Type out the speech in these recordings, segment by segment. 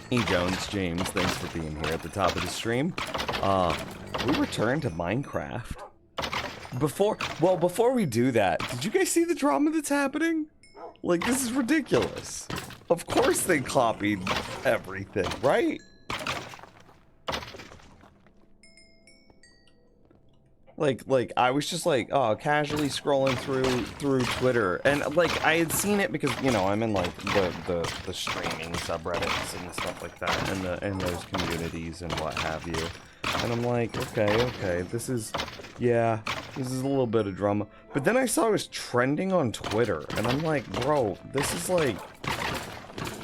Hey Jones, James, thanks for being here at the top of the stream. We returned to Minecraft. Before we do that, did you guys see the drama that's happening? Like, this is ridiculous. Of course they copied everything, right? Like I was just like, oh, casually scrolling through Twitter, and like I had seen it because, you know, I'm in like the streaming subreddits and stuff like that, and those communities and what have you. And I'm like, okay, this is a little bit of drama. But then I saw it was trending on Twitter, and I'm like, bro, this is like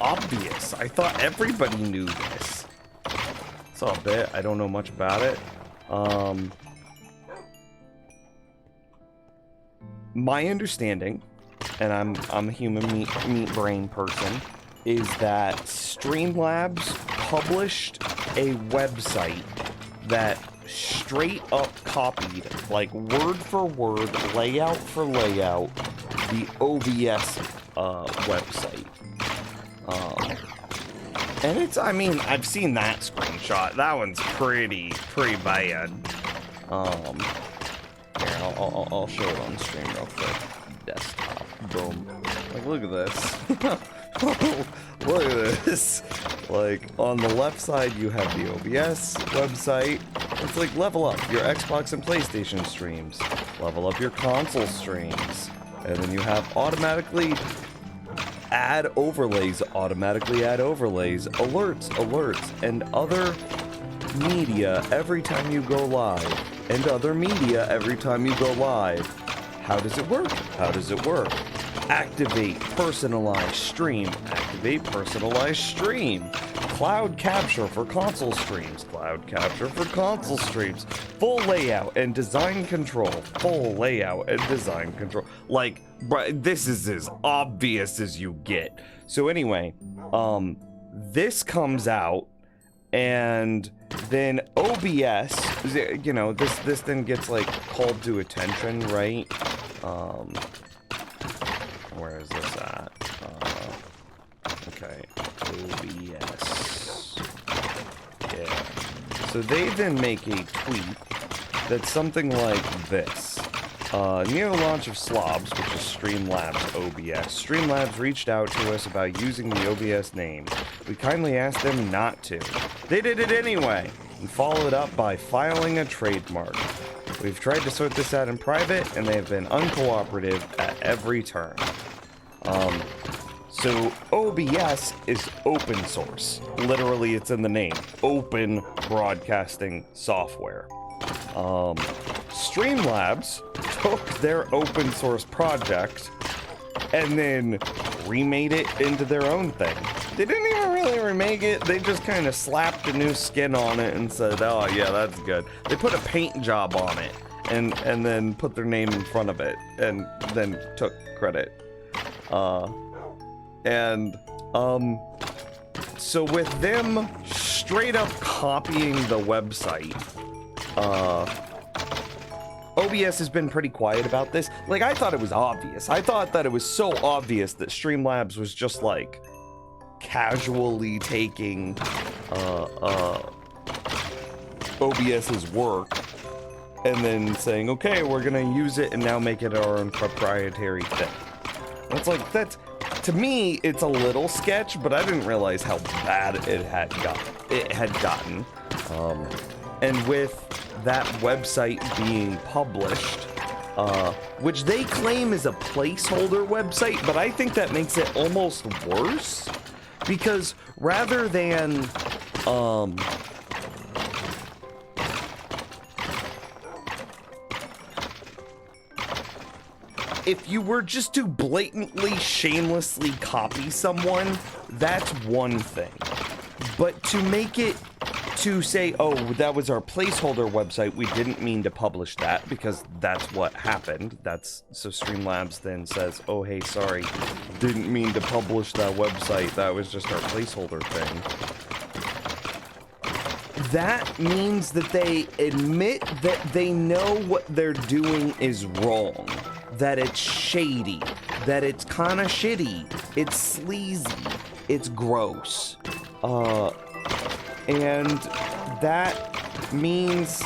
obvious. I thought everybody knew this. Saw a bit. I don't know much about it. My understanding, and I'm a human meat brain person, is that Streamlabs published a website that straight up copied, like word for word, layout for layout, the OBS website. And it's, I mean, I've seen that screenshot. That one's pretty bad. Here, I'll show it on stream real quick. Desktop. Boom. Like, look at this. Look at this. Like, on the left side, you have the OBS website. It's like, level up your Xbox and PlayStation streams. Level up your console streams. And then you have automatically add overlays, alerts, and other media every time you go live. And other media every time you go live. How does it work? Activate personalized stream. Cloud capture for console streams. Full layout and design control. Like, this is as obvious as you get. So anyway, this comes out, and then OBS, you know, this then gets like called to attention, right? Where is this at? Okay, OBS. Yeah. So they then make a tweet that's something like this. Near the launch of Slobs, which is Streamlabs OBS, Streamlabs reached out to us about using the OBS name. We kindly asked them not to. They did it anyway, and followed up by filing a trademark. We've tried to sort this out in private, and they have been uncooperative at every turn. So OBS is open source. Literally, it's in the name. Open broadcasting software. Streamlabs took their open source project and then remade it into their own thing. They didn't even really remake it. They just kind of slapped a new skin on it and said, oh yeah, that's good. They put a paint job on it and then put their name in front of it and then took credit. So with them straight up copying the website, OBS has been pretty quiet about this. Like, I thought it was obvious. I thought that it was so obvious that Streamlabs was just like casually taking OBS's work and then saying, okay, we're gonna use it and now make it our own proprietary thing. And it's like, that's, to me, it's a little sketch, but I didn't realize how bad it had gotten. And with that website being published, which they claim is a placeholder website, but I think that makes it almost worse, because rather than if you were just to blatantly, shamelessly copy someone, that's one thing. But to make it to say, oh, that was our placeholder website, we didn't mean to publish that, because that's what happened. So Streamlabs then says, oh, hey, sorry, didn't mean to publish that website, that was just our placeholder thing. That means that they admit that they know what they're doing is wrong, that it's shady, that it's kind of shitty, it's sleazy, it's gross. And that means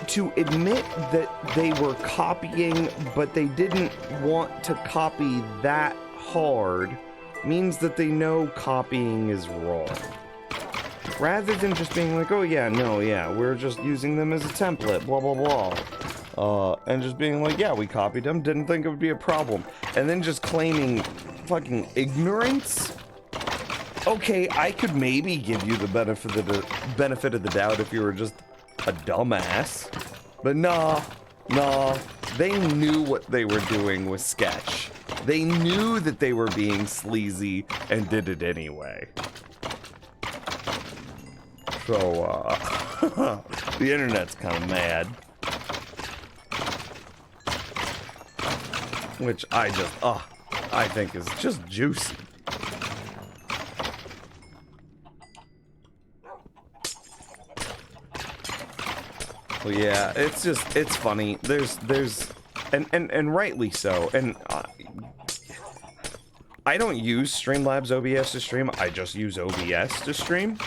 to admit that they were copying, but they didn't want to copy that hard, means that they know copying is wrong. rather than just being like, oh yeah, no, yeah, we're just using them as a template, blah, blah, blah. And just being like, yeah, we copied them, didn't think it would be a problem. And then just claiming fucking ignorance. Okay, I could maybe give you the benefit of the doubt if you were just a dumbass. But nah, they knew what they were doing with Sketch. They knew that they were being sleazy and did it anyway. So, the internet's kind of mad. Which I think is just juicy. Well, yeah, it's funny. And rightly so. And I don't use Streamlabs OBS to stream. I just use OBS to stream.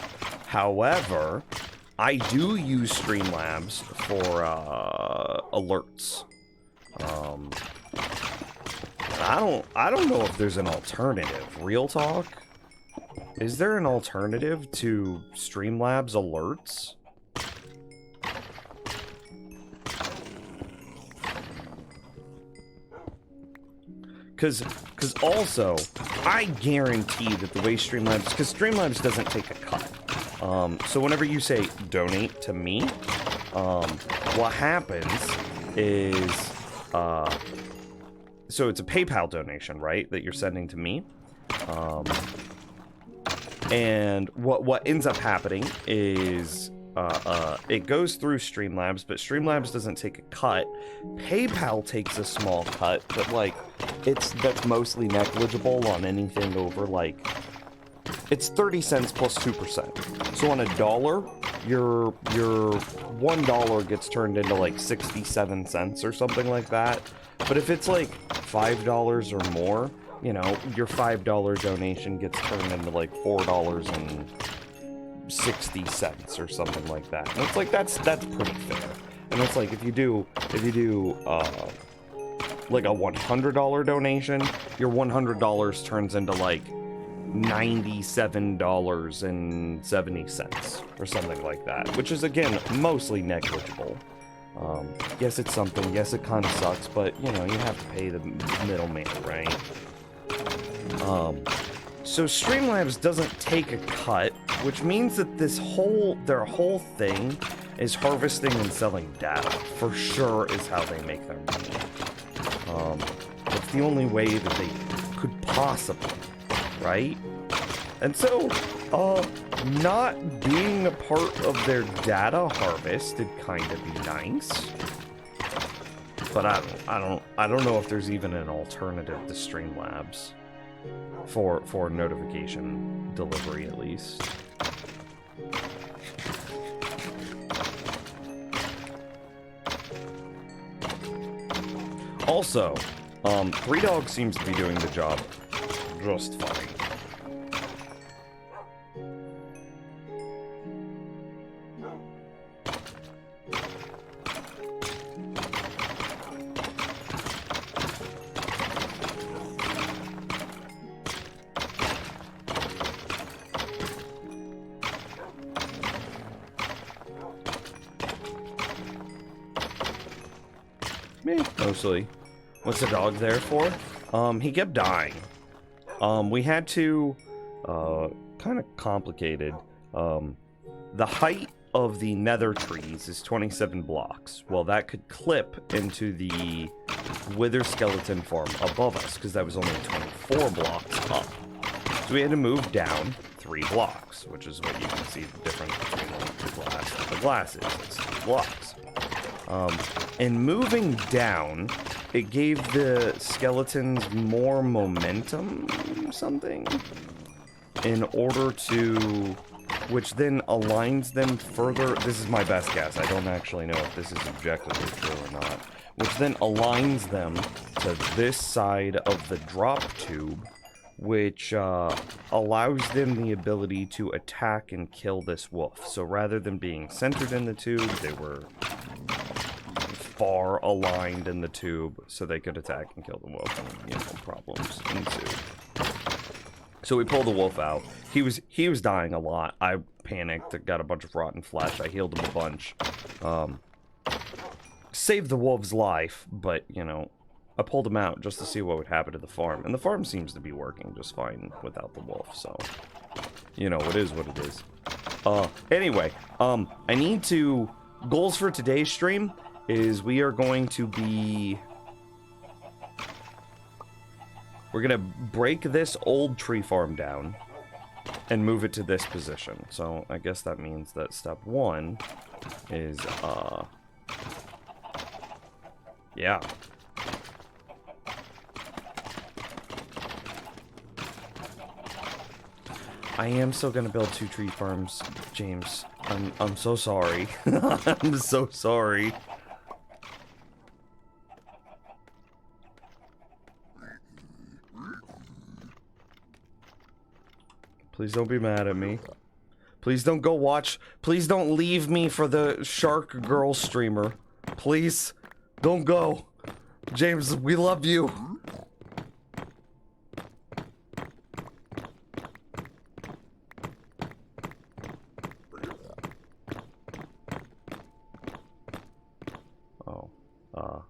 However, I do use Streamlabs for alerts. I don't know if there's an alternative. Real talk? Is there an alternative to Streamlabs alerts? Because also, I guarantee that the way Streamlabs, because Streamlabs doesn't take a cut. So whenever you say donate to me, what happens is, so it's a PayPal donation, right, that you're sending to me. And what ends up happening is it goes through Streamlabs, but Streamlabs doesn't take a cut. PayPal takes a small cut, but like that's mostly negligible on anything over like it's 30 cents plus 2%. So on $1, your $1 gets turned into like 67 cents or something like that. But if it's like $5 or more, you know, your $5 donation gets turned into like $4.60 or something like that. And it's like that's pretty fair. And it's like if you do like a $100 donation, your $100 turns into like $97.70 or something like that, which is again mostly negligible. Yes, it's something. Yes, it kind of sucks, but you know you have to pay the middleman, right? So Streamlabs doesn't take a cut, which means that their whole thing is harvesting and selling data. For sure is how they make their money. It's the only way that they could possibly, right? And so, not being a part of their data harvest would kind of be nice. But I don't know if there's even an alternative to Streamlabs for notification delivery, at least. Also, Three Dogs seems to be doing the job just fine. Mostly. What's the dog there for? He kept dying. We had to, kind of complicated. The height of the nether trees is 27 blocks. Well, that could clip into the wither skeleton farm above us, because that was only 24 blocks up. So we had to move down 3 blocks, which is what you can see the difference between the glasses. It's 3 blocks. And moving down, it gave the skeletons more momentum, something, in order to, which then aligns them further. This is my best guess. I don't actually know if this is objectively true or not. Which then aligns them to this side of the drop tube, which allows them the ability to attack and kill this wolf. So rather than being centered in the tube, they were far aligned in the tube so they could attack and kill the wolf, and, you know, problems ensue. So we pulled the wolf out. He was dying a lot. I panicked, got a bunch of rotten flesh. I healed him a bunch. Saved the wolf's life, but, you know, I pulled him out just to see what would happen to the farm. And the farm seems to be working just fine without the wolf, so... You know, it is what it is. Anyway, I need to... Goals for today's stream is we are going to be... We're gonna break this old tree farm down and move it to this position. So I guess that means that step one is, yeah. I am still gonna build 2 tree farms, James. I'm so sorry. I'm so sorry. Please don't be mad at me. Please don't go watch. Please don't leave me for the Shark Girl streamer. Please don't go. James, we love you. Oh,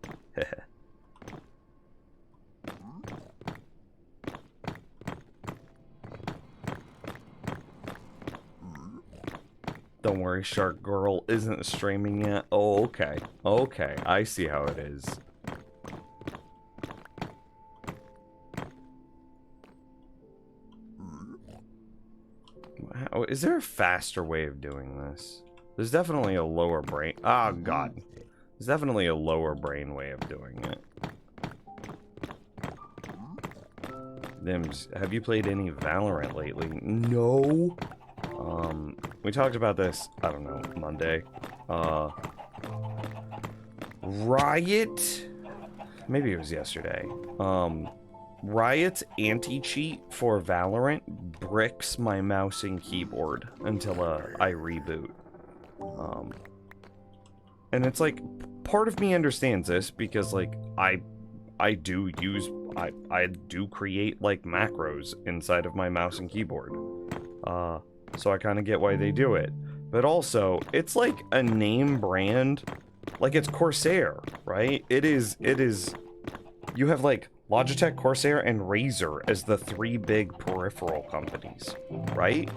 Don't worry, Shark Girl isn't streaming yet. Oh, okay. Okay, I see how it is. Is there a faster way of doing this? There's definitely a lower brain... Oh, God. There's definitely a lower brain way of doing it. Dims, have you played any Valorant lately? No. We talked about this, I don't know, Monday. Riot? Maybe it was yesterday. Riot's anti-cheat for Valorant bricks my mouse and keyboard until I reboot. And it's like, part of me understands this because, like, I do create, like, macros inside of my mouse and keyboard. So I kind of get why they do it. But also, it's like a name brand. Like, it's Corsair, right? It is, you have, like, Logitech, Corsair, and Razer as the 3 big peripheral companies, right?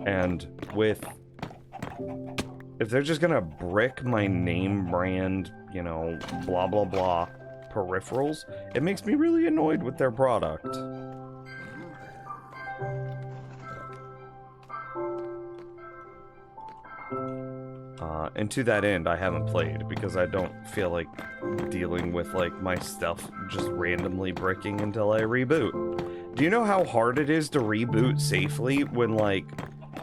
And with... If they're just gonna brick my name brand, you know, blah blah blah peripherals, it makes me really annoyed with their product. And to that end, I haven't played because I don't feel like dealing with, like, my stuff just randomly bricking until I reboot. Do you know how hard it is to reboot safely when, like,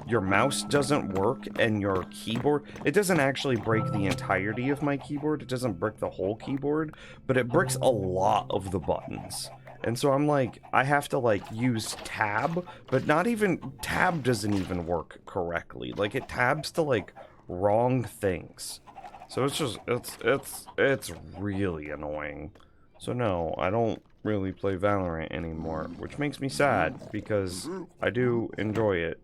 your mouse doesn't work and your keyboard... It doesn't actually break the entirety of my keyboard. It doesn't brick the whole keyboard, but it bricks a lot of the buttons. And so I'm like, I have to, like, use tab, but not even... Tab doesn't even work correctly. Like, it tabs to, like, wrong things. So it's just... It's really annoying. So no, I don't really play Valorant anymore, which makes me sad, because I do enjoy it.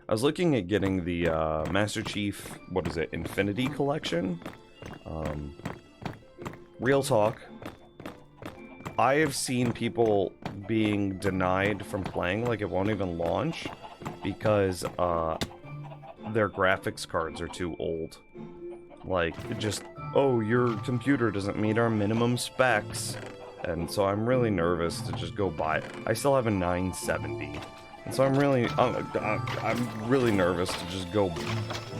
I was looking at getting the Master Chief, what is it, Infinity Collection? Real talk, I have seen people being denied from playing, like it won't even launch, because their graphics cards are too old. Like, it just, oh, your computer doesn't meet our minimum specs. And so I'm really nervous to just go buy it. I still have a 970. And so I'm really nervous to just go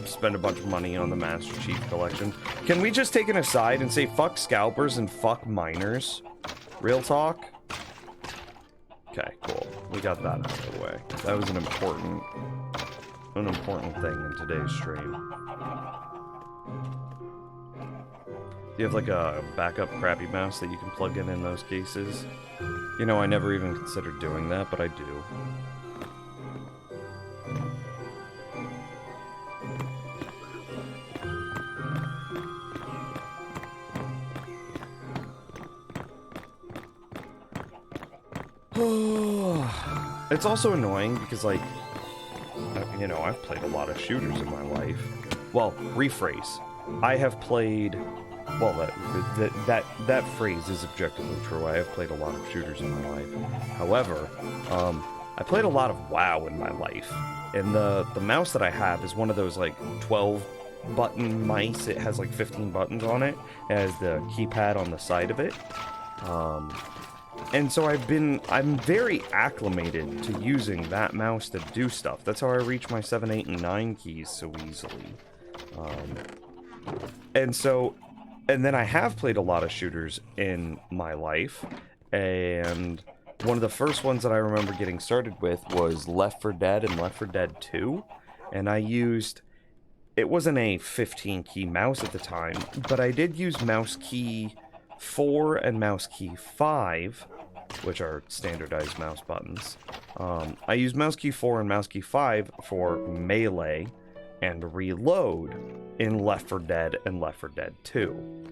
spend a bunch of money on the Master Chief Collection. Can we just take an aside and say fuck scalpers and fuck miners? Real talk? Okay, cool. We got that out of the way. That was an important thing in today's stream. Do you have like a backup crappy mouse that you can plug in those cases? You know, I never even considered doing that, but I do. it's also annoying because, like, you know, I've played a lot of shooters in my life. Well, rephrase. I have played... Well, that phrase is objectively true. I have played a lot of shooters in my life. However, I played a lot of WoW in my life. And the mouse that I have is one of those, like, 12-button mice. It has, like, 15 buttons on it. It has the keypad on the side of it. And so I'm very acclimated to using that mouse to do stuff. That's how I reach my 7, 8, and 9 keys so easily. And then I have played a lot of shooters in my life, and one of the first ones that I remember getting started with was Left 4 Dead and Left 4 Dead 2, and I used... It wasn't a 15-key mouse at the time, but I did use mouse key 4 and mouse key 5, which are standardized mouse buttons. I used mouse key 4 and mouse key 5 for melee and reload in Left 4 Dead and Left 4 Dead 2.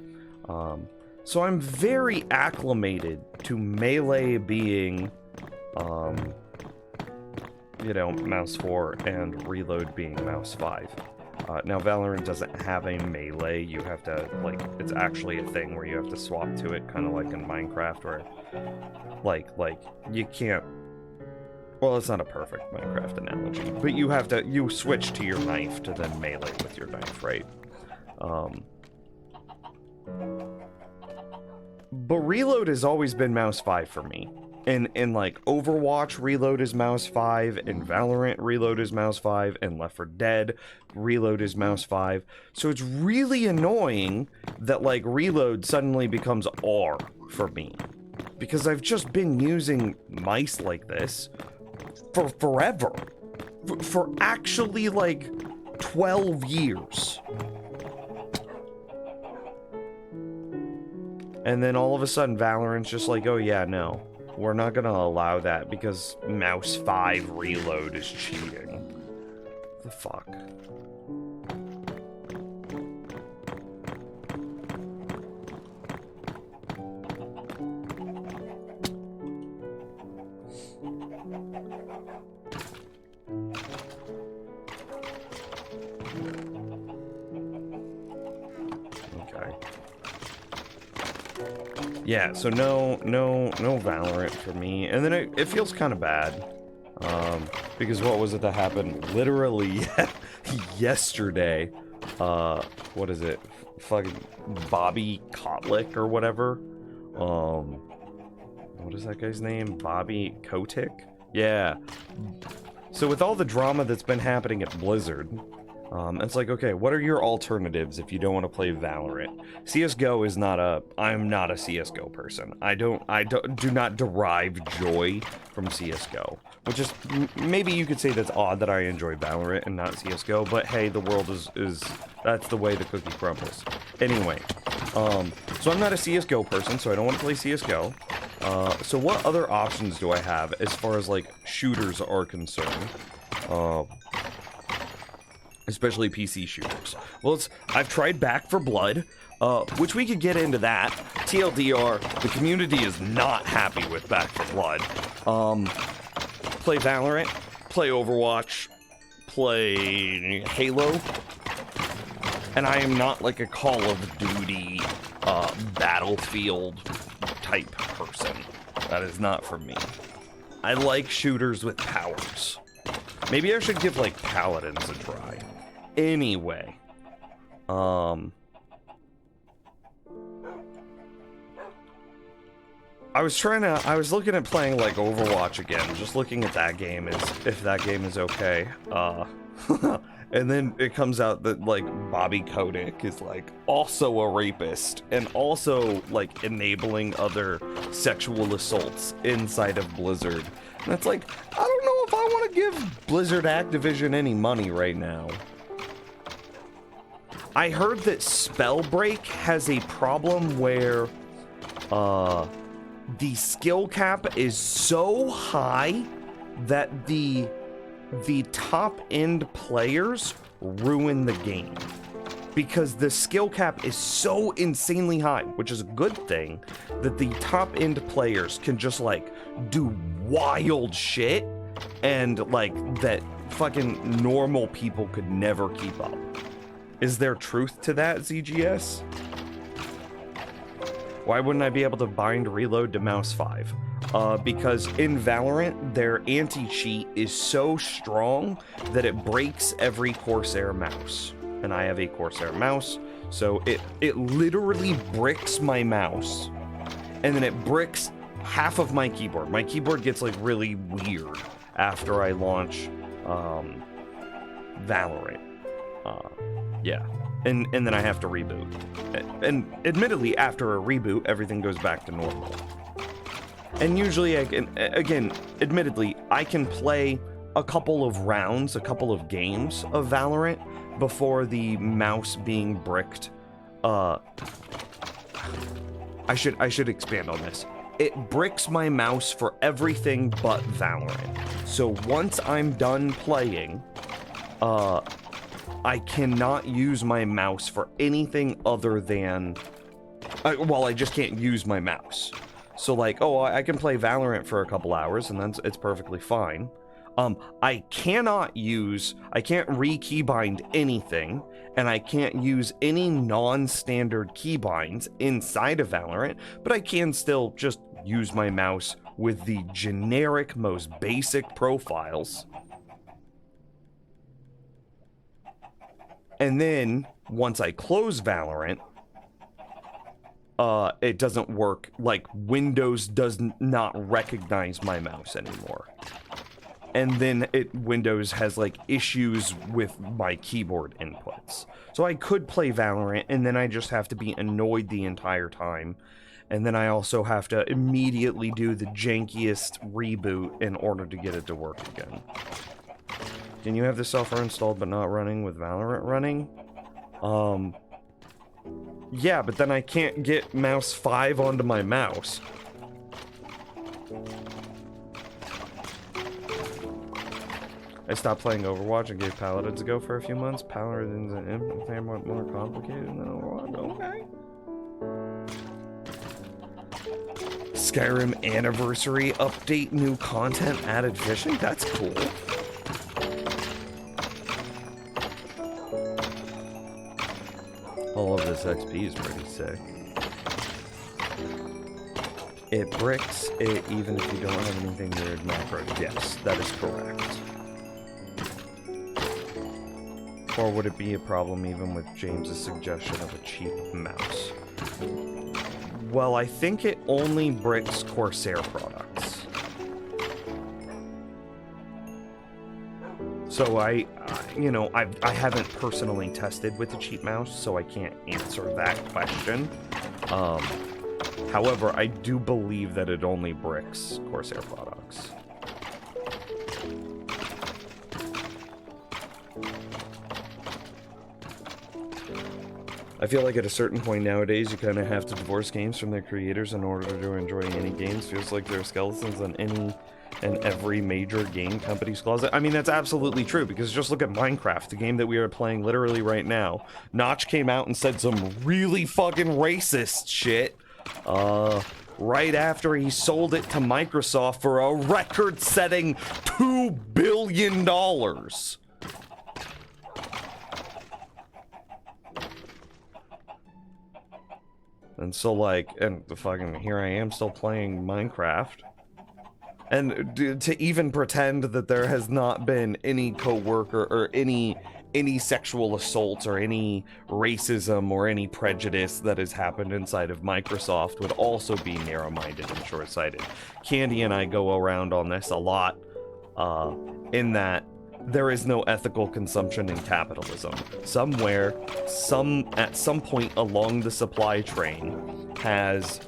So I'm very acclimated to melee being, you know, mouse 4 and reload being mouse 5. Now, Valorant doesn't have a melee. You have to, like, it's actually a thing where you have to swap to it, kind of like in Minecraft, where, like, you can't... Well, it's not a perfect Minecraft analogy, but you switch to your knife to then melee with your knife, right? But reload has always been mouse 5 for me. In like Overwatch, reload is mouse 5, in Valorant, reload is mouse 5, and Left 4 Dead, reload is mouse 5. So it's really annoying that, like, reload suddenly becomes R for me. Because I've just been using mice like this for forever. For actually, like, 12 years. And then all of a sudden Valorant's just like, oh yeah, no. We're not gonna allow that because mouse 5 reload is cheating. The fuck? Okay. Yeah, so no Valorant for me. And then it feels kind of bad. Because what was it that happened literally yesterday? What is it? Fucking Bobby Kotick or whatever. What is that guy's name? Bobby Kotick? Yeah. So with all the drama that's been happening at Blizzard, it's like, okay, what are your alternatives if you don't want to play Valorant? CSGO is not a... I'm not a CSGO person. I do not derive joy from CSGO. Which is... Maybe you could say that's odd that I enjoy Valorant and not CSGO, but hey, the world is that's the way the cookie crumbles. Anyway, so I'm not a CSGO person, so I don't want to play CSGO. So what other options do I have as far as, like, shooters are concerned? Especially PC shooters. Well, I've tried Back 4 Blood, which we could get into that. TLDR, the community is not happy with Back 4 Blood. Play Valorant, play Overwatch, play Halo, and I am not like a Call of Duty, Battlefield type person. That is not for me. I like shooters with powers. Maybe I should give, like, Paladins a try. Anyway. I was looking at playing, like, Overwatch again, just looking at that game, if that game is okay. And then it comes out that, like, Bobby Kotick is, like, also a rapist, and also, like, enabling other sexual assaults inside of Blizzard. And it's like, I don't know if I want to give Blizzard Activision any money right now. I heard that Spellbreak has a problem where, the skill cap is so high that the top-end players ruin the game. Because the skill cap is so insanely high, which is a good thing, that the top-end players can just, like, do wild shit and like that fucking normal people could never keep up. Is there truth to that, ZGS? Why wouldn't I be able to bind reload to mouse 5? Because in Valorant, their anti-cheat is so strong that it breaks every Corsair mouse. And I have a Corsair mouse, so it literally bricks my mouse, and then it bricks half of my keyboard. My keyboard gets like really weird after I launch Valorant. Yeah. And then I have to reboot. And admittedly, after a reboot, everything goes back to normal. And usually, admittedly, I can play a couple of rounds, a couple of games of Valorant before the mouse being bricked. I should expand on this. It bricks my mouse for everything but Valorant. So once I'm done playing, I cannot use my mouse for anything other than... well, I just can't use my mouse. So like, oh, I can play Valorant for a couple hours, and it's perfectly fine. I can't re-keybind anything, and I can't use any non-standard keybinds inside of Valorant, but I can still just use my mouse with the generic, most basic profiles. And then, once I close Valorant, it doesn't work. Like, Windows does not recognize my mouse anymore. And then Windows has, like, issues with my keyboard inputs. So I could play Valorant, and then I just have to be annoyed the entire time. And then I also have to immediately do the jankiest reboot in order to get it to work again. Can you have the software installed but not running with Valorant running? Yeah, but then I can't get mouse 5 onto my mouse. I stopped playing Overwatch and gave Paladins a go for a few months. Paladins are more complicated than Overwatch. Okay. Skyrim Anniversary Update, new content added fishing? That's cool. All of this XP is pretty sick. It bricks it even if you don't have anything weird macros. Yes, that is correct. Or would it be a problem even with James's suggestion of a cheap mouse? Well, I think it only bricks Corsair products. So I haven't personally tested with the cheap mouse, so I can't answer that question. However, I do believe that it only bricks Corsair products. I feel like at a certain point nowadays, you kind of have to divorce games from their creators in order to enjoy any games. Feels like there are skeletons on any and every major game company's closet. I mean, that's absolutely true, because just look at Minecraft, the game that we are playing literally right now. Notch came out and said some really fucking racist shit, right after he sold it to Microsoft for a record-setting $2 billion. And so, like, and the fucking, here I am still playing Minecraft. And to even pretend that there has not been any coworker or any sexual assaults or any racism or any prejudice that has happened inside of Microsoft would also be narrow-minded and short-sighted. Candy and I go around on this a lot, in that there is no ethical consumption in capitalism. Somewhere, at some point along the supply train has,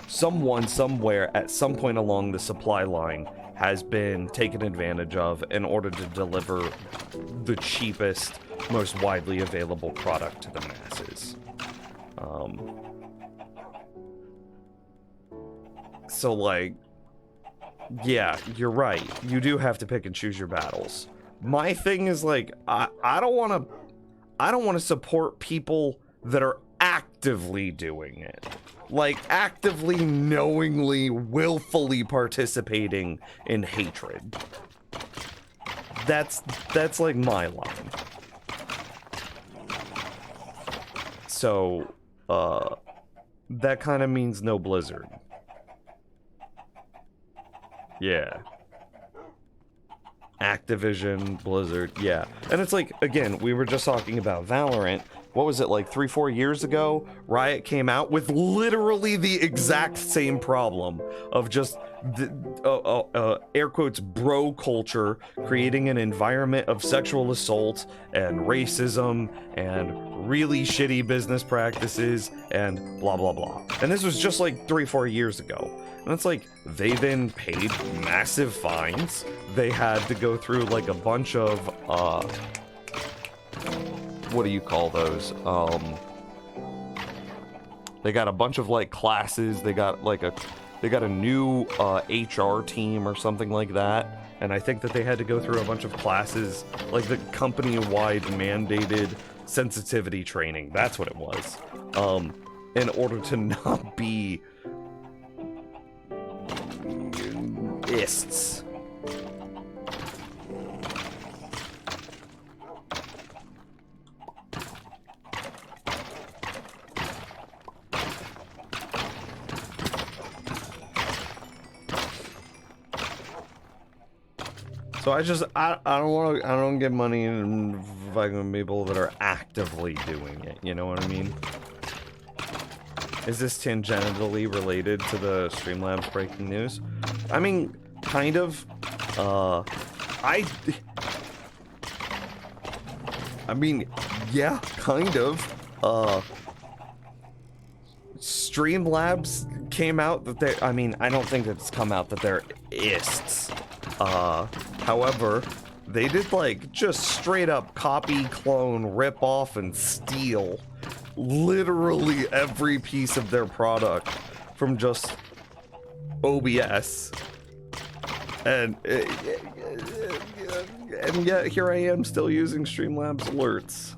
someone somewhere at some point along the supply line has been taken advantage of in order to deliver the cheapest, most widely available product to the masses. So, like, yeah, you're right. You do have to pick and choose your battles. My thing is, like, I don't want to support people that are actively doing it. like actively, knowingly, willfully participating in hatred. That's like my line. So, that kind of means no Blizzard. Yeah. Activision, Blizzard, yeah. And it's like, again, we were just talking about Valorant. What was it, like 3-4 years ago? Riot came out with literally the exact same problem of just, air quotes, bro culture, creating an environment of sexual assault and racism and really shitty business practices and blah, blah, blah. And this was just like 3-4 years ago. And it's like, they then paid massive fines. They had to go through like a bunch of, what do you call those? They got a bunch of like classes. They got a new HR team or something like that. And I think that they had to go through a bunch of classes, like the company-wide mandated sensitivity training. That's what it was. In order to not be ists. So I don't give money in fucking people that are actively doing it, you know what I mean? Is this tangentially related to the Streamlabs breaking news? I mean, kind of. I mean, yeah, kind of. Streamlabs came out that they, I mean, I don't think it's come out that they're ists. However, they did like just straight up copy, clone, rip off, and steal literally every piece of their product from just OBS. And yet here I am still using Streamlabs alerts.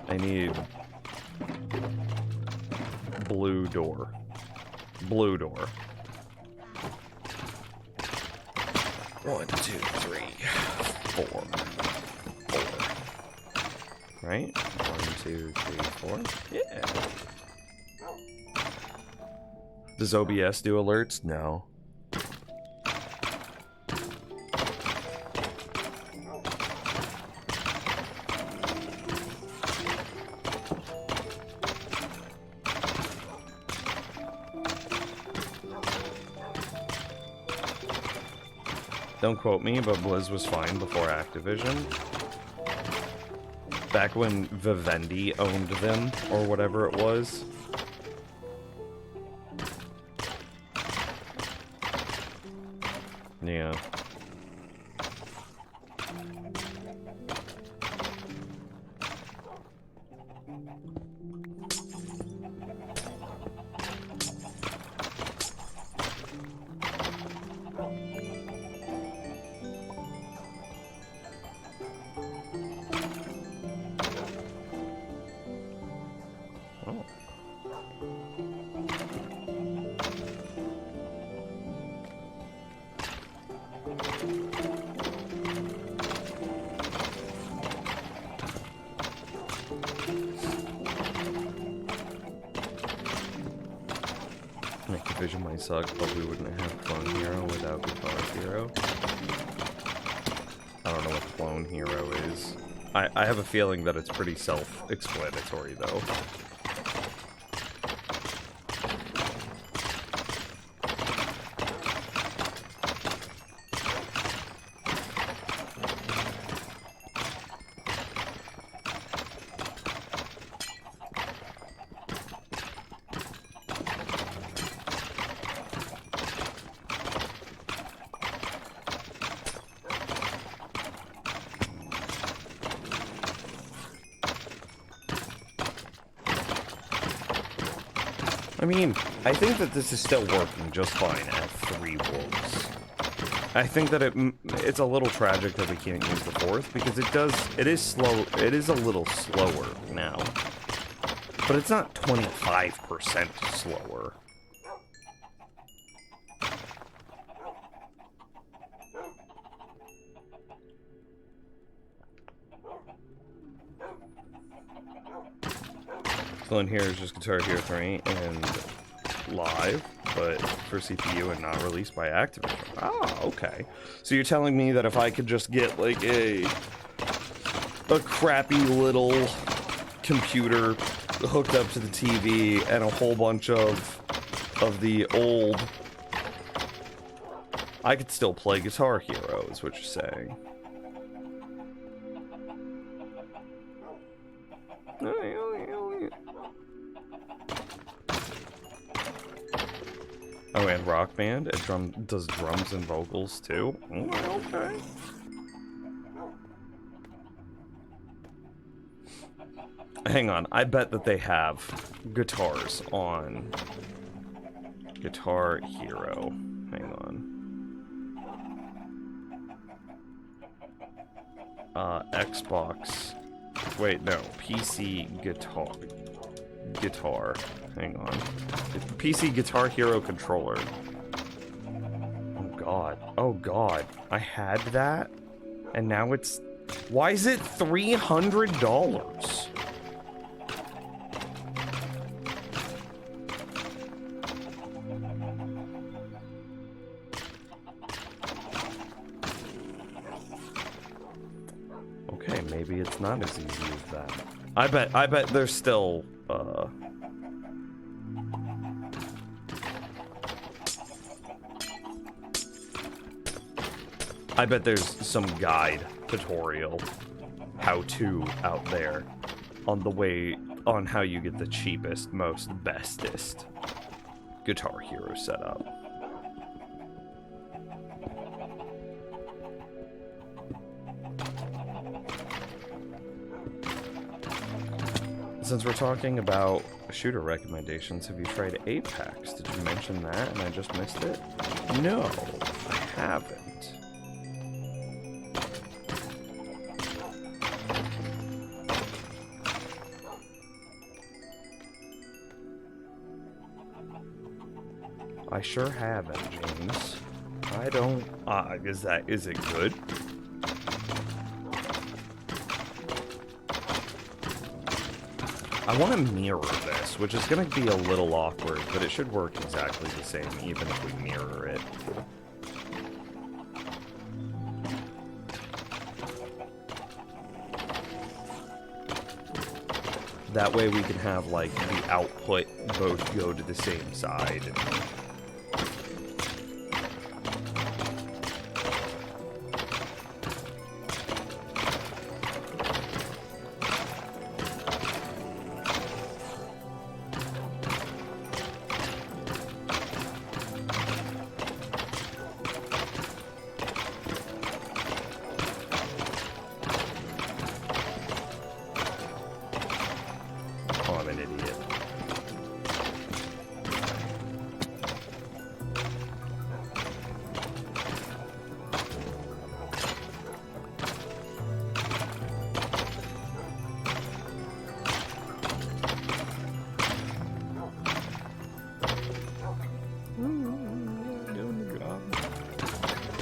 I need blue door. Blue door. 1, 2, 3, 4. 4. Right? 1, 2, 3, 4. Yeah. Does OBS do alerts? No. Don't quote me, but Blizz was fine before Activision. Back when Vivendi owned them, or whatever it was. Yeah. Activision might suck, but we wouldn't have Clone Hero without Guitar Hero. I don't know what Clone Hero is. I have a feeling that it's pretty self-explanatory, though. I mean, I think that this is still working just fine at 3 wolves. I think that it's a little tragic that we can't use the fourth, because it is slow, it is a little slower now. But it's not 25% slower. So in here is just Guitar Hero 3 and live, but for CPU and not released by Activision. Ah, okay. So you're telling me that if I could just get like a crappy little computer hooked up to the TV and a whole bunch of the old, I could still play Guitar Hero, is what you're saying. Oh, and Rock Band? It does drums and vocals too? Oh, okay. Hang on, I bet that they have guitars on Guitar Hero. Hang on. Xbox. Wait, no. PC guitar. Hang on. PC Guitar Hero controller. Oh god. Oh god. I had that? And now it's... Why is it $300? Okay, maybe it's not as easy as that. I bet there's still, I bet there's some guide, tutorial, how-to out there on how you get the cheapest, most bestest Guitar Hero setup. Since we're talking about shooter recommendations, have you tried Apex? Did you mention that and I just missed it? No, I haven't. I sure haven't, James. I don't... is it good? I want to mirror this, which is going to be a little awkward, but it should work exactly the same, even if we mirror it. That way we can have, like, the output both go to the same side. And...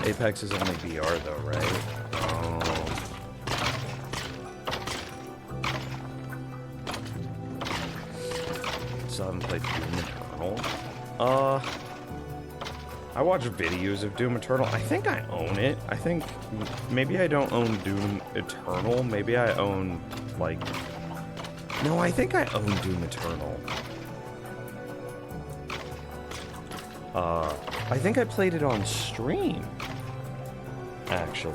Apex is only VR though, right? Oh. Still haven't played Doom Eternal. I watch videos of Doom Eternal. I think I own it. I think maybe I don't own Doom Eternal. Maybe I own, like... No, I think I own Doom Eternal. I think I played it on stream, actually.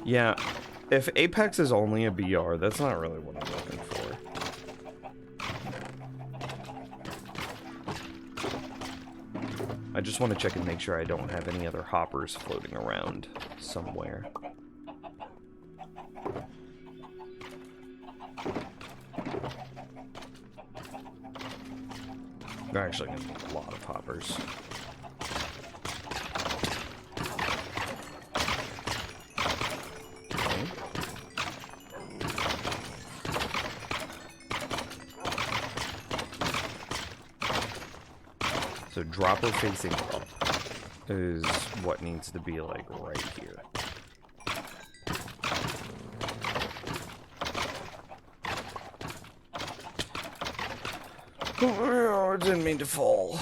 Yeah, if Apex is only a VR, that's not really what I'm looking for. I just want to check and make sure I don't have any other hoppers floating around somewhere. They're actually going to need a lot of hoppers. Okay. So dropper facing up is what needs to be like right here. Oh, I didn't mean to fall.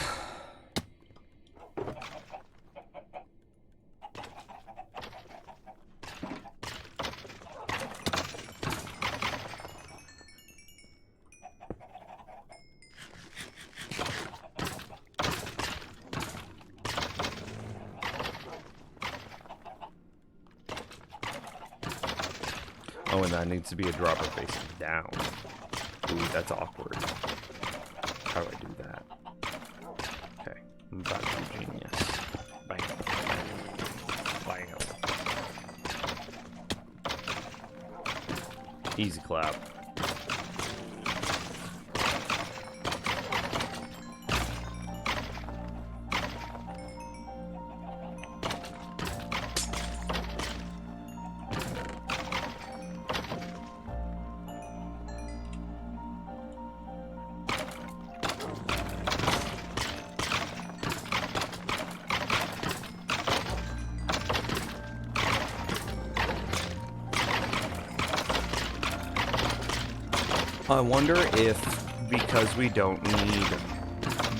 Oh, and that needs to be a dropper facing down. Ooh, that's awkward. How do I do that? Okay, I'm about to be genius. Bang. Bang. Easy clap. I wonder if, because we don't need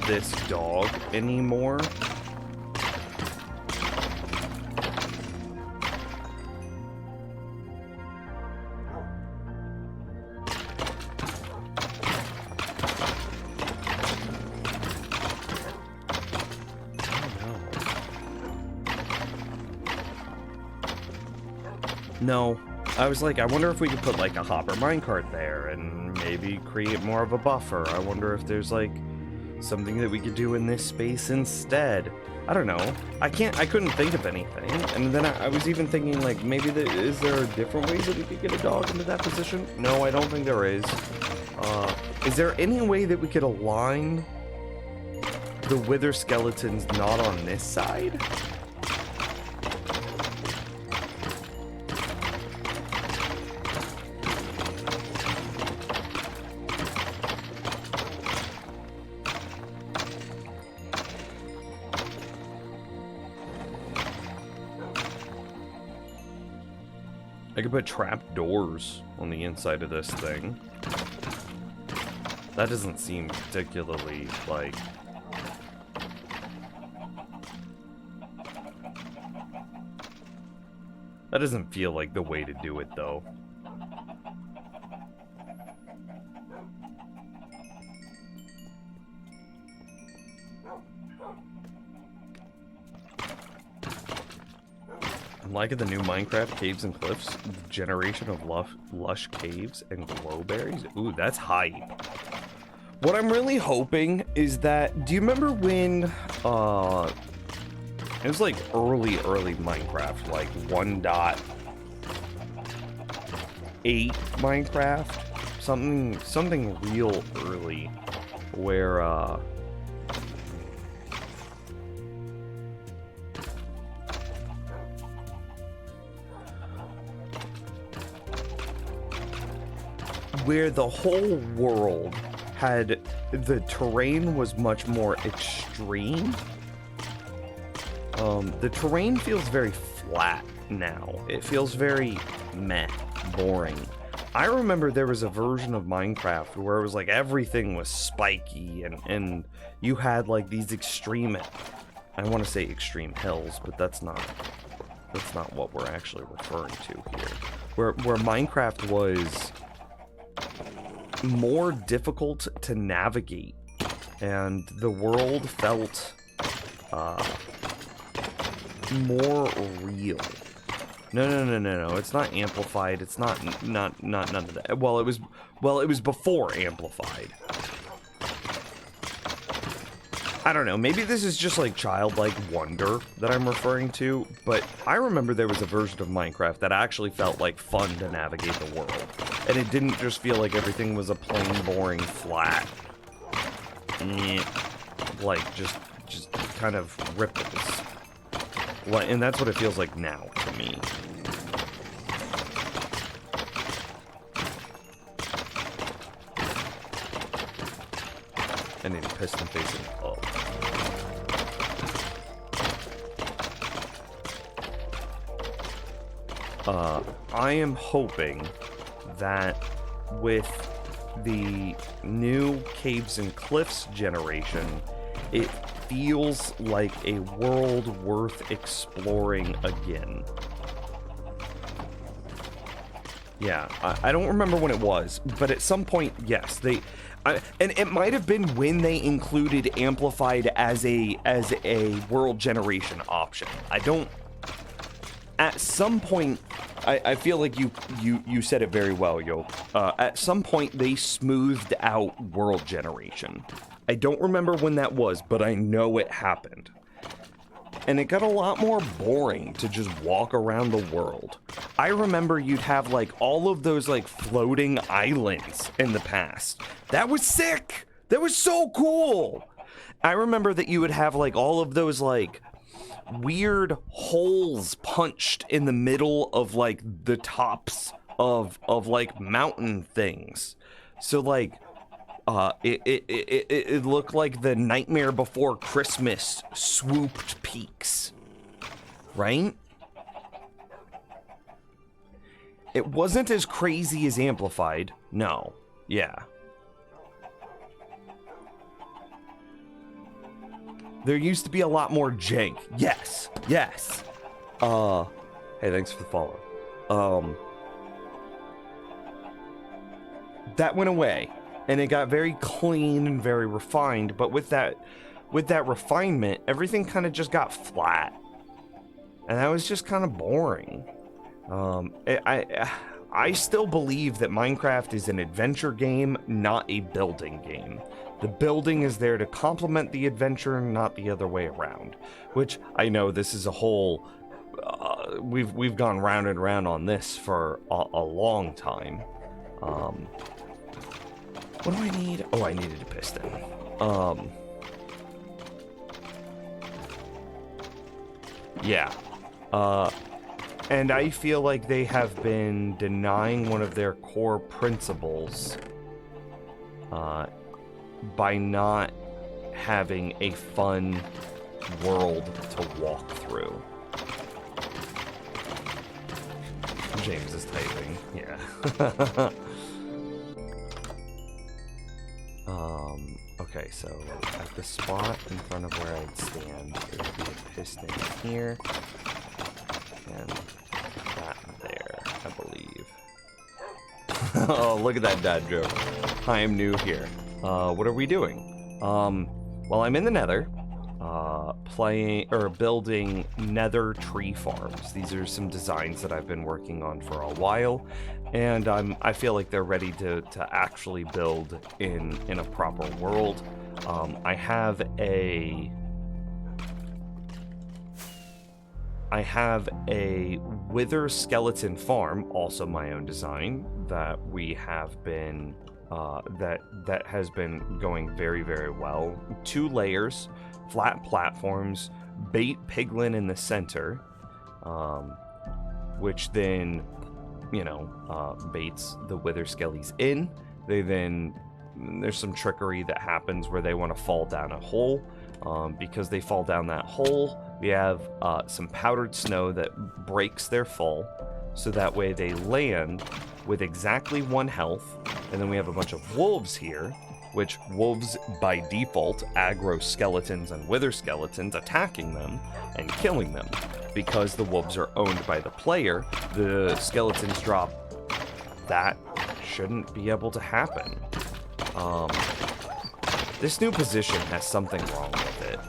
this dog anymore, No, I was like, I wonder if we could put like a hopper minecart there and maybe create more of a buffer. I wonder if there's like something that we could do in this space instead. I don't know. I couldn't think of anything. And then I was even thinking like, maybe is there a different way that we could get a dog into that position? No, I don't think there is. Is there any way that we could align the wither skeletons not on this side? I could put trap doors on the inside of this thing. That doesn't seem particularly, like... That doesn't feel like the way to do it, though. Like the new Minecraft Caves and Cliffs, generation of lush caves and glowberries. Ooh, that's hype. What I'm really hoping is that, do you remember when, it was like early Minecraft, like 1.8 Minecraft? Something real early, where, where the whole world had, the terrain was much more extreme. The terrain feels very flat now. It feels very meh, boring. I remember there was a version of Minecraft where it was like everything was spiky and you had like these extreme, I want to say extreme hills, but that's not what we're actually referring to here. Where Minecraft was more difficult to navigate and the world felt more real. No, it's not amplified. It's not none of that. Well, it was before amplified. I don't know, maybe this is just like childlike wonder that I'm referring to, but I remember there was a version of Minecraft that actually felt like fun to navigate the world. And it didn't just feel like everything was a plain, boring, flat, like just kind of ripples. And that's what it feels like now to me. I need a piston facing up. I am hoping that with the new Caves and Cliffs generation, it feels like a world worth exploring again. Yeah, I don't remember when it was, but at some point, yes, and it might have been when they included Amplified as a world generation option. At some point, I feel like you said it very well, Yo. At some point, they smoothed out world generation. I don't remember when that was, but I know it happened. And it got a lot more boring to just walk around the world. I remember you'd have like all of those like floating islands in the past. That was sick. That was so cool. I remember that you would have like all of those like weird holes punched in the middle of like the tops of like mountain things. So like it looked like the Nightmare Before Christmas swooped peaks, right? It wasn't as crazy as Amplified, no. Yeah. There used to be a lot more jank. Yes, yes. Hey, thanks for the follow. That went away. And it got very clean and very refined, but with that refinement, everything kind of just got flat. And that was just kind of boring. I still believe that Minecraft is an adventure game, not a building game. The building is there to complement the adventure, not the other way around. Which, I know this is a whole... we've gone round and round on this for a long time. What do I need? Oh, I needed a piston. Yeah. And I feel like they have been denying one of their core principles by not having a fun world to walk through. James is typing, yeah. Okay, so at the spot in front of where I'd stand, there would be a piston here, and that there, I believe. Oh, look at that dad joke. I am new here. What are we doing? Well, I'm in the Nether, building Nether tree farms. These are some designs that I've been working on for a while, and I feel like they're ready to actually build in a proper world. I have a wither skeleton farm, also my own design, that we have been that has been going very, very well. 2 layers, flat platforms, bait piglin in the center, which then, baits the wither skellies in. There's some trickery that happens where they want to fall down a hole. Because they fall down that hole, we have some powdered snow that breaks their fall, so that way they land with exactly 1 health. And then we have a bunch of wolves here, which wolves by default aggro skeletons and wither skeletons, attacking them and killing them. Because the wolves are owned by the player, the skeletons drop. That shouldn't be able to happen. This new position has something wrong with it.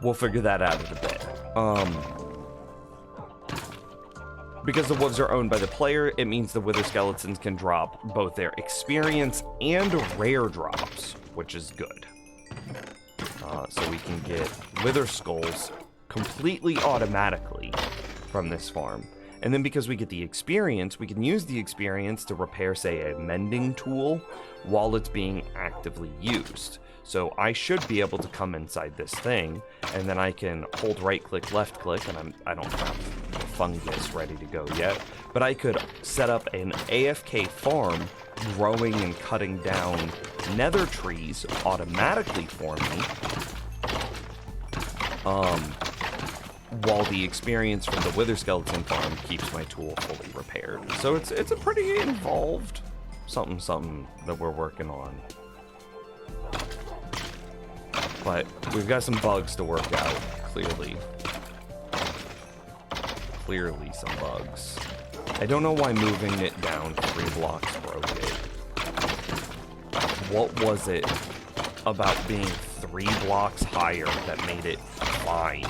We'll figure that out in a bit. Because the wolves are owned by the player, it means the Wither Skeletons can drop both their experience and rare drops, which is good. So we can get Wither Skulls completely automatically from this farm. And then because we get the experience, we can use the experience to repair, say, a mending tool while it's being actively used. So I should be able to come inside this thing, and then I can hold right-click, left-click, and I don't have fungus ready to go yet, but I could set up an AFK farm growing and cutting down nether trees automatically for me, while the experience from the Wither Skeleton farm keeps my tool fully repaired. So it's a pretty involved something that we're working on. But we've got some bugs to work out, clearly. Clearly some bugs. I don't know why moving it down 3 blocks broke it. What was it about being 3 blocks higher that made it fine?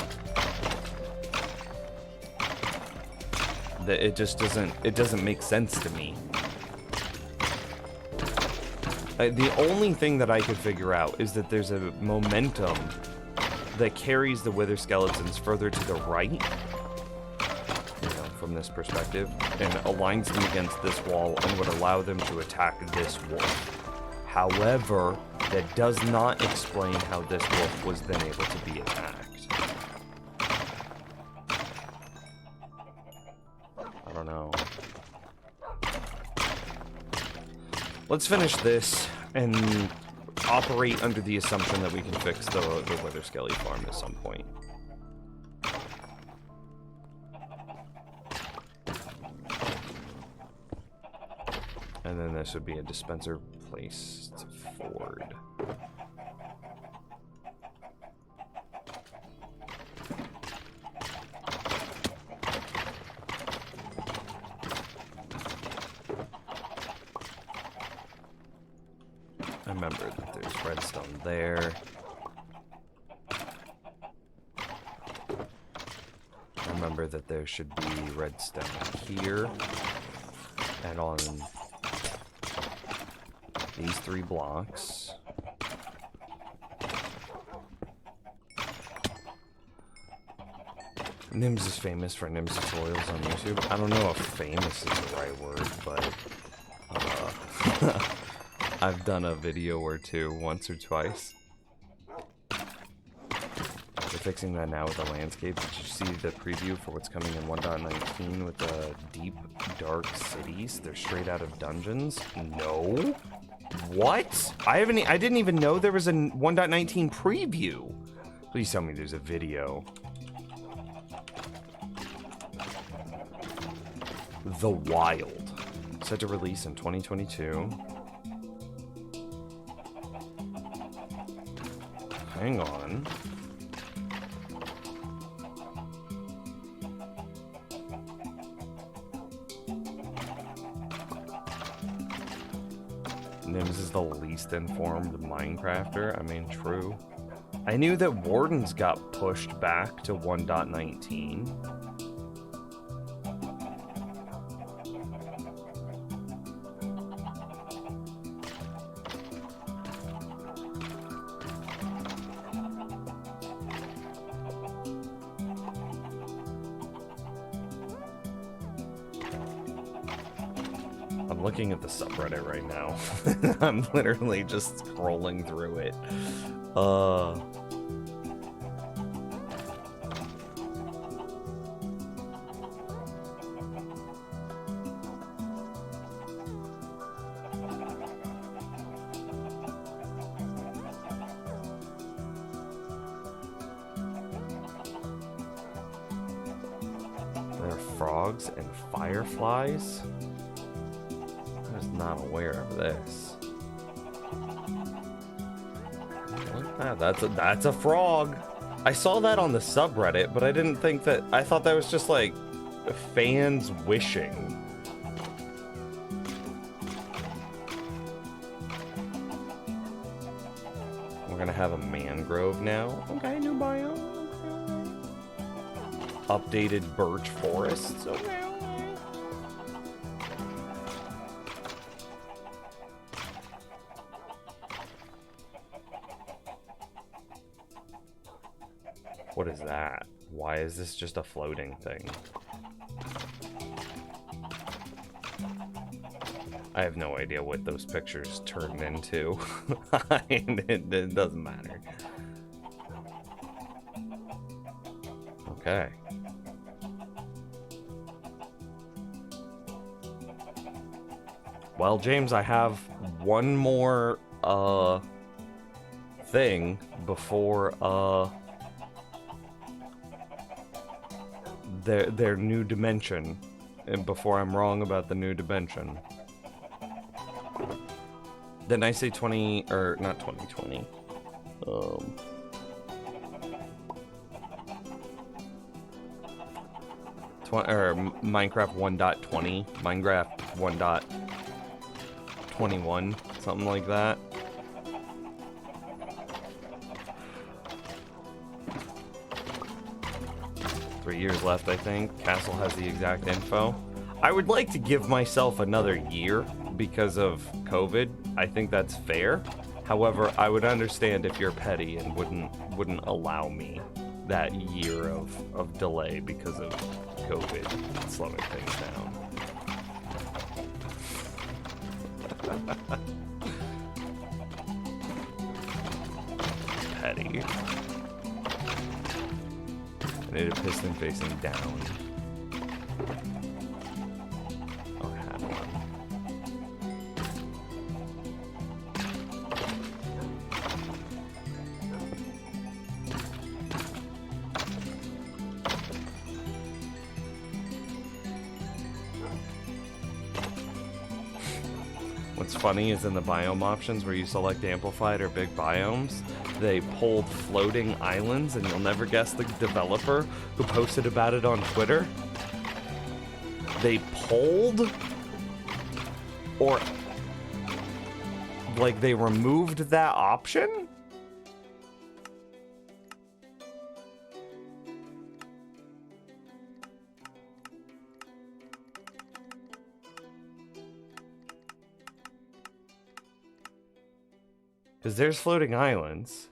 That it just doesn't make sense to me. The only thing that I could figure out is that there's a momentum that carries the Wither Skeletons further to the right, you know, from this perspective, and aligns them against this wall and would allow them to attack this wolf. However, that does not explain how this wolf was then able to be attacked. I don't know. Let's finish this and operate under the assumption that we can fix the Wither Skelly farm at some point. And then this would be a dispenser place to forward. Remember that there's redstone there. Remember that there should be redstone here and on these 3 blocks. Nims is famous for Nims tutorials on YouTube. I don't know if famous is the right word, but I've done a video or two once or twice. They're fixing that now with the landscape. Did you see the preview for what's coming in 1.19 with the deep, dark cities? They're straight out of dungeons? No? What? I didn't even know there was a 1.19 preview. Please tell me there's a video. The Wild. Set to release in 2022. Hang on. Nims is the least informed Minecrafter. I mean, true. I knew that Wardens got pushed back to 1.19. Looking at the subreddit right now. I'm literally just scrolling through it. There are frogs and fireflies. Not aware of this. That's a frog. I saw that on the subreddit, but I didn't think that. I thought that was just like fans wishing. We're gonna have a mangrove now. Okay, new biome. Okay. Updated birch forests. Okay. What is that? Why is this just a floating thing? I have no idea what those pictures turned into. It doesn't matter. Okay. Well, James, I have one more thing before their new dimension, and before I'm wrong about the new dimension. Didn't I say 20 or not 2020? Minecraft 1.20, Minecraft 1.21, something like that. Three years left, I think. Castle has the exact info. I would like to give myself another year because of COVID. I think that's fair. However, I would understand if you're petty and wouldn't allow me that year of delay because of COVID slowing things down. Petty. I need a piston facing down. Oh, I had one. What's funny is in the biome options where you select amplified or big biomes, they pulled floating islands, and you'll never guess the developer who posted about it on Twitter. They pulled, or like they removed that option? Because there's floating islands.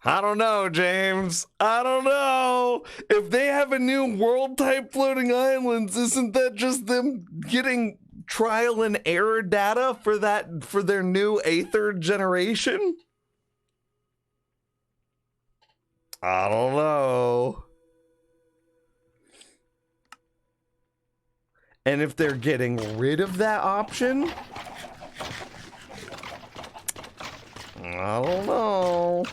I don't know, James. I don't know. If they have a new world type floating islands, isn't that just them getting trial and error data for their new Aether generation? I don't know. And if they're getting rid of that option, I don't know.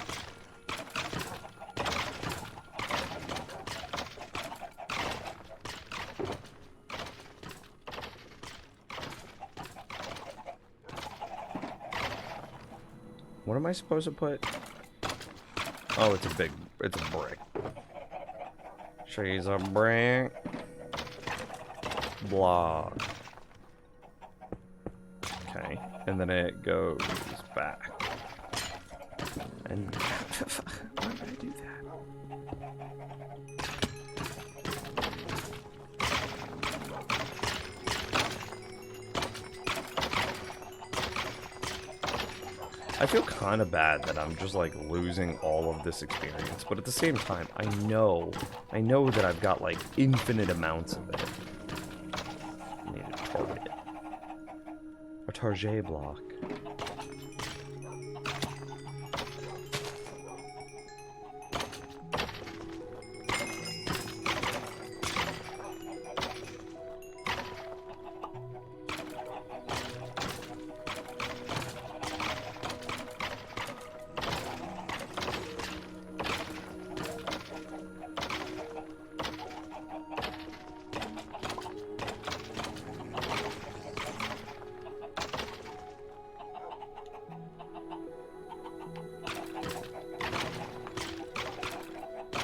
What am I supposed to put? Oh, it's a brick. She's a brick. Block. Okay, and then it goes back. And why would I do that? I feel kind of bad that I'm just like losing all of this experience, but at the same time, I know that I've got like infinite amounts of it. I need a target. A target block.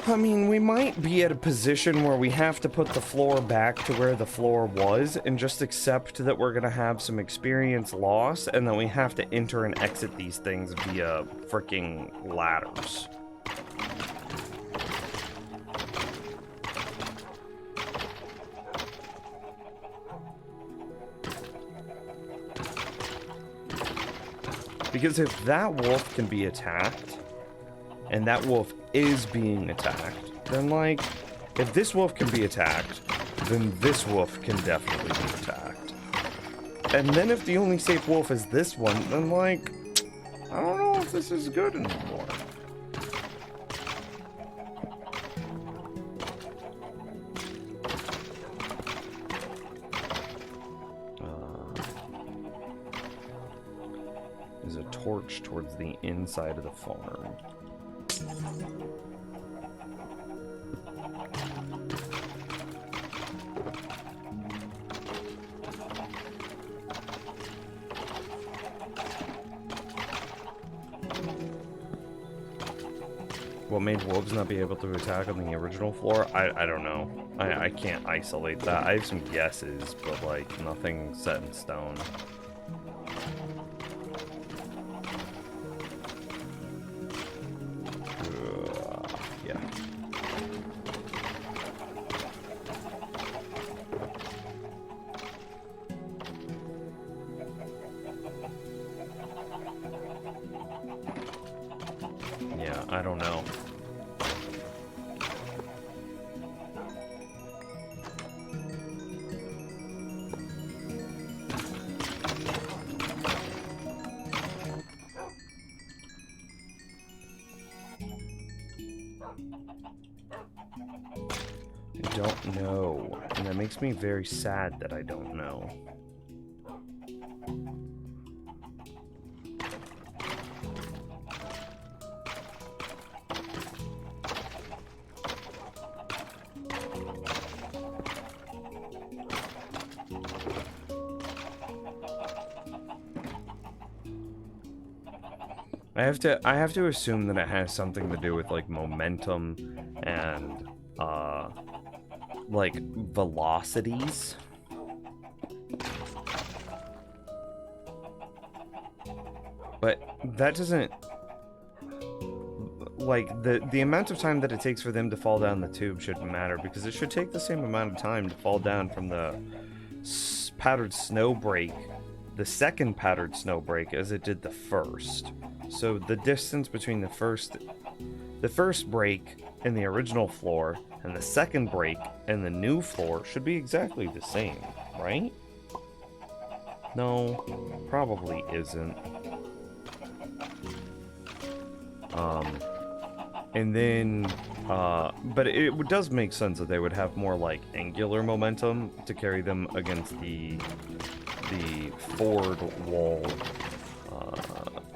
I mean, we might be at a position where we have to put the floor back to where the floor was and just accept that we're going to have some experience loss and then we have to enter and exit these things via freaking ladders. Because if that wolf can be attacked, and that wolf is being attacked, then, like, if this wolf can be attacked, then this wolf can definitely be attacked. And then if the only safe wolf is this one, then, like, I don't know if this is good anymore. There's a torch towards the inside of the farm. What made wolves not be able to attack on the original floor? I don't know. I can't isolate that. I have some guesses, but like nothing set in stone. Yeah. Yeah, I don't know. I don't know, and that makes me very sad that I don't know. I have to assume that it has something to do with like momentum and like velocities. But that doesn't, like, the amount of time that it takes for them to fall down the tube shouldn't matter, because it should take the same amount of time to fall down from the powdered snow break, the second powdered snow break, as it did the first. So the distance between the first break in the original floor and the second break in the new floor should be exactly the same, right? No, probably isn't. And then, but it does make sense that they would have more like angular momentum to carry them against the forward wall,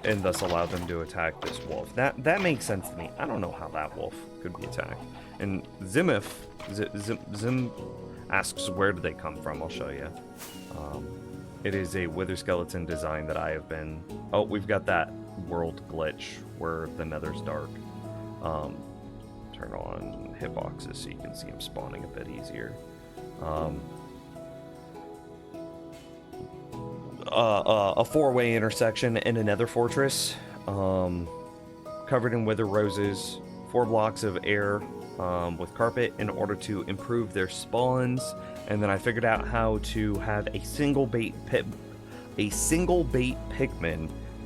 and thus allow them to attack this wolf. That makes sense to me. I don't know how that wolf could be attacked. And Zim asks, where do they come from? I'll show you. It is a wither skeleton design that I have been... Oh, we've got that world glitch where the nether's dark. Turn on hitboxes so you can see them spawning a bit easier. A four-way intersection in a nether fortress, covered in wither roses, 4 blocks of air with carpet in order to improve their spawns. And then I figured out how to have a single bait pigman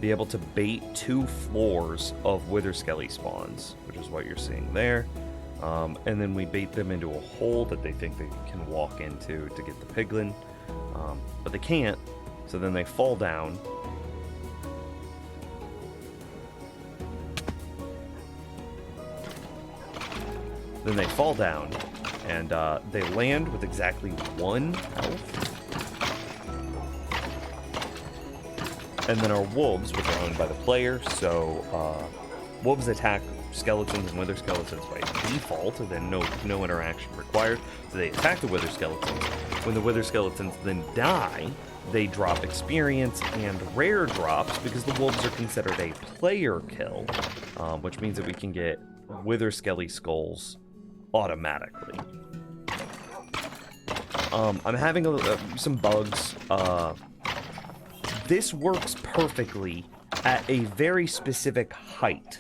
be able to bait 2 floors of wither skelly spawns, which is what you're seeing there. And then we bait them into a hole that they think they can walk into to get the piglin, but they can't. So then they fall down. Then they fall down, and they land with exactly 1 health. And then our wolves, which are owned by the player, so wolves attack skeletons and wither skeletons by default, and then no interaction required. So they attack the wither skeletons. When the wither skeletons then die, they drop experience and rare drops because the wolves are considered a player kill, which means that we can get wither skelly skulls automatically. I'm having some bugs. This works perfectly at a very specific height.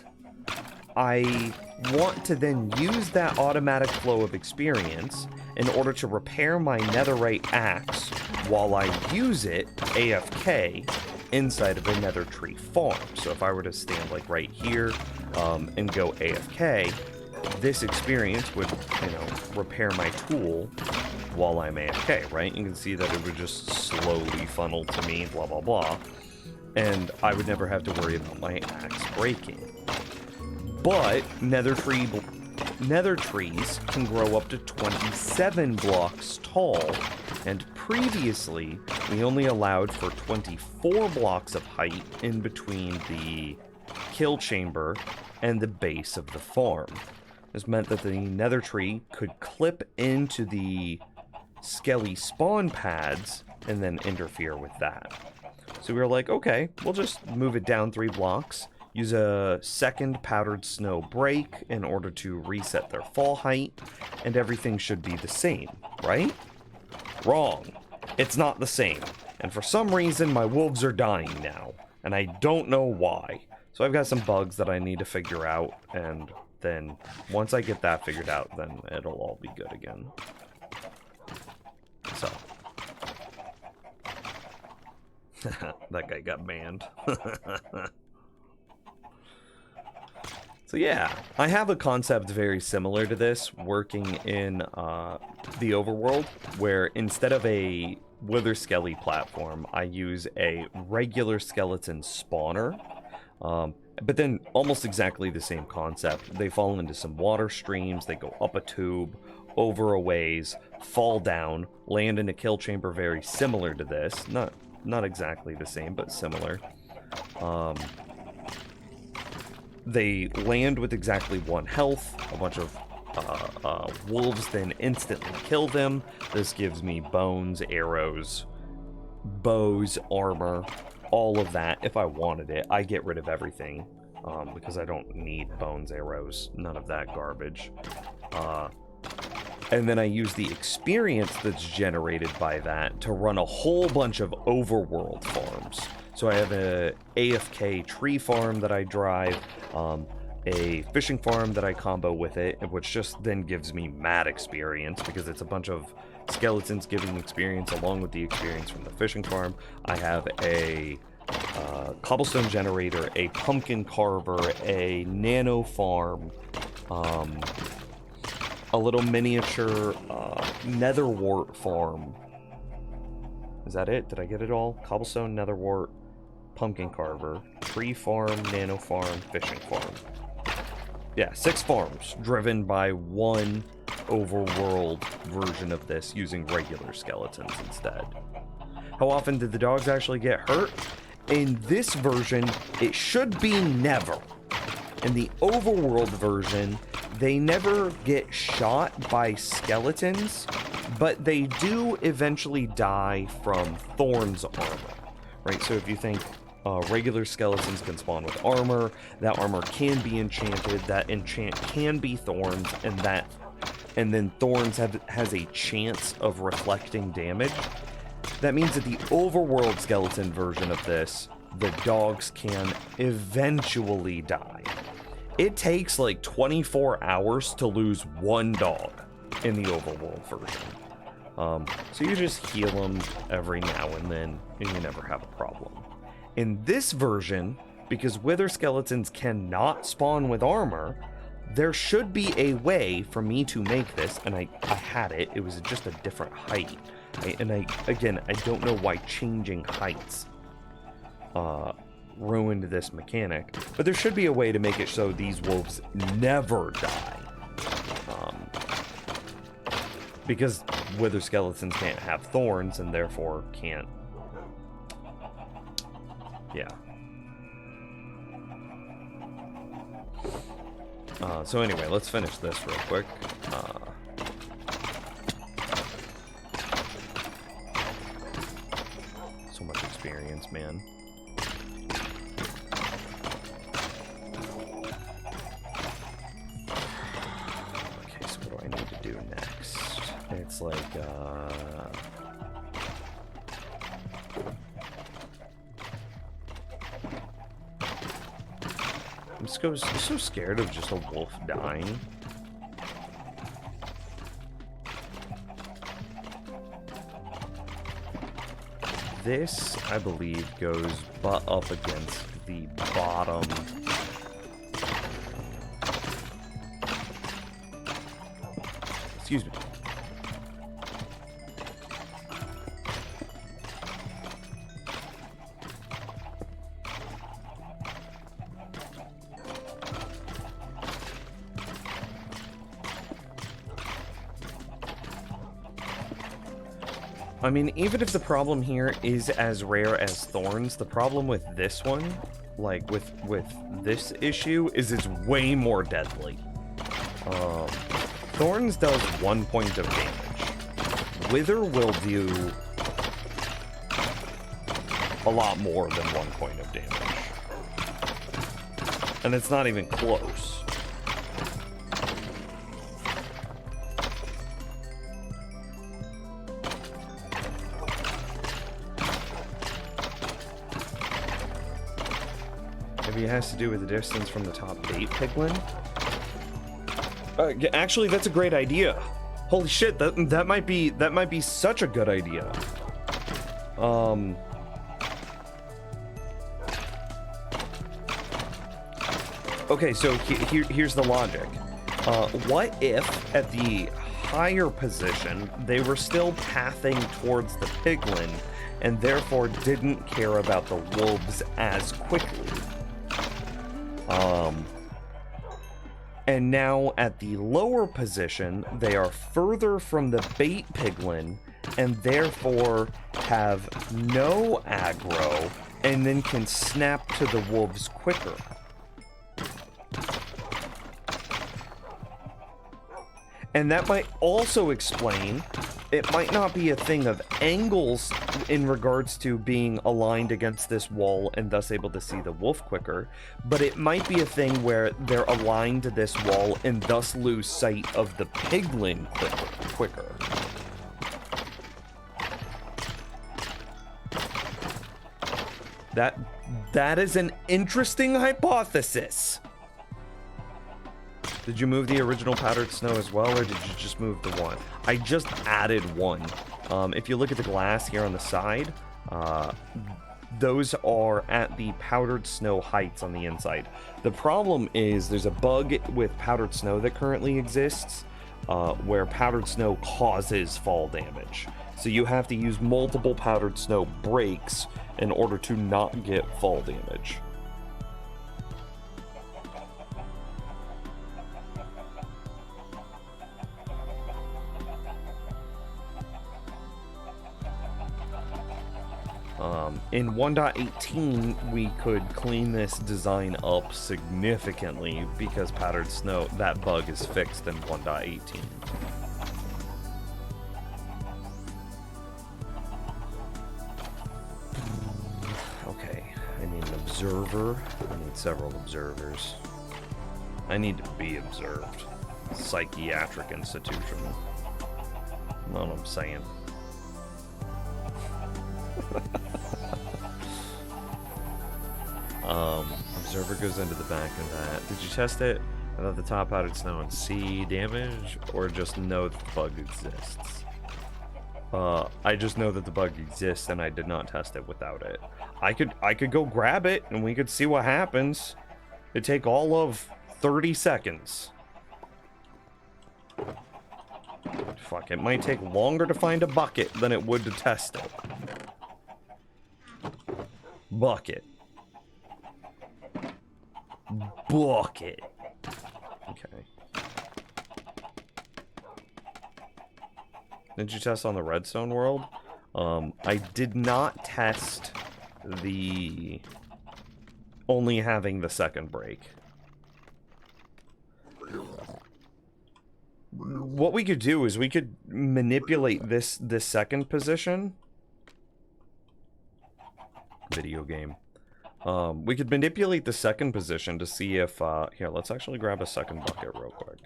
I want to then use that automatic flow of experience in order to repair my netherite axe while I use it AFK, inside of a nether tree farm. So if I were to stand like right here and go AFK, this experience would, you know, repair my tool while I'm AFK, right? You can see that it would just slowly funnel to me, blah, blah, blah. And I would never have to worry about my axe breaking. But nether trees can grow up to 27 blocks tall, and previously we only allowed for 24 blocks of height in between the kill chamber and the base of the farm. This meant that the nether tree could clip into the skelly spawn pads and then interfere with that. So we were like, okay, we'll just move it down 3 blocks, use a second powdered snow break in order to reset their fall height, and everything should be the same, right? Wrong. It's not the same. And for some reason, my wolves are dying now, and I don't know why. So I've got some bugs that I need to figure out, and then once I get that figured out, then it'll all be good again. So. That guy got banned. So yeah, I have a concept very similar to this working in the overworld, where instead of a wither skelly platform, I use a regular skeleton spawner. But then almost exactly the same concept. They fall into some water streams, they go up a tube, over a ways, fall down, land in a kill chamber very similar to this. Not exactly the same, but similar. They land with exactly 1 health. A bunch of wolves then instantly kill them. This gives me bones, arrows, bows, armor, all of that. If I wanted it, I get rid of everything because I don't need bones, arrows, none of that garbage. And then I use the experience that's generated by that to run a whole bunch of overworld farms. So I have a AFK tree farm that I drive, a fishing farm that I combo with it, which just then gives me mad experience because it's a bunch of skeletons giving experience along with the experience from the fishing farm. I have a cobblestone generator, a pumpkin carver, a nano farm, a little miniature netherwort farm. Is that it? Did I get it all? Cobblestone, netherwort, pumpkin carver, tree farm, nano farm, fishing farm. Yeah, 6 farms driven by 1 overworld version of this using regular skeletons instead. How often did the dogs actually get hurt? In this version, it should be never. In the overworld version, they never get shot by skeletons, but they do eventually die from Thorn's armor, right? So if you think regular skeletons can spawn with armor, that armor can be enchanted, that enchant can be Thorns, and then Thorns has a chance of reflecting damage. That means that the overworld skeleton version of this, the dogs can eventually die. It takes like 24 hours to lose 1 dog in the overworld version. So you just heal them every now and then, and you never have a problem. In this version, because wither skeletons cannot spawn with armor, there should be a way for me to make this, and I had it. It was just a different height. And I don't know why changing heights ruined this mechanic, but there should be a way to make it so these wolves never die. Because wither skeletons can't have thorns and therefore can't. Yeah. So anyway, let's finish this real quick. So much experience, man. Okay, so what do I need to do next? It's like, I'm so scared of just a wolf dying. this, I believe, goes butt up against the bottom. Excuse me. I mean, even if the problem here is as rare as Thorns, the problem with this one, like with this issue, is it's way more deadly. Thorns does 1 point of damage. Wither will do a lot more than 1 point of damage. And it's not even close. Maybe it has to do with the distance from the top bait piglin. Actually, that's a great idea. Holy shit, that might be such a good idea. Okay, so here's the logic. What if at the higher position they were still pathing towards the piglin and therefore didn't care about the wolves as quickly? And now at the lower position, they are further from the bait piglin and therefore have no aggro and then can snap to the wolves quicker. And that might also explain, it might not be a thing of angles in regards to being aligned against this wall and thus able to see the wolf quicker, but it might be a thing where they're aligned to this wall and thus lose sight of the piglin quicker. That is an interesting hypothesis. Did you move the original powdered snow as well, or did you just move the one? I just added one. If you look at the glass here on the side, those are at the powdered snow heights on the inside. The problem is there's a bug with powdered snow that currently exists, where powdered snow causes fall damage. So you have to use multiple powdered snow breaks in order to not get fall damage. In 1.18, we could clean this design up significantly because powdered snow, that bug is fixed in 1.18. Okay, I need an observer. I need several observers. I need to be observed. Psychiatric institution. You know what I'm saying? Observer goes into the back of that. Did you test it without the top powdered snow and see damage, or just know that the bug exists? I just know that the bug exists, and I did not test it without it. I could go grab it, and we could see what happens. It'd take all of 30 seconds. Fuck, it might take longer to find a bucket than it would to test it. Bucket. Bucket. Okay. Did you test on the redstone world? I did not test the only having the second break. What we could do is we could manipulate this second position. Video game. We could manipulate the second position to see if, here, let's actually grab a second bucket real quick.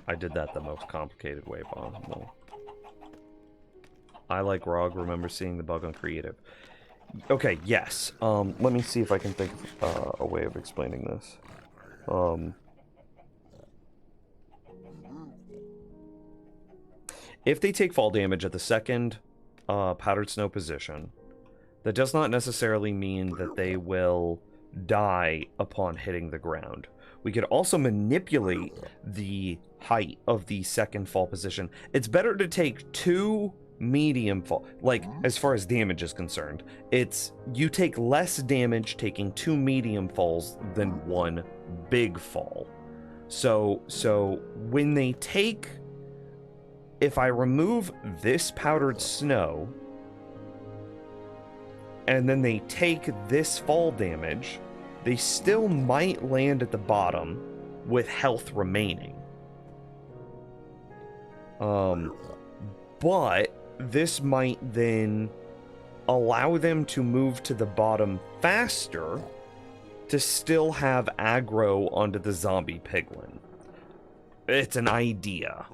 I did that the most complicated way possible. I, like Rog, remember seeing the bug on creative. Okay, yes. Let me see if I can think of a way of explaining this. If they take fall damage at the second powdered snow position, that does not necessarily mean that they will die upon hitting the ground. We could also manipulate the height of the second fall position. It's better to take 2 medium fall, like as far as damage is concerned. It's you take less damage taking 2 medium falls than 1 big fall. So when they take, if I remove this powdered snow and then they take this fall damage, they still might land at the bottom with health remaining. But this might then allow them to move to the bottom faster to still have aggro onto the zombie piglin. It's an idea.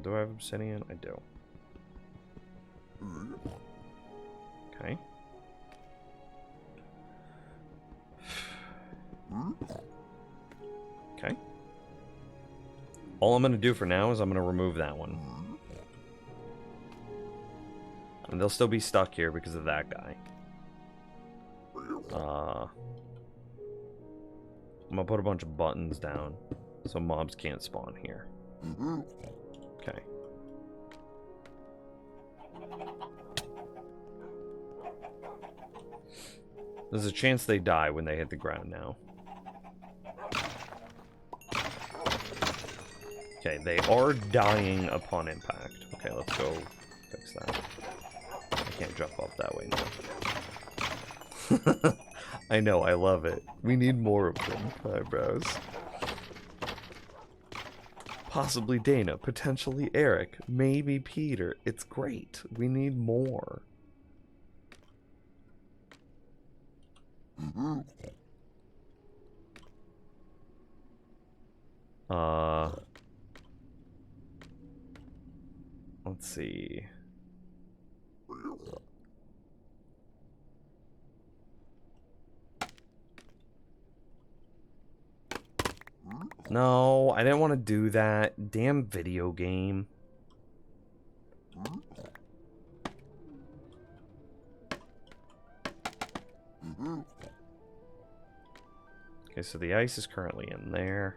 Do I have obsidian? I do. Okay. Okay. All I'm going to do for now is I'm going to remove that one. And they'll still be stuck here because of that guy. I'm going to put a bunch of buttons down so mobs can't spawn here. Okay. There's a chance they die when they hit the ground now. Okay, they are dying upon impact. Okay, let's go fix that. I can't jump up that way now. I know, I love it. We need more of them, eyebrows. Possibly Dana, potentially Eric, maybe Peter. It's great. We need more. Let's see. No, I didn't want to do that. Damn video game. Okay, so the ice is currently in there.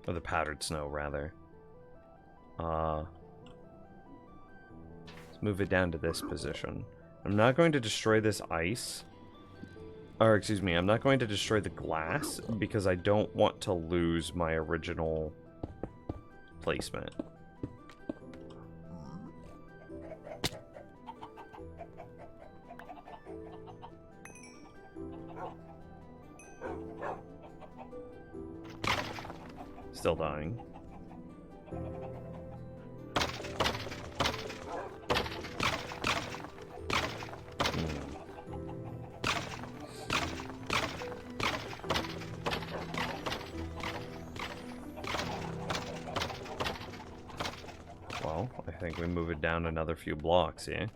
Or the powdered snow, rather. Let's move it down to this position. I'm not going to destroy this ice. Or, excuse me, I'm not going to destroy the glass because I don't want to lose my original placement. Still dying. Well, I think we move it down another few blocks, yeah?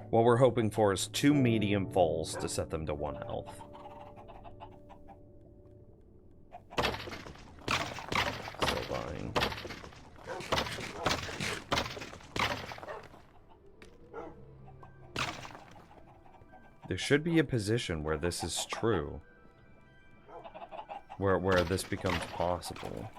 What we're hoping for is 2 medium falls to set them to 1 health. Still dying. There should be a position where this is true. Where this becomes possible.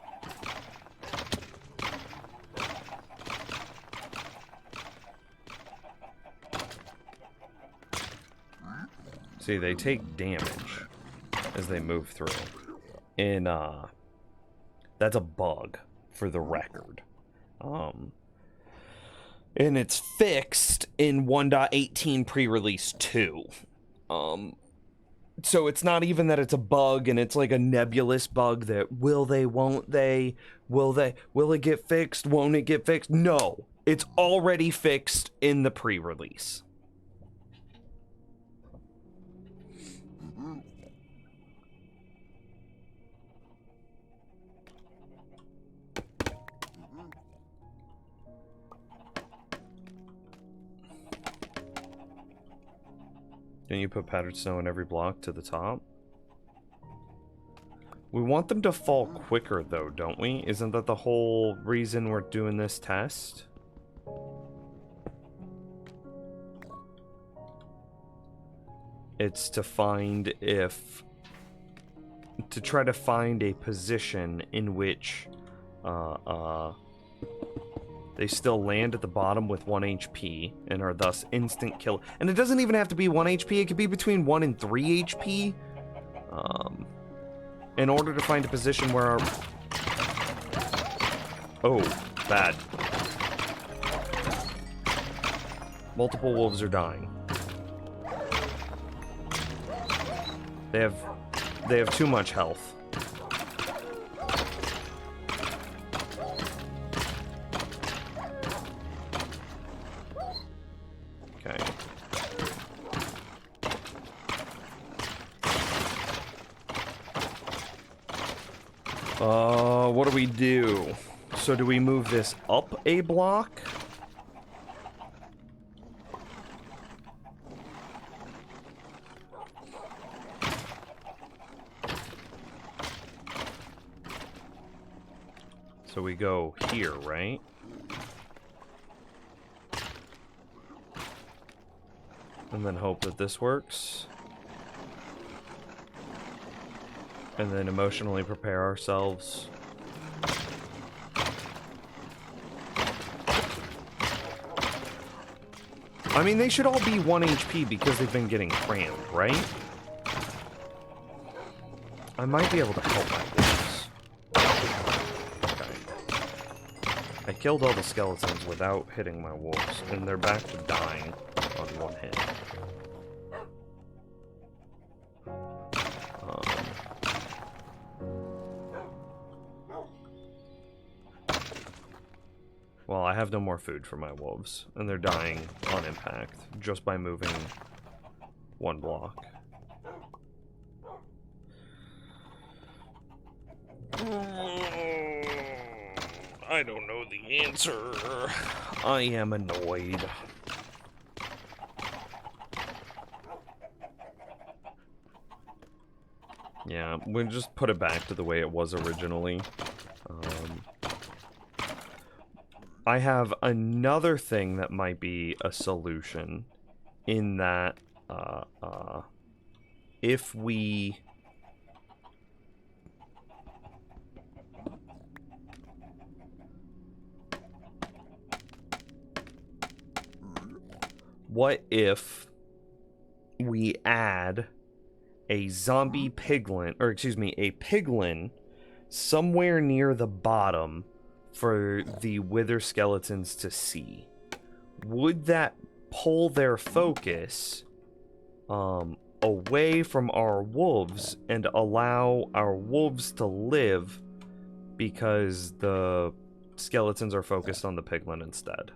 See, they take damage as they move through. And, that's a bug, for the record. And it's fixed in 1.18 pre-release 2. So it's not even that it's a bug and it's like a nebulous bug that will they, won't they, will it get fixed, won't it get fixed? No, it's already fixed in the pre-release. Can you put powdered snow in every block to the top? We want them to fall quicker though, don't we? Isn't that the whole reason we're doing this test? It's to find to try to find a position in which they still land at the bottom with 1 HP and are thus instant kill. And it doesn't even have to be 1 HP, it could be between 1 and 3 HP. In order to find a position where our... Oh, bad. Multiple wolves are dying. They have too much health. What do we do? So do we move this up a block? So we go here, right? And then hope that this works. And then emotionally prepare ourselves. I mean, they should all be 1 HP because they've been getting crammed, right? I might be able to help my wolves. Okay. I killed all the skeletons without hitting my wolves, and they're back to dying on 1 hit. Well, I have no more food for my wolves, and they're dying on impact just by moving 1 block. I don't know the answer. I am annoyed. Yeah, we'll just put it back to the way it was originally. I have another thing that might be a solution in that if we what if we add a zombie piglin, or excuse me, a piglin somewhere near the bottom for the wither skeletons to see? Would that pull their focus away from our wolves and allow our wolves to live because the skeletons are focused on the piglin instead?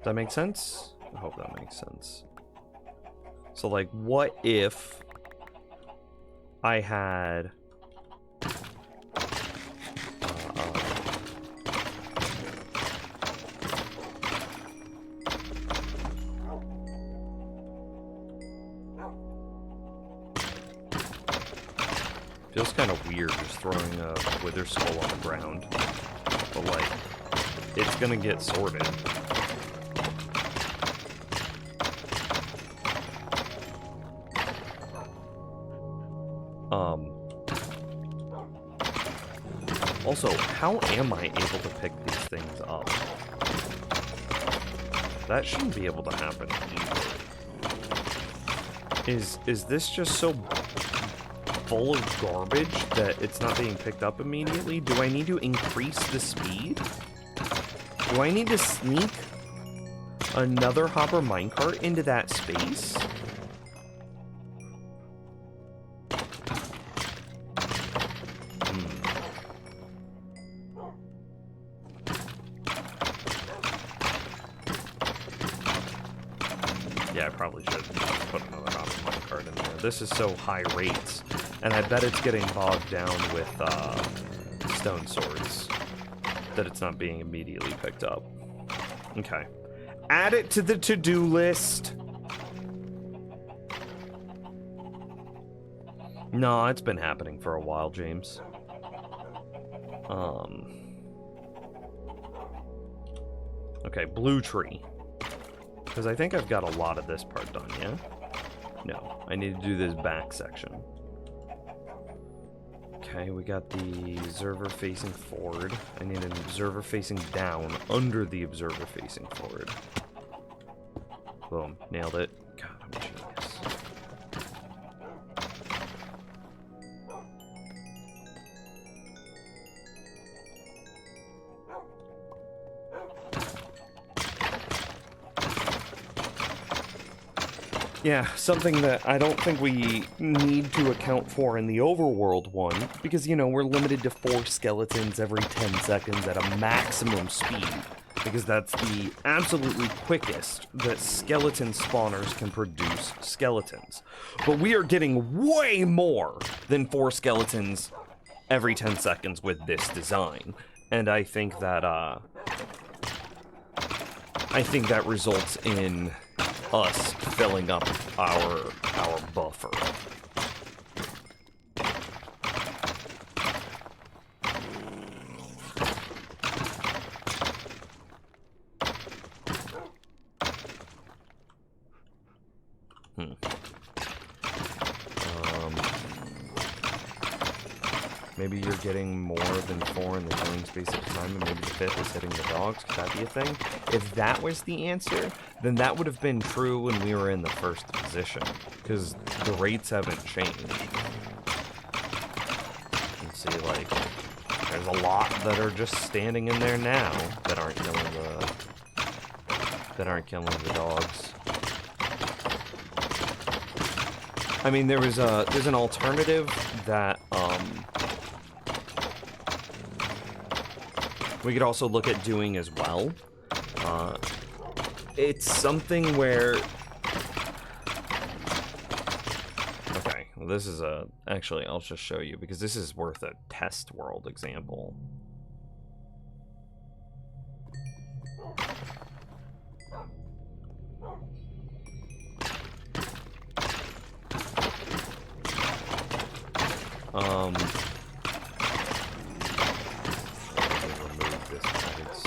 That makes sense? I hope that makes sense. So, like, what if I had Feels kind of weird just throwing a wither skull on the ground. But, like, it's gonna get sorted. Also, how am I able to pick these things up? That shouldn't be able to happen either. Is this just so full of garbage that it's not being picked up immediately? Do I need to increase the speed? Do I need to sneak another hopper minecart into that space? Yeah, I probably should put another hopper minecart in there. This is so high rates, and I bet it's getting bogged down with stone swords that it's not being immediately picked up. Okay. Add it to the to-do list. No, it's been happening for a while, James. Okay, blue tree. Because I think I've got a lot of this part done, yeah? No, I need to do this back section. Okay, we got the observer facing forward. I need an observer facing down under the observer facing forward. Boom, nailed it. God, I'm a genius. Yeah, something that I don't think we need to account for in the overworld one, because, you know, we're limited to 4 skeletons every 10 seconds at a maximum speed, because that's the absolutely quickest that skeleton spawners can produce skeletons. But we are getting way more than 4 skeletons every 10 seconds with this design, and I think that results in us filling up our buffer. Maybe you're getting more than 4 in the killing space at a time, and maybe the 5th is hitting the dogs. Could that be a thing? If that was the answer, then that would have been true when we were in the first position, because the rates haven't changed. You can see, like, there's a lot that are just standing in there now that aren't killing the dogs. I mean, there's an alternative that we could also look at doing as well. It's something where... Okay, well this is actually, I'll just show you, because this is worth a test world example.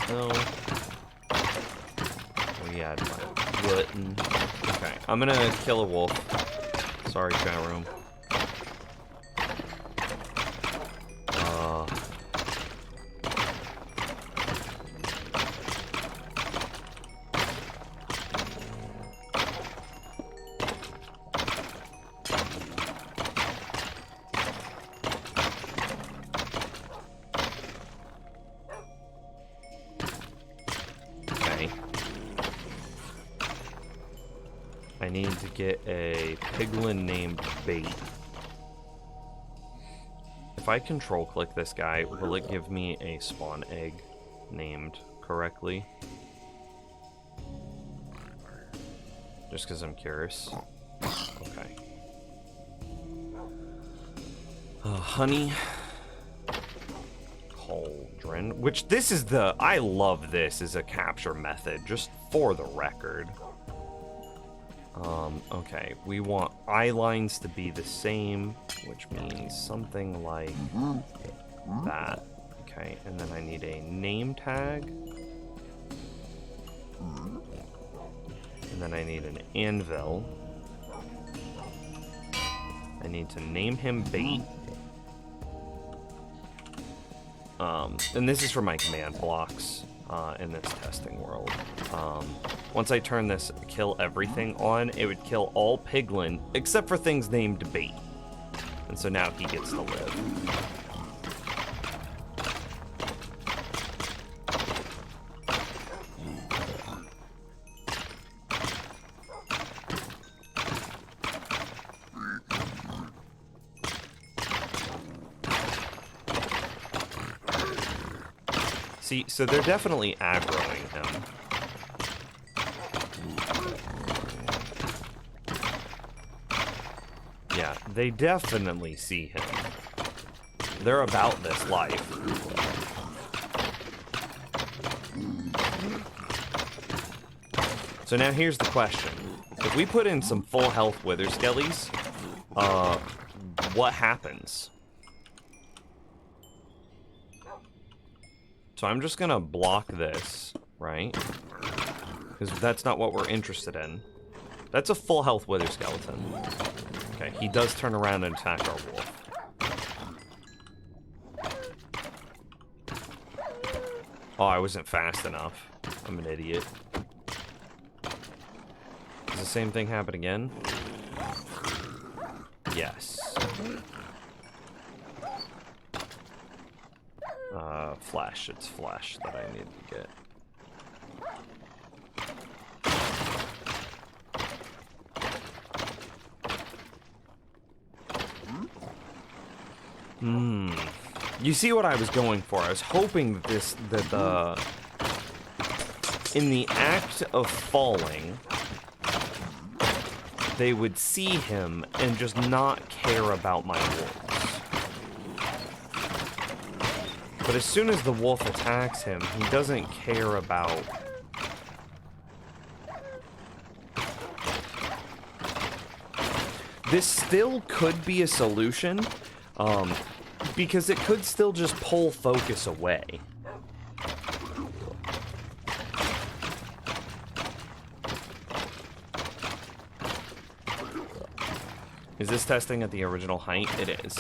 No. We add my button. Okay, I'm gonna kill a wolf. Sorry, chat room. I need to get a piglin named Bait. If I control click this guy, will it give me a spawn egg named correctly? Just because I'm curious. Okay. Honey. Cauldron. Which this is I love this as a capture method, just for the record. Okay, we want eye lines to be the same, which means something like that. Okay, and then I need a name tag. And then I need an anvil. I need to name him Bait. And this is for my command blocks in this testing world. Once I turn this kill everything on, it would kill all piglin except for things named Bait. And so now he gets to live. See, so they're definitely aggroing him. Yeah, they definitely see him. They're about this life. So now here's the question. If we put in some full health Wither Skellies, what happens? So I'm just gonna block this, right? Because that's not what we're interested in. That's a full health Wither Skeleton. Okay, he does turn around and attack our wolf. Oh, I wasn't fast enough. I'm an idiot. Does the same thing happen again? Yes. Flash. It's flash that I need to get. You see what I was going for? I was hoping that in the act of falling, they would see him and just not care about my wolves. But as soon as the wolf attacks him, he doesn't care about... This still could be a solution, because it could still just pull focus away. Is this testing at the original height? It is.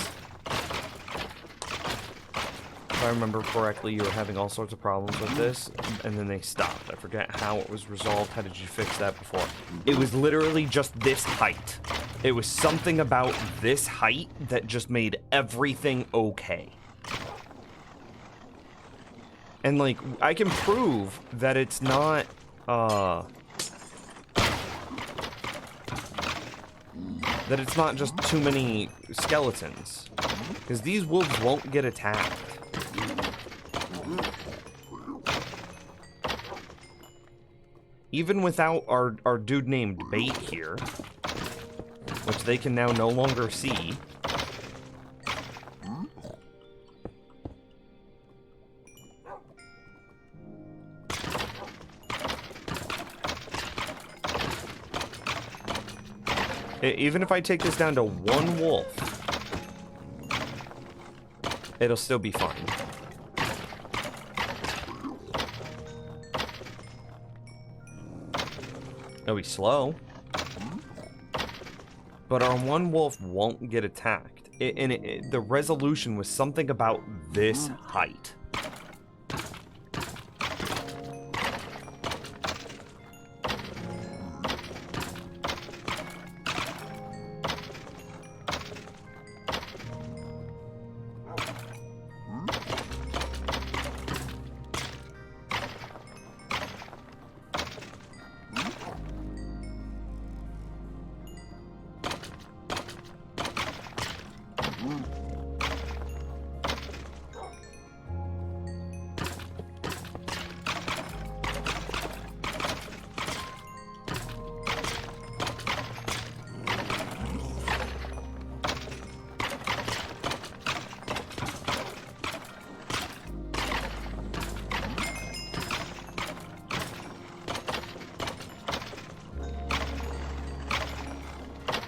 If I remember correctly, you were having all sorts of problems with this, and then they stopped. I forget how it was resolved. How did you fix that before? It was literally just this height. It was something about this height that just made everything okay. And, like, I can prove that it's not, that it's not just too many skeletons. Because these wolves won't get attacked. Even without our dude named Bait here, which they can now no longer see. Even if I take this down to one wolf, it'll still be fine. It'll be slow. But our one wolf won't get attacked. The resolution was something about this height.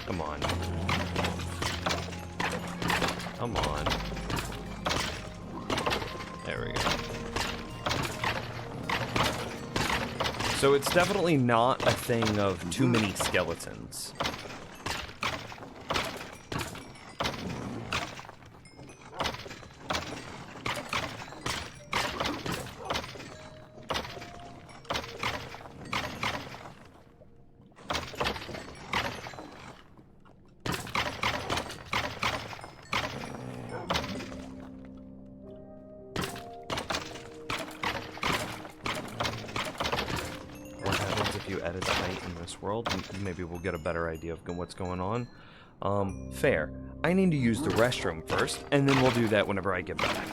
Come on. Come on. There we go. So it's definitely not a thing of too many skeletons. World, maybe we'll get a better idea of what's going on. Fair. I need to use the restroom first, and then we'll do that whenever I get back.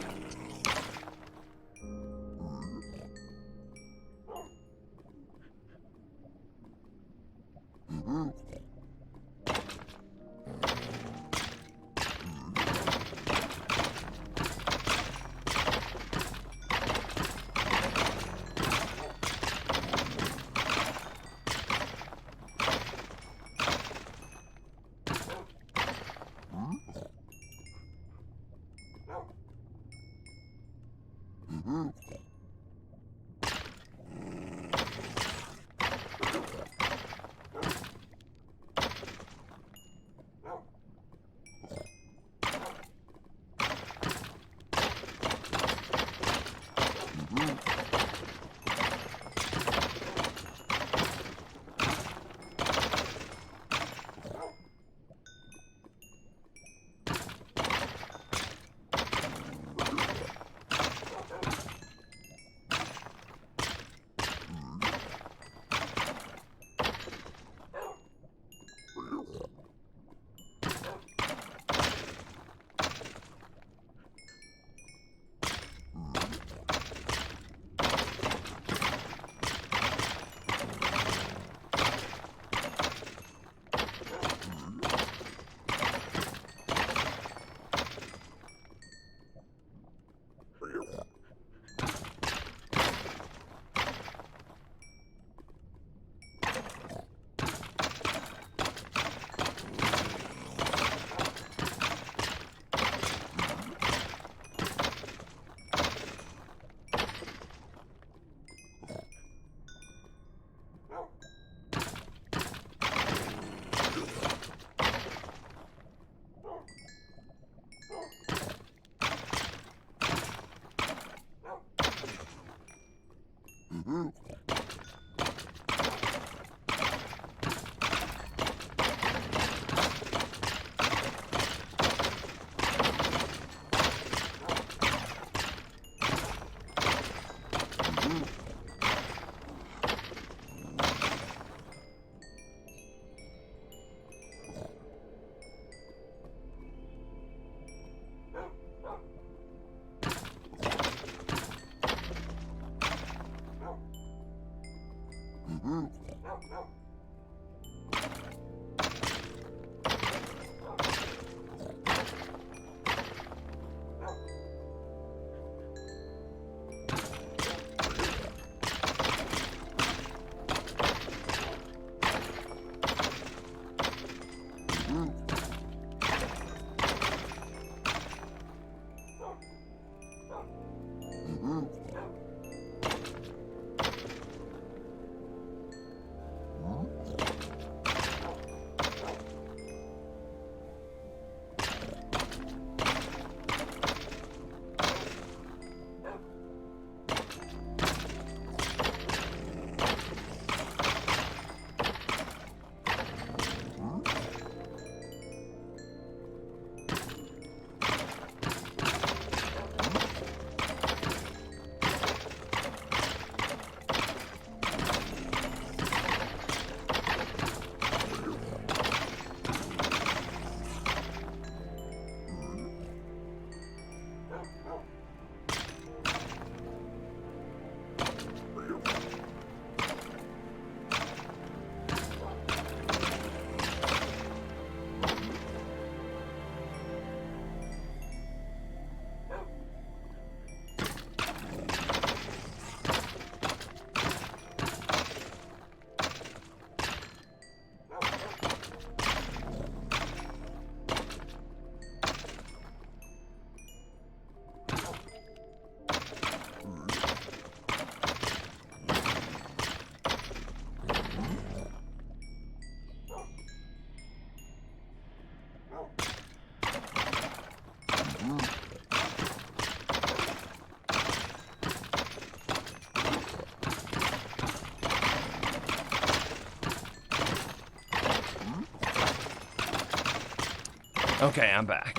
Okay, I'm back.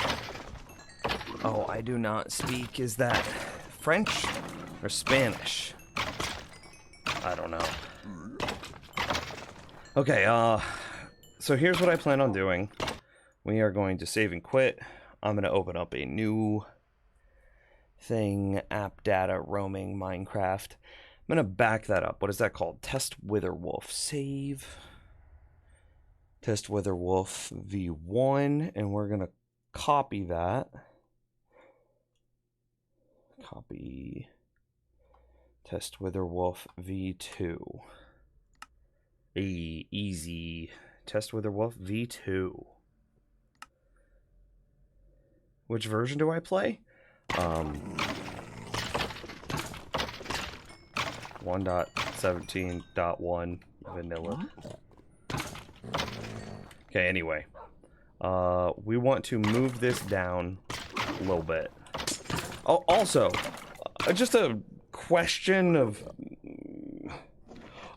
Oh, I do not speak. Is that French or Spanish? I don't know. Okay, so here's what I plan on doing. We are going to save and quit. I'm going to open up a new thing, app data roaming Minecraft. I'm going to back that up. What is that called? Test Witherwolf. Save. Test Witherwolf v1, and we're going to copy that. Copy Test Witherwolf v2. Easy. Test Witherwolf v2. Which version do I play? 1.17.1 vanilla. Okay, anyway. We want to move this down a little bit. Oh, also, just a question of...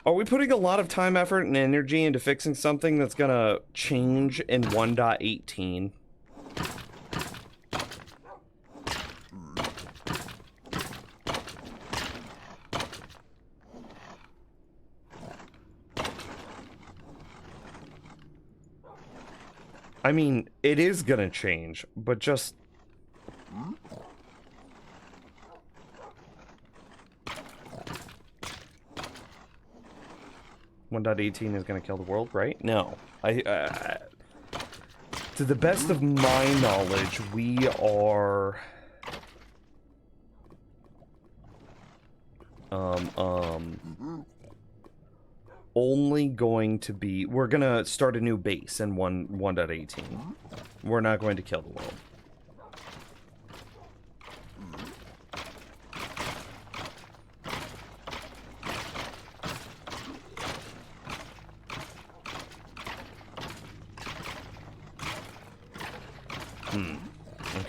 Are we putting a lot of time, effort, and energy into fixing something that's gonna change in 1.18? I mean, it is gonna change, but just... 1.18 is gonna kill the world, right? No. To the best of my knowledge, we are... only going to be... We're gonna start a new base in 1.18. We're not going to kill the world.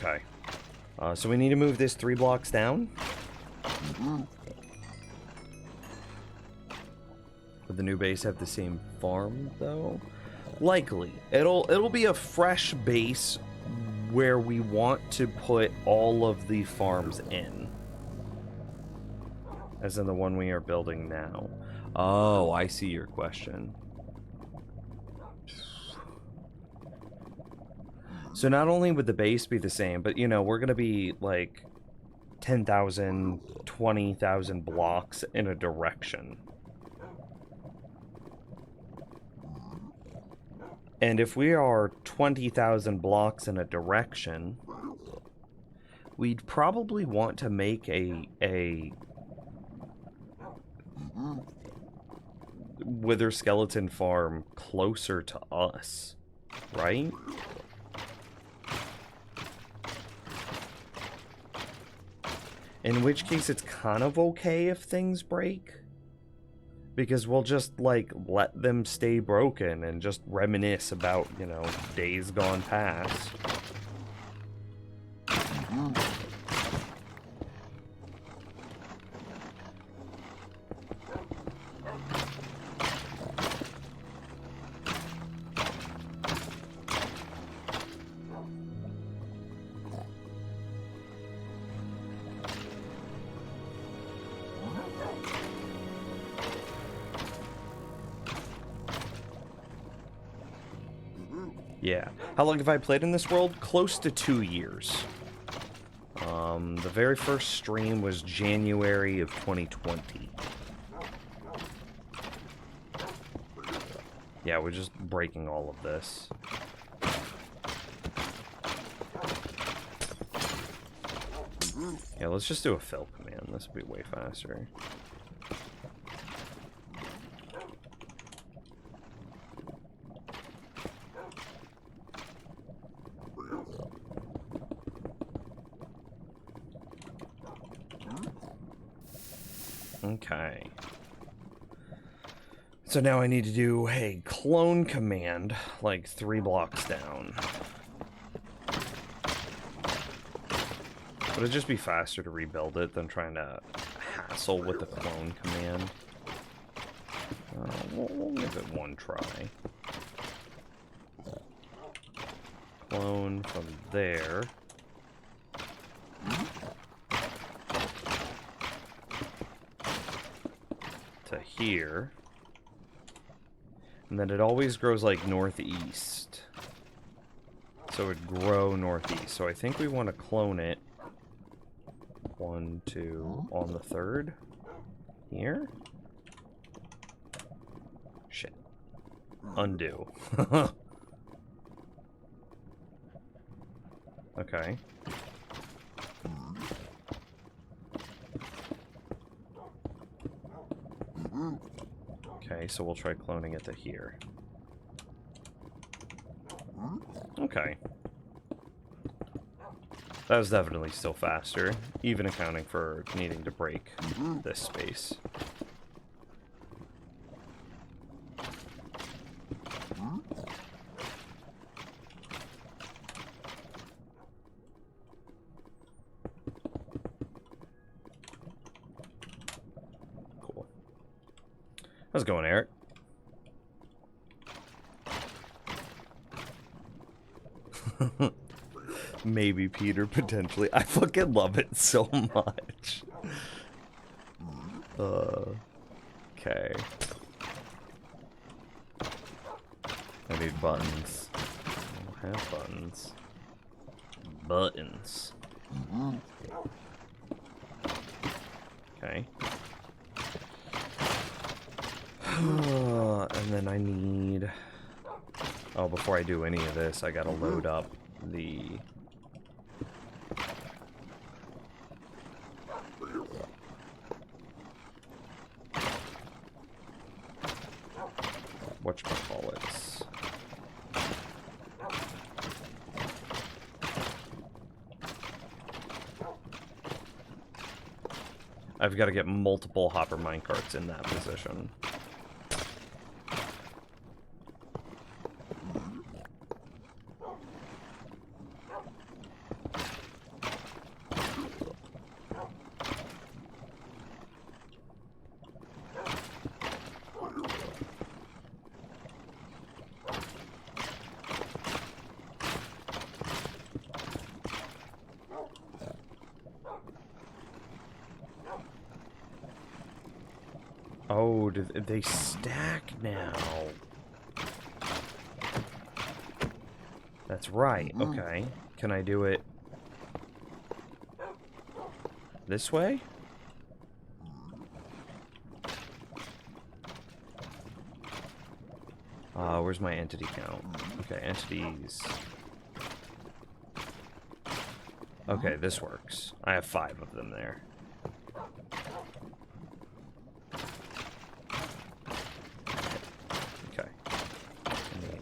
Okay. So we need to move this 3 blocks down. Would the new base have the same farm, though? Likely. It'll be a fresh base where we want to put all of the farms in. As in the one we are building now. Oh, I see your question. So not only would the base be the same, but, you know, we're going to be, like, 10,000, 20,000 blocks in a direction. And if we are 20,000 blocks in a direction, we'd probably want to make a Wither skeleton farm closer to us, right? In which case, it's kind of okay if things break. Because we'll just, like, let them stay broken and just reminisce about, you know, days gone past. Yeah. How long have I played in this world? Close to 2 years. The very first stream was January of 2020. Yeah, we're just breaking all of this. Yeah, let's just do a fill command. This will be way faster. Okay. So now I need to do a clone command, like 3 blocks down. Would it just be faster to rebuild it than trying to hassle with the clone command? We'll give it one try. clone from there. To here. And then it always grows like northeast. So it would grow northeast. So I think we want to clone it. 1, 2, on the 3rd. Here? Shit. Undo. Okay. Okay, so we'll try cloning it to here. Okay. That was definitely still faster, even accounting for needing to break this space. Cool. How's it going, Eric? Maybe Peter, potentially. I fucking love it so much. Okay. I need buttons. I don't have buttons. Buttons. Okay. And then I need... Oh, before I do any of this, I gotta load up the... whatchamacallits. I've got to get multiple hopper minecarts in that position. Oh, they stack now. That's right. Okay. Can I do it this way? Where's my entity count? Okay, entities. Okay, this works. I have 5 of them there.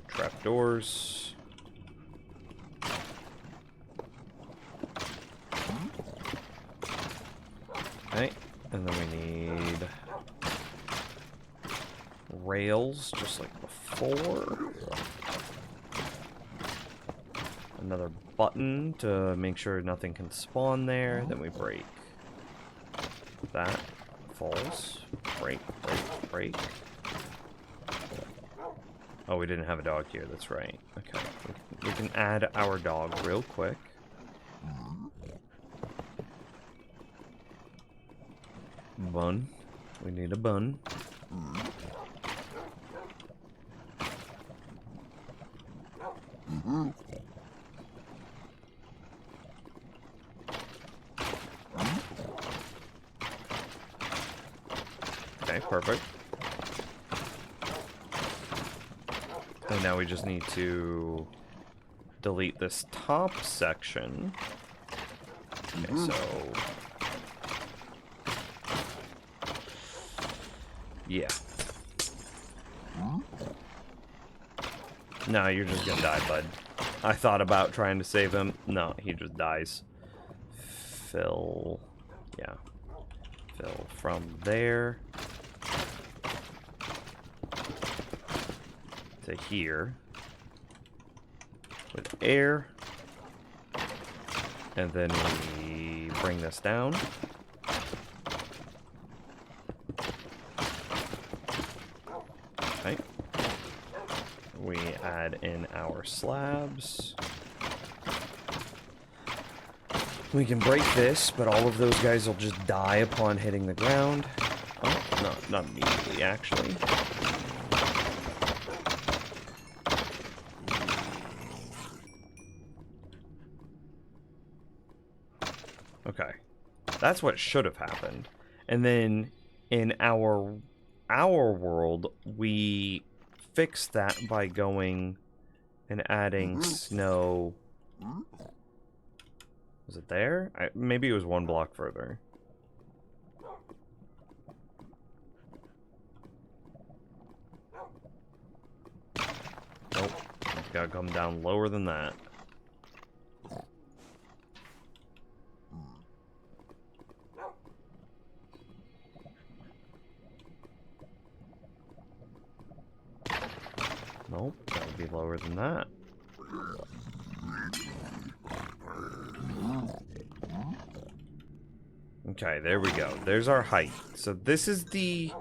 Trapdoors. Okay, and then we need rails, just like before. Another button to make sure nothing can spawn there. Then we break. That falls. Break, break, break. Oh, we didn't have a dog here, that's right. Okay, we can add our dog real quick. Bun. We need a bun. Okay, perfect. And now we just need to delete this top section. Okay, so... yeah. No, you're just gonna die, bud. I thought about trying to save him. No, he just dies. Fill... yeah. Fill from there to here with air, and then we bring this down. Okay. We add in our slabs. We can break this, but all of those guys will just die upon hitting the ground. Oh, no, not immediately, actually. Okay. That's what should have happened. And then in our world, we fixed that by going and adding snow. Was it there? Maybe it was one block further. Nope. It's gotta come down lower than that. Nope, that would be lower than that. Okay, there we go. There's our height. So this is the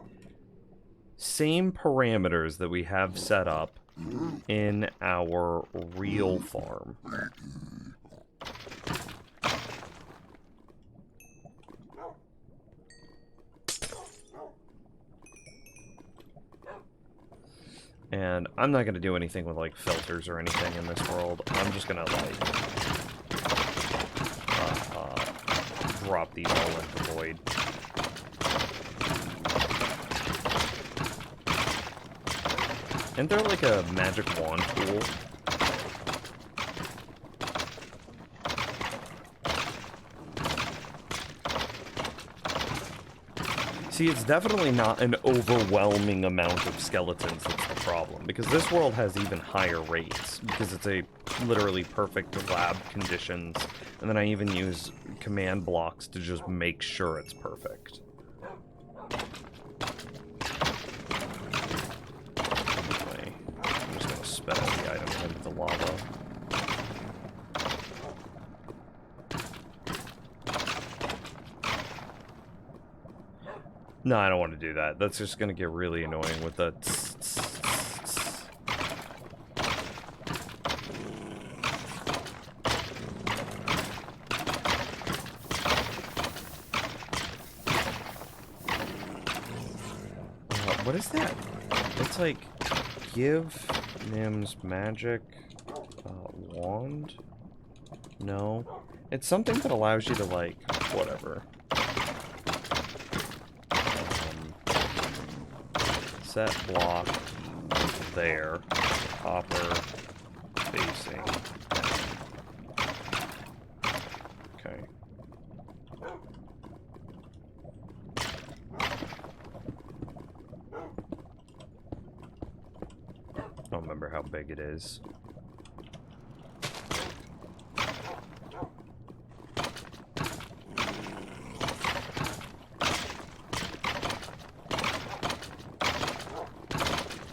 same parameters that we have set up in our real farm. And I'm not going to do anything with, like, filters or anything in this world. I'm just going to, like, drop these all into void. Isn't there, like, a magic wand tool? See, it's definitely not an overwhelming amount of skeletons that's the problem, because this world has even higher rates, because it's a literally perfect lab conditions, and then I even use command blocks to just make sure it's perfect. Anyway, I'm just gonna spit all the items into the lava. No, I don't want to do that. That's just going to get really annoying with the... what is that? It's like... Give Nim's magic... wand? No. It's something that allows you to, like... whatever. Set block there, copper facing. Okay. I don't remember how big it is.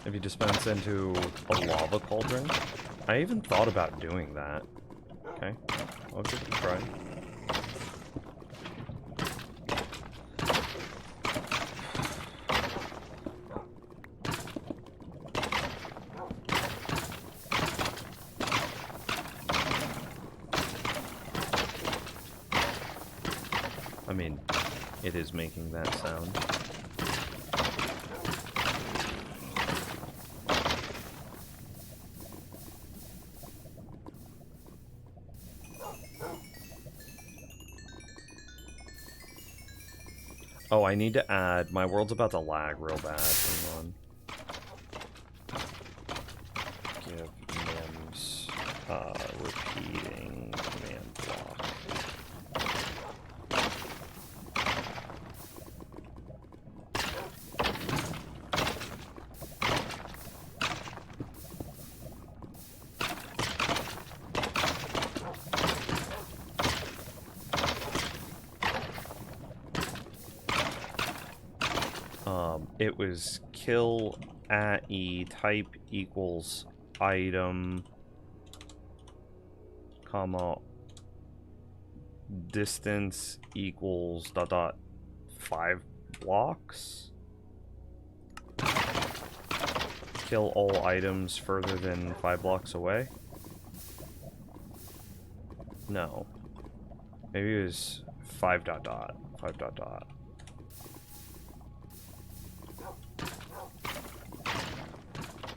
If you dispense into a lava cauldron, I even thought about doing that. Okay, I'll give it a try. I mean, it is making that sound. Oh, I need to add... My world's about to lag real bad. Hang on. Give Nims repeating command block. It was kill at E type equals item, comma, distance equals ... 5 blocks. Kill all items further than 5 blocks away. No. Maybe it was 5 dot dot. 5 dot dot.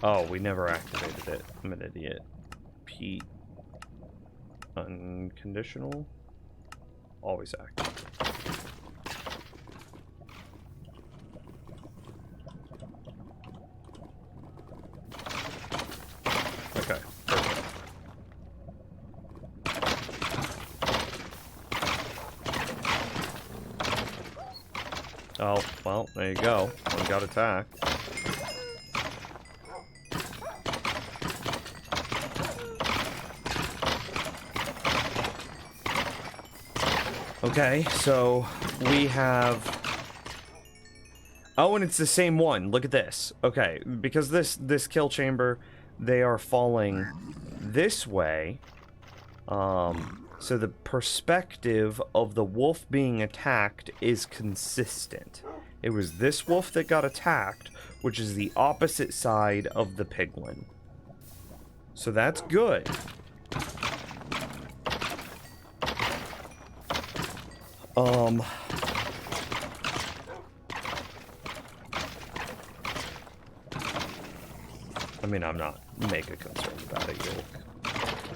Oh, we never activated it. I'm an idiot. Pete. Unconditional. Always active. Okay, perfect. Oh, well, there you go. We got attacked. Okay, so we have... Oh, and it's the same one. Look at this. Okay, because this kill chamber, they are falling this way. So the perspective of the wolf being attacked is consistent. It was this wolf that got attacked, which is the opposite side of the piglin. So that's good. I mean, I'm not mega concerned about it.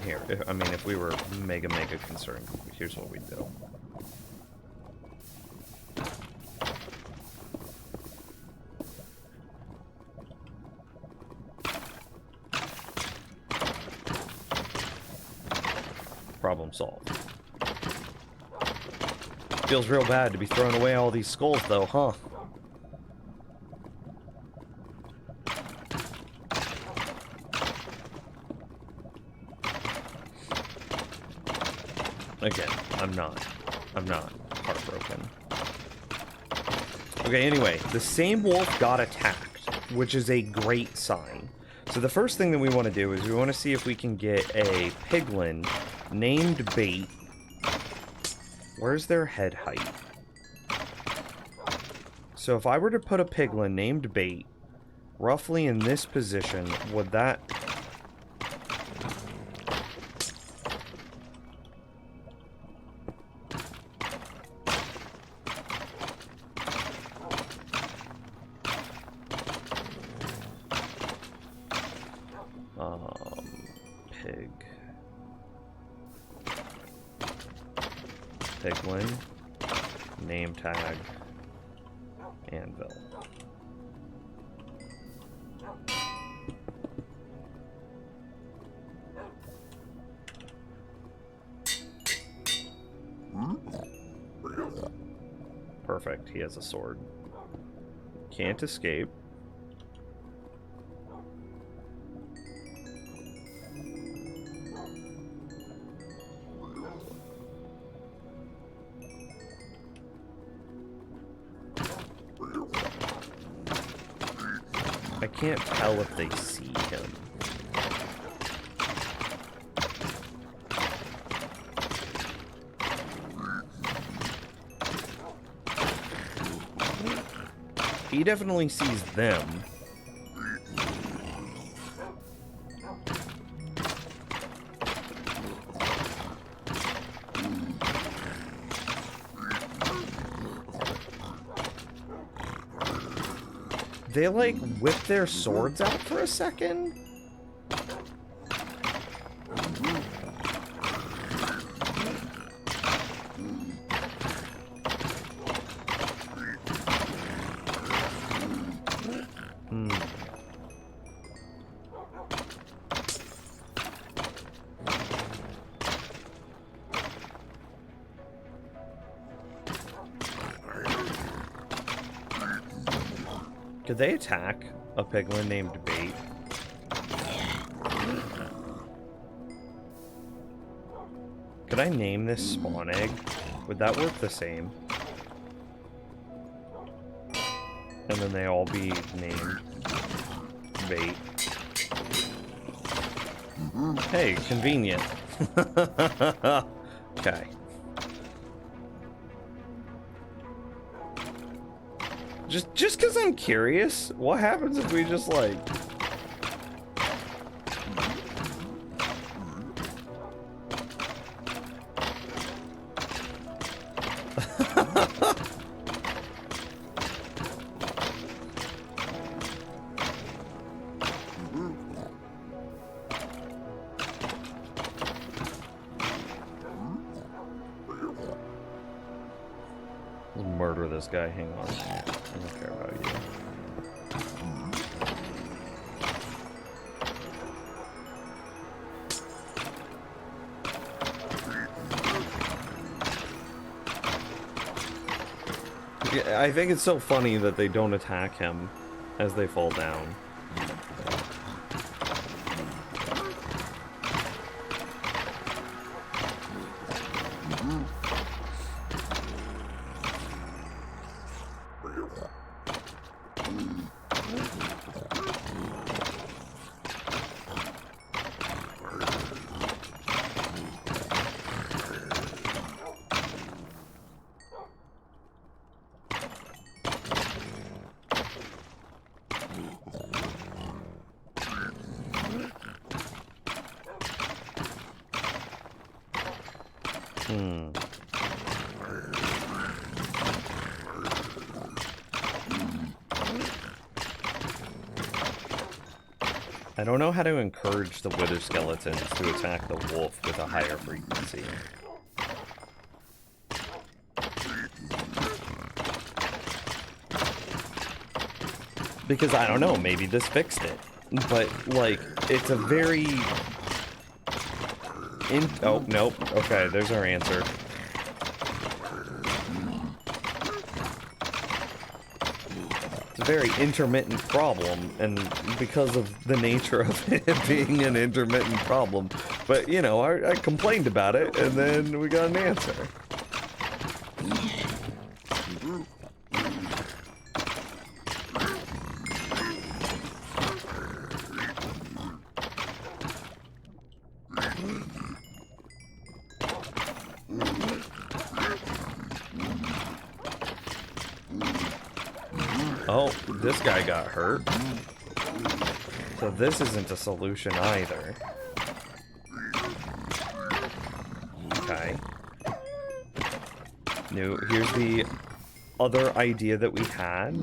Here, I mean, if we were mega concerned, here's what we'd do. Problem solved. Feels real bad to be throwing away all these skulls, though, huh? Again, I'm not heartbroken. Okay, anyway, the same wolf got attacked, which is a great sign. So the first thing that we want to do is we want to see if we can get a piglin named Bait. Where's their head height? So if I were to put a piglin named Bait roughly in this position, would that... Piglin, name tag, anvil. Perfect, he has a sword. Can't escape. I can't tell if they see him. He definitely sees them. They, like, whip their swords out for a second? Could they attack a piglin named Bait? Could I name this spawn egg? Would that work the same? And then they all be named Bait. Hey, convenient. Okay. Just because I'm curious, what happens if we just, like... this guy. Hang on. I don't care about you. Yeah, I think it's so funny that they don't attack him as they fall down. I don't know how to encourage the wither skeletons to attack the wolf with a higher frequency. Because, I don't know, maybe this fixed it. But, like, it's a very... Oh, nope. Okay, there's our answer. It's a very intermittent problem, and because of the nature of it being an intermittent problem. But, you know, I complained about it, and then we got an answer. Oh, this guy got hurt. So this isn't a solution either. Okay. Now, here's the other idea that we had.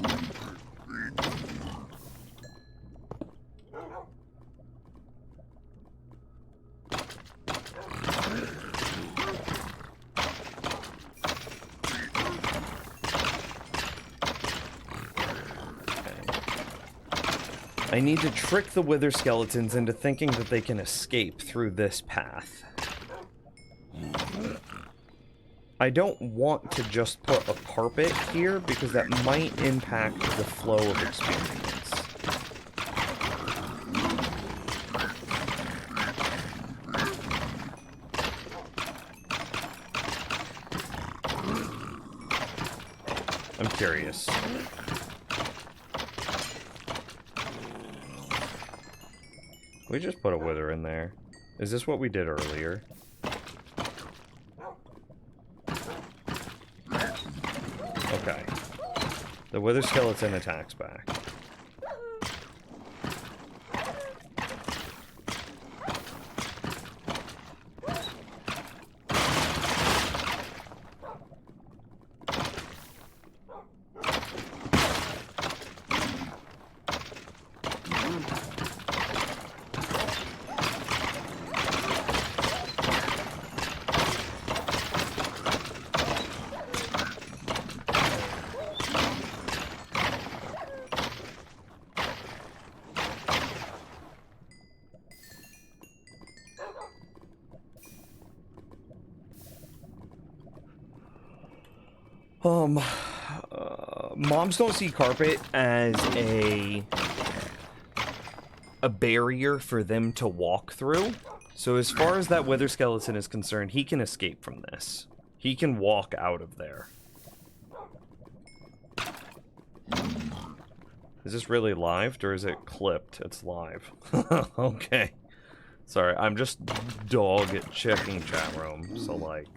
I need to trick the wither skeletons into thinking that they can escape through this path. I don't want to just put a carpet here because that might impact the flow of experience. I'm curious. We just put a wither in there. Is this what we did earlier? Okay. The wither skeleton attacks back. Moms don't see carpet as a barrier for them to walk through. So as far as that wither skeleton is concerned, he can escape from this. He can walk out of there. Is this really live, or is it clipped? It's live. Okay. Sorry, I'm just dog checking chat room, so like,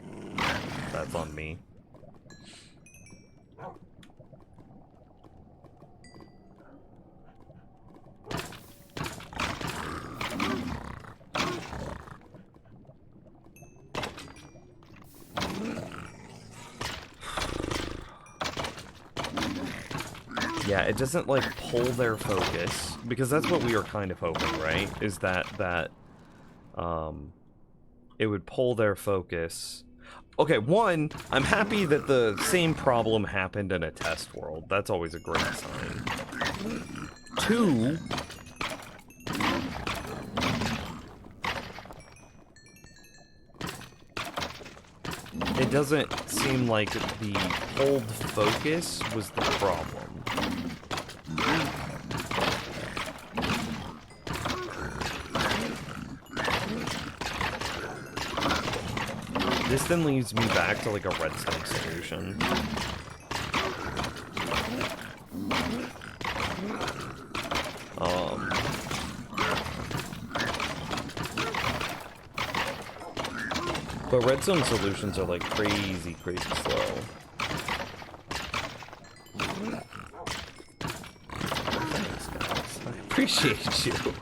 that's on me. Yeah, it doesn't, like, pull their focus, because that's what we were kind of hoping, right? Is that, it would pull their focus. Okay, one, I'm happy that the same problem happened in a test world. That's always a great sign. Two, it doesn't seem like the hold focus was the problem. This then leads me back to like a redstone solution. But redstone solutions are like crazy, crazy slow. Thanks, guys. I appreciate you.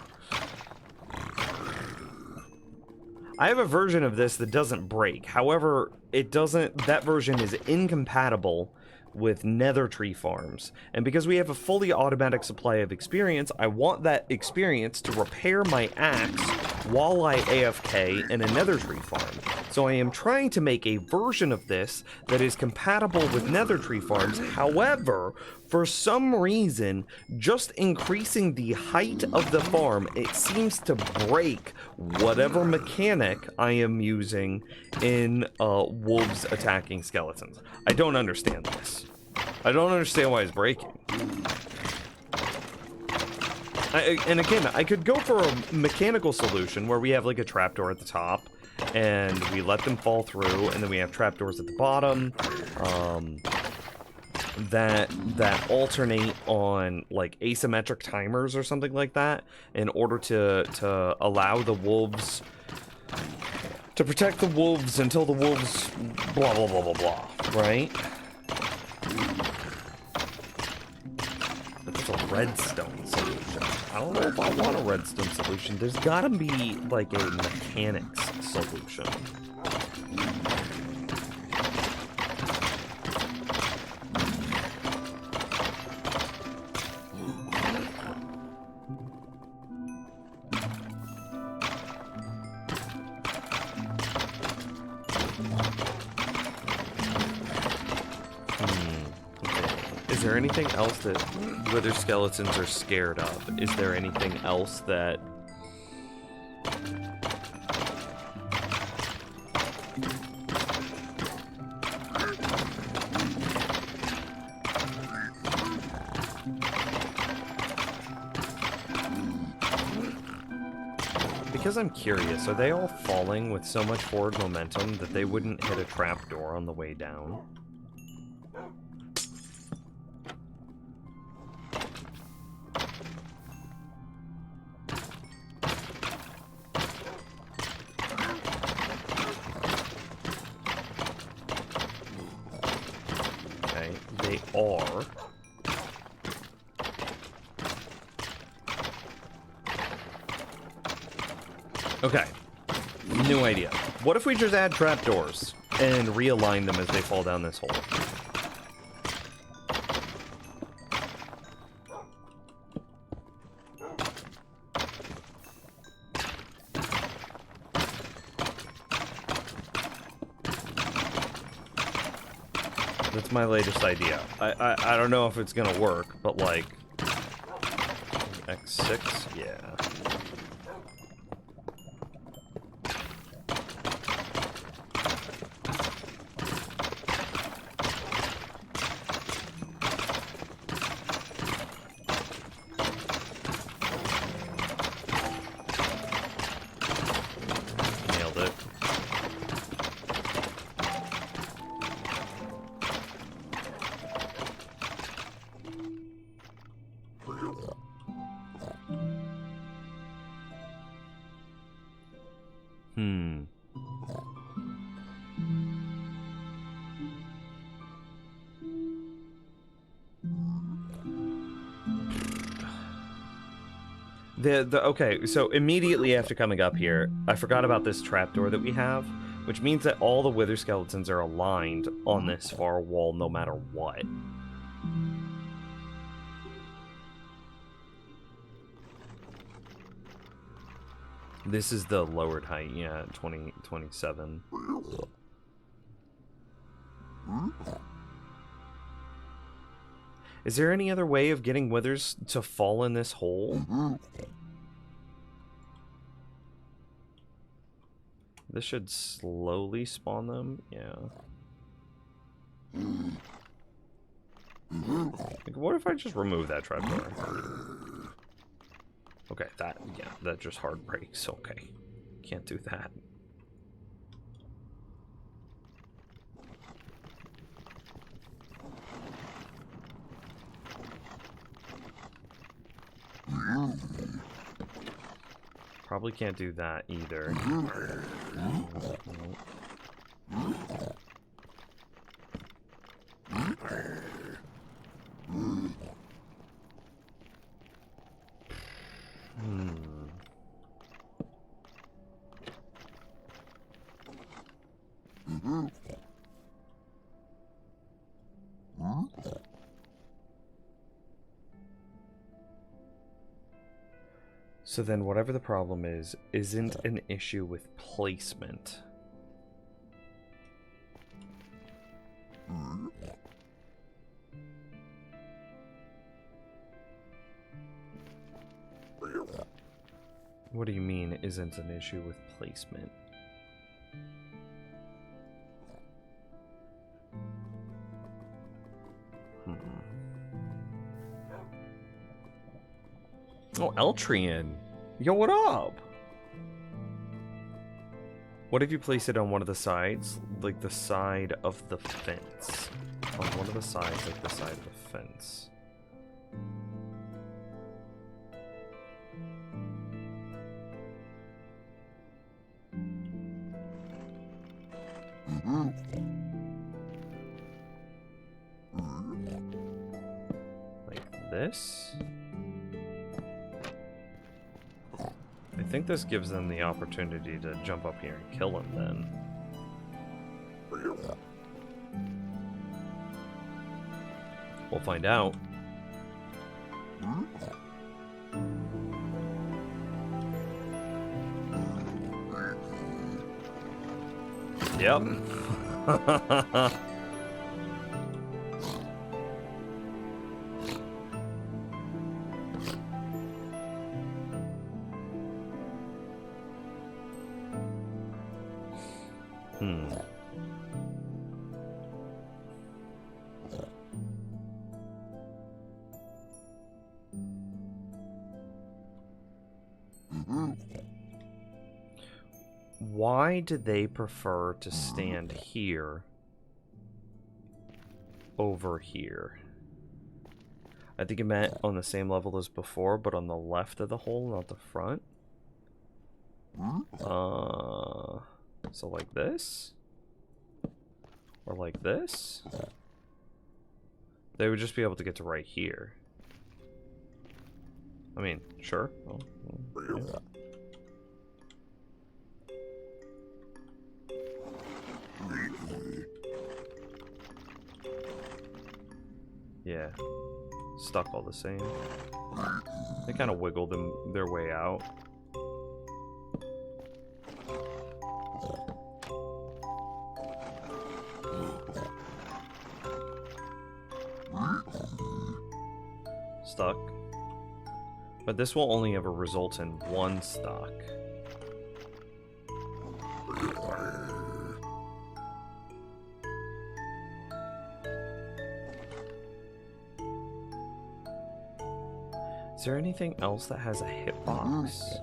I have a version of this that doesn't break. However, that version is incompatible with Nether tree farms. And because we have a fully automatic supply of experience, I want that experience to repair my axe while I AFK in a Nether tree farm. So I am trying to make a version of this that is compatible with Nether tree farms. However, for some reason, just increasing the height of the farm, it seems to break whatever mechanic I am using in wolves attacking skeletons. I don't understand this. I don't understand why it's breaking. And again, I could go for a mechanical solution where we have like a trapdoor at the top and we let them fall through, and then we have trapdoors at the bottom that alternate on like asymmetric timers or something like that in order to allow the wolves to protect the wolves until the wolves blah blah blah blah blah, right? But there's a redstone solution. I don't know if I want a redstone solution. There's gotta be like a mechanics solution. Is there anything else that wither skeletons are scared of? Is there anything else that... Because I'm curious, are they all falling with so much forward momentum that they wouldn't hit a trapdoor on the way down? Are. Okay, new idea. What if we just add trapdoors and realign them as they fall down this hole? That's my latest idea. I don't know if it's gonna work, but like X6, yeah. Nailed it. Okay, so immediately after coming up here, I forgot about this trapdoor that we have, which means that all the wither skeletons are aligned on this far wall no matter what. This is the lowered height, yeah, 27. Is there any other way of getting withers to fall in this hole? This should slowly spawn them. Yeah. Like, what if I just remove that trapdoor? Okay, that just hard breaks. Okay. Can't do that. Probably can't do that either. So then whatever the problem is, isn't an issue with placement. What do you mean, isn't an issue with placement? Oh, Eltrian! Yo, what up? What if you place it on one of the sides? Like the side of the fence. On one of the sides, like the side of the fence. Like this? I think this gives them the opportunity to jump up here and kill him then. We'll find out. Yep. Why do they prefer to stand here over here? I think it meant on the same level as before, but on the left of the hole, not the front. So like this? Or like this? They would just be able to get to right here. I mean, sure. Yeah. Yeah, stuck all the same. They kind of wiggled their way out. Stuck. But this will only ever result in one stuck. Is there anything else that has a hitbox?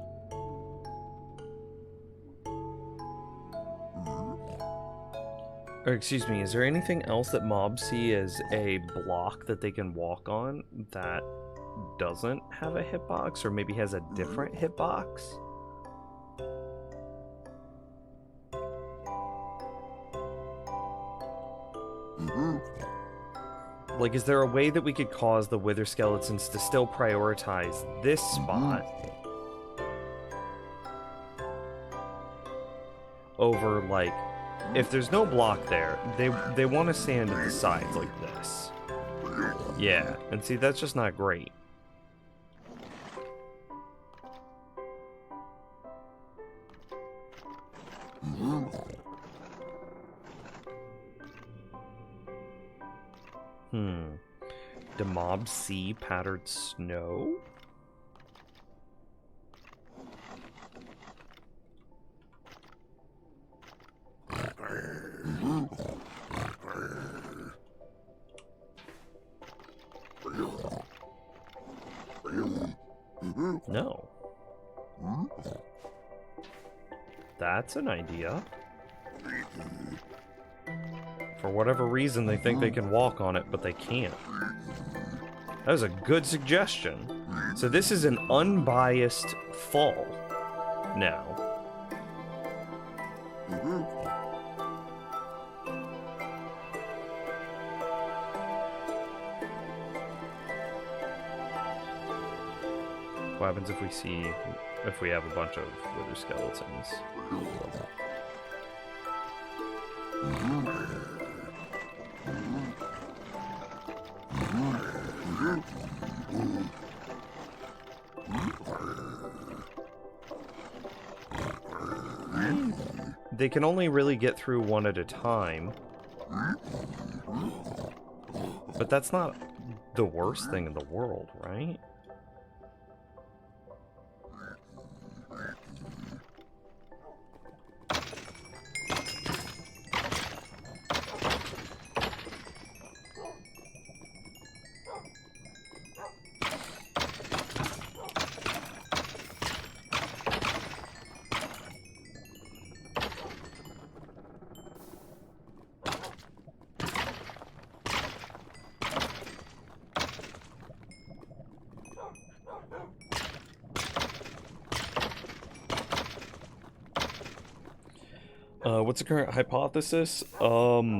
Or excuse me, is there anything else that mobs see as a block that they can walk on that doesn't have a hitbox, or maybe has a different hitbox? Like, is there a way that we could cause the Wither Skeletons to still prioritize this spot over, like, if there's no block there, they want to stand at the sides like this. Yeah, and see, that's just not great. Do mobs see powdered snow? No. That's an idea. For whatever reason, they think they can walk on it, but they can't. That was a good suggestion. So this is an unbiased fall now. What happens if we have a bunch of wither skeletons? They can only really get through one at a time. But that's not the worst thing in the world, right? What's the current hypothesis? Well,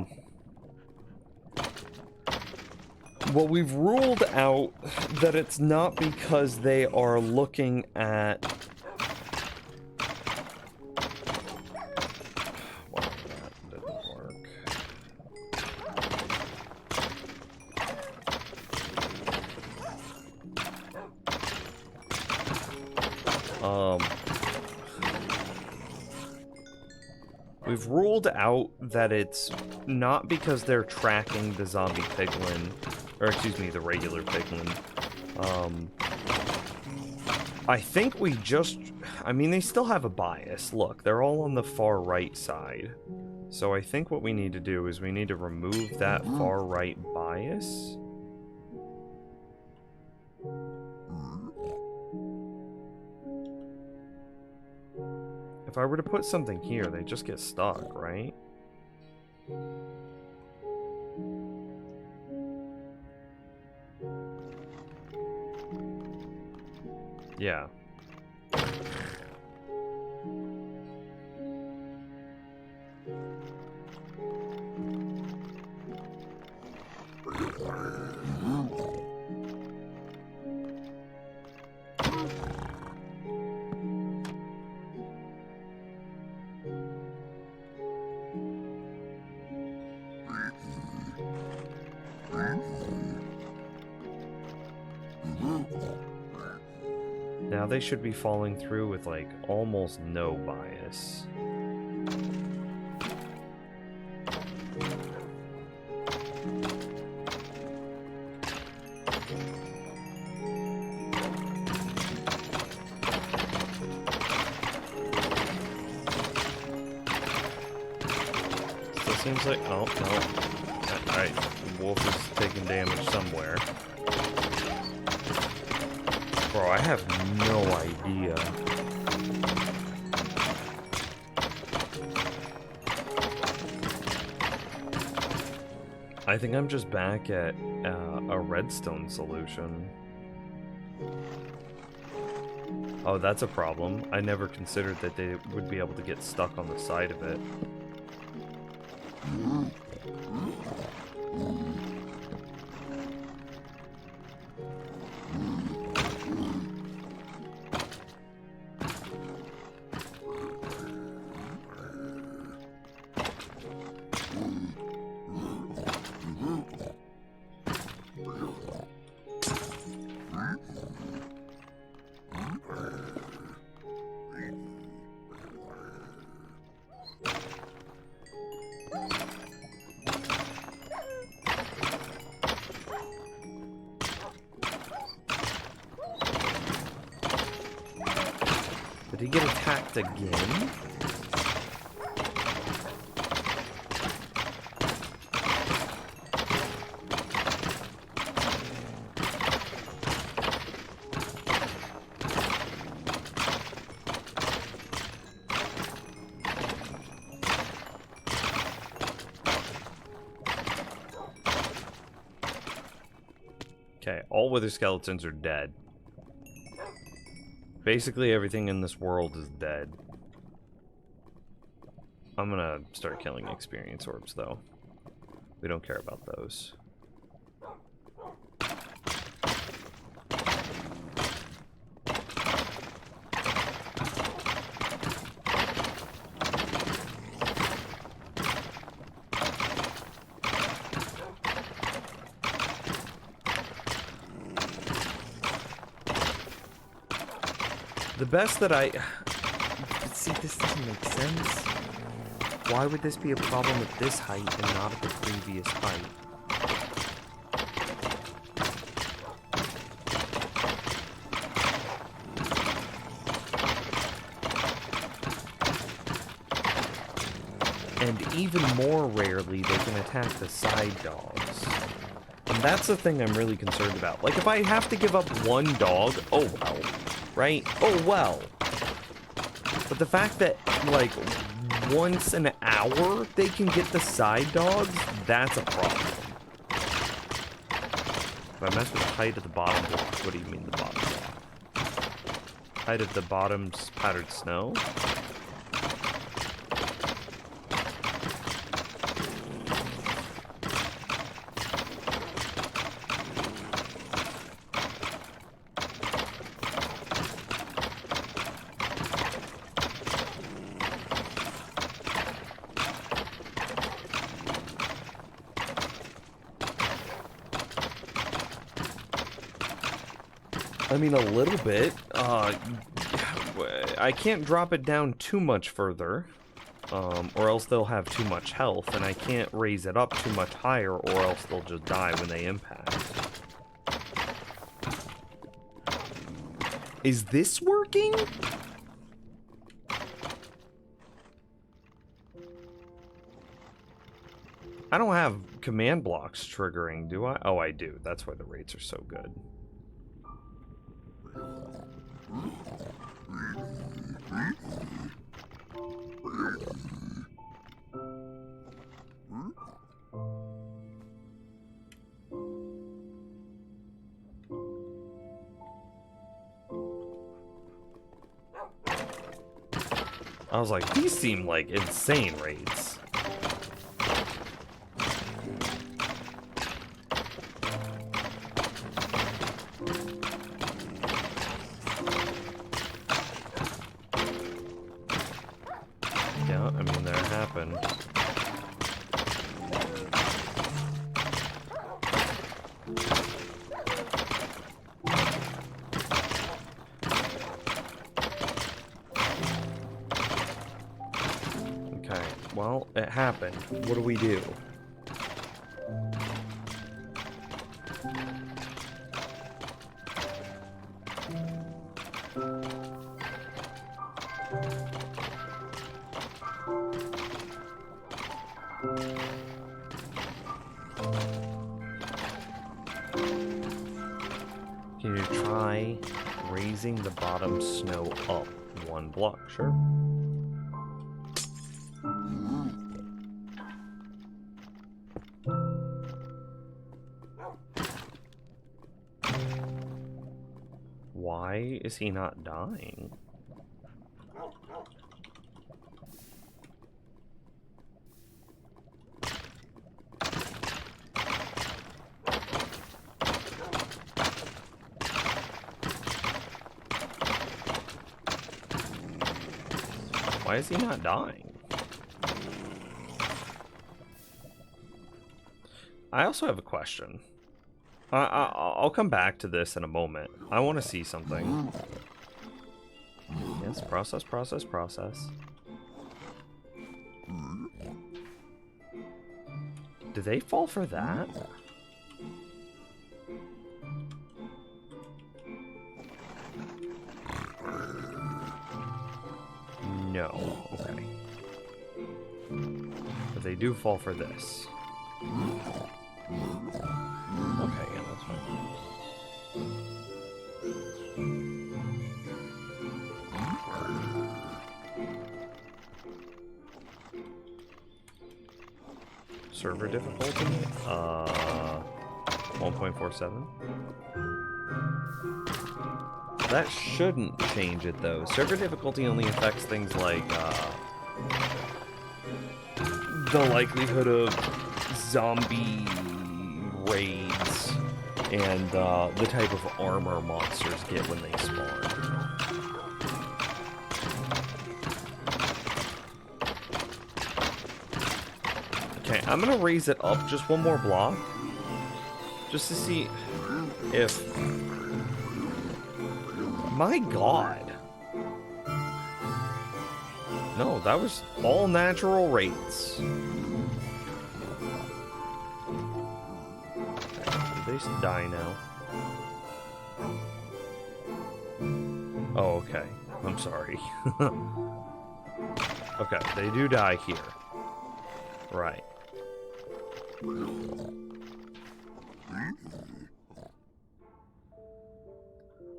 we've ruled out that it's not because they are looking at... Well, that didn't work. We've ruled out that it's not because they're tracking the zombie piglin, or excuse me, the regular piglin. I think we just... I mean, they still have a bias. Look, they're all on the far right side. So I think what we need to do is we need to remove that far right bias. If I were to put something here, they just get stuck, right? Yeah. Now they should be falling through with like almost no bias. Still seems like, oh no. Alright, wolf is taking damage somewhere. Bro, I have no idea. I think I'm just back at a redstone solution. Oh, that's a problem. I never considered that they would be able to get stuck on the side of it. Did he get attacked again? Okay, all wither skeletons are dead. Basically everything in this world is dead. I'm gonna start killing experience orbs, though. We don't care about those. The best that I... See, this doesn't make sense. Why would this be a problem at this height and not at the previous height? And even more rarely, they can attack the side dogs. And that's the thing I'm really concerned about. Like, if I have to give up one dog, oh well. Right? Oh well. But the fact that, like, once an hour they can get the side dogs, that's a problem. If I mess with the height of the bottom block, what do you mean the bottom block? Height of the bottom's powdered snow? I mean, a little bit. I can't drop it down too much further, or else they'll have too much health, and I can't raise it up too much higher, or else they'll just die when they impact. Is this working? I don't have command blocks triggering, do I? Oh, I do. That's why the rates are so good. I was like, these seem like insane rates. Yeah, I mean, that happened. Okay, well, it happened. What do we do? Can you try raising the bottom snow up one block? Sure. Why is he not dying? Why is he not dying? I also have a question. I'll come back to this in a moment. I want to see something. Yes, process. Do they fall for that? No. Okay. But they do fall for this. Okay, yeah, that's fine. Server difficulty? 1.47. That shouldn't change it, though. Server difficulty only affects things like, the likelihood of zombie raids and, the type of armor monsters get when they spawn. Okay, I'm gonna raise it up just one more block, just to see if... My god! No, that was all natural rates. Did they die now? Oh, okay. I'm sorry. Okay, they do die here. Right.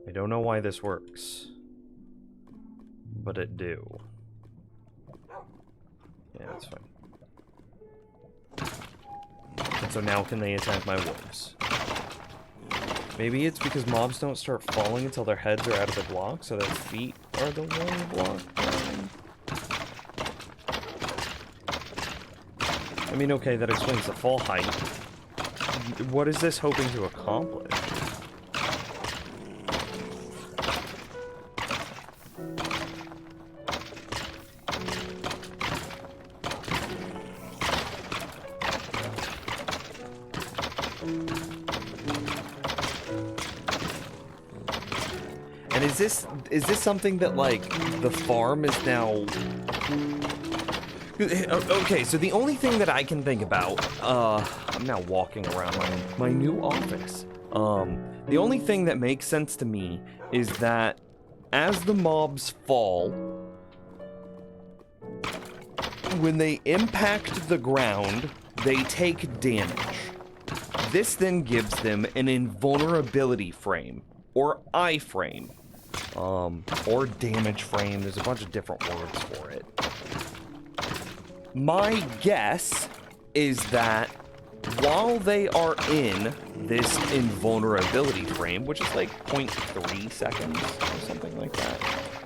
I don't know why this works, but it do. Yeah, that's fine. And so now can they attack my wolves? Maybe it's because mobs don't start falling until their heads are out of the block, so their feet are the one block. I mean, okay, that explains the fall height. What is this hoping to accomplish? And is this something that, like, the farm is now... Okay, so the only thing that I can think about, I'm now walking around my new office. The only thing that makes sense to me is that as the mobs fall, when they impact the ground, they take damage. This then gives them an invulnerability frame, or iframe, or damage frame. There's a bunch of different words for it. My guess is that while they are in this invulnerability frame, which is like 0.3 seconds or something like that,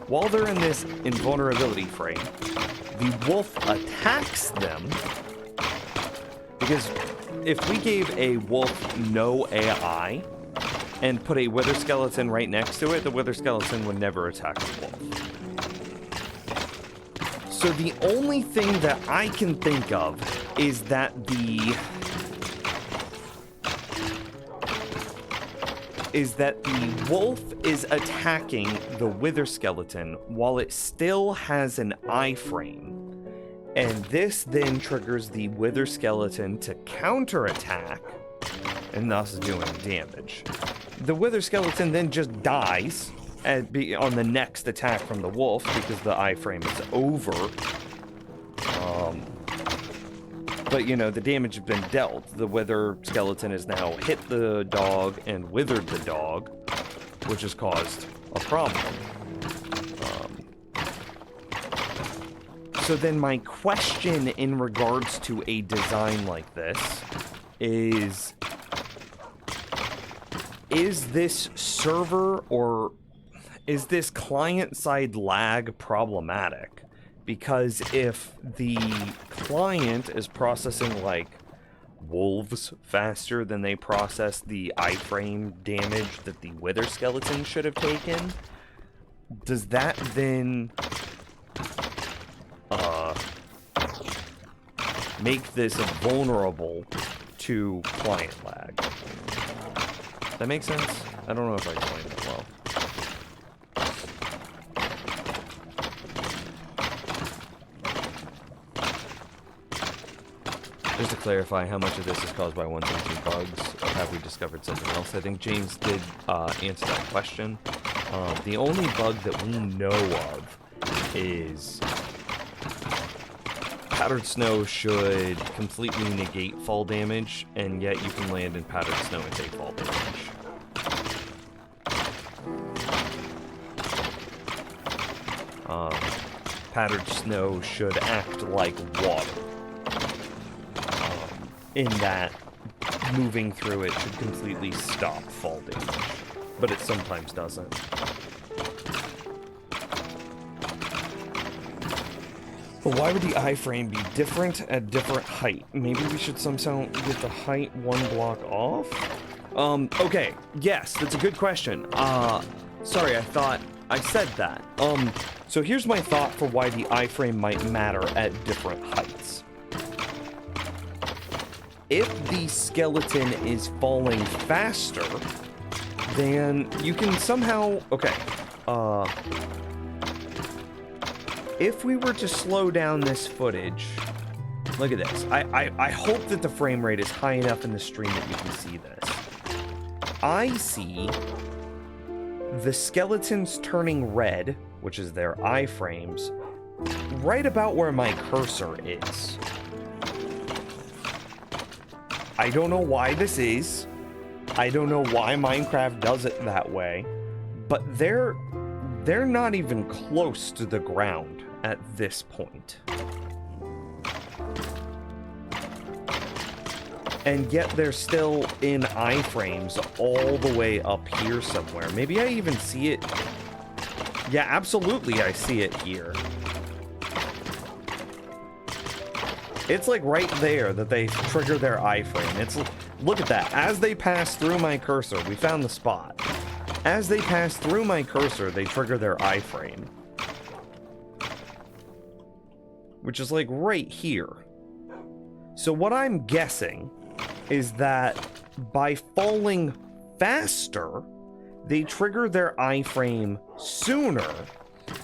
while they're in this invulnerability frame, the wolf attacks them, because if we gave a wolf no AI and put a wither skeleton right next to it, the wither skeleton would never attack the wolf. So the only thing that I can think of is that the wolf is attacking the wither skeleton while it still has an iframe. And this then triggers the wither skeleton to counterattack and thus doing damage. The wither skeleton then just dies on the next attack from the wolf because the iframe is over. But you know, the damage has been dealt. The wither skeleton has now hit the dog and withered the dog, which has caused a problem. So then my question in regards to a design like this is this server or is this client-side lag problematic? Because if the client is processing, like, wolves faster than they process the iframe damage that the wither skeleton should have taken, does that then make this vulnerable to client lag? That makes sense? I don't know if I explained it well. Just to clarify, how much of this is caused by 1.2 bugs, or have we discovered something else? I think James did answer that question. The only bug that we know of is Powdered snow should completely negate fall damage, and yet you can land in powdered snow and take fall damage. Powdered snow should act like water, in that moving through it should completely stop fall damage, but it sometimes doesn't. But why would the iframe be different at different height? Maybe we should somehow get the height one block off? Okay, yes, that's a good question. Sorry, I thought I said that. So here's my thought for why the iframe might matter at different heights. If the skeleton is falling faster, then you can somehow... Okay, if we were to slow down this footage... Look at this. I hope that the frame rate is high enough in the stream that you can see this. I see the skeletons turning red, which is their iframes, right about where my cursor is. I don't know why this is. I don't know why Minecraft does it that way, but they're not even close to the ground at this point. And yet they're still in iframes all the way up here somewhere. Maybe I even see it. Yeah, absolutely I see it here. It's like right there that they trigger their iframe. It's, look at that. As they pass through my cursor, we found the spot. As they pass through my cursor, they trigger their iframe. Which is like right here. So what I'm guessing is that by falling faster, they trigger their iframe sooner.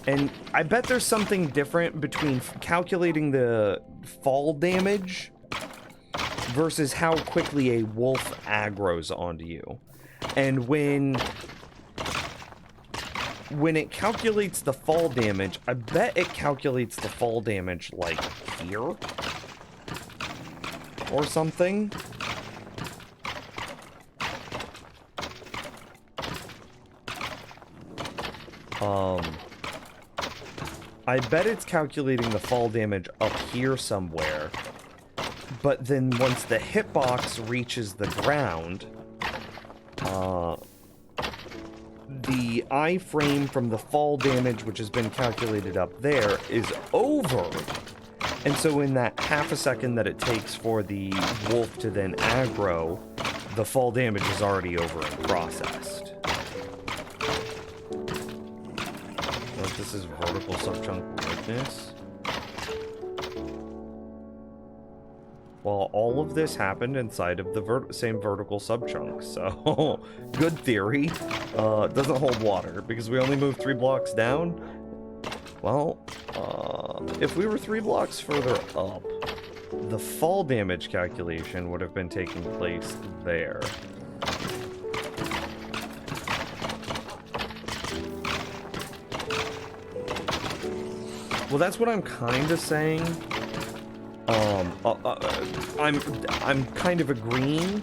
And I bet there's something different between calculating the fall damage versus how quickly a wolf aggroes onto you. And when it calculates the fall damage, I bet it calculates the fall damage like here or something. I bet it's calculating the fall damage up here somewhere, but then once the hitbox reaches the ground, the iframe from the fall damage, which has been calculated up there, is over. And so in that half a second that it takes for the wolf to then aggro, the fall damage is already over and processed. This is vertical subchunk witness. Well, all of this happened inside of the same vertical subchunk, so good theory. Doesn't hold water because we only moved 3 blocks down. Well, if we were 3 blocks further up, the fall damage calculation would have been taking place there. Well, that's what I'm kind of saying. I'm kind of agreeing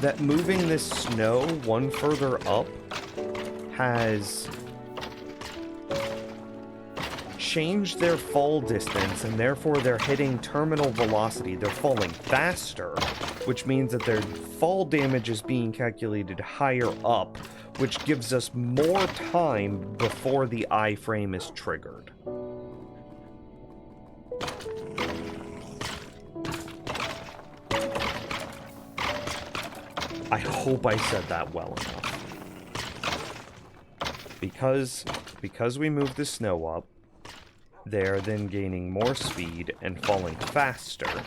that moving this snow one further up has changed their fall distance, and therefore they're hitting terminal velocity. They're falling faster, which means that their fall damage is being calculated higher up, which gives us more time before the iframe is triggered. I hope I said that well enough. Because we moved the snow up, they're then gaining more speed and falling faster,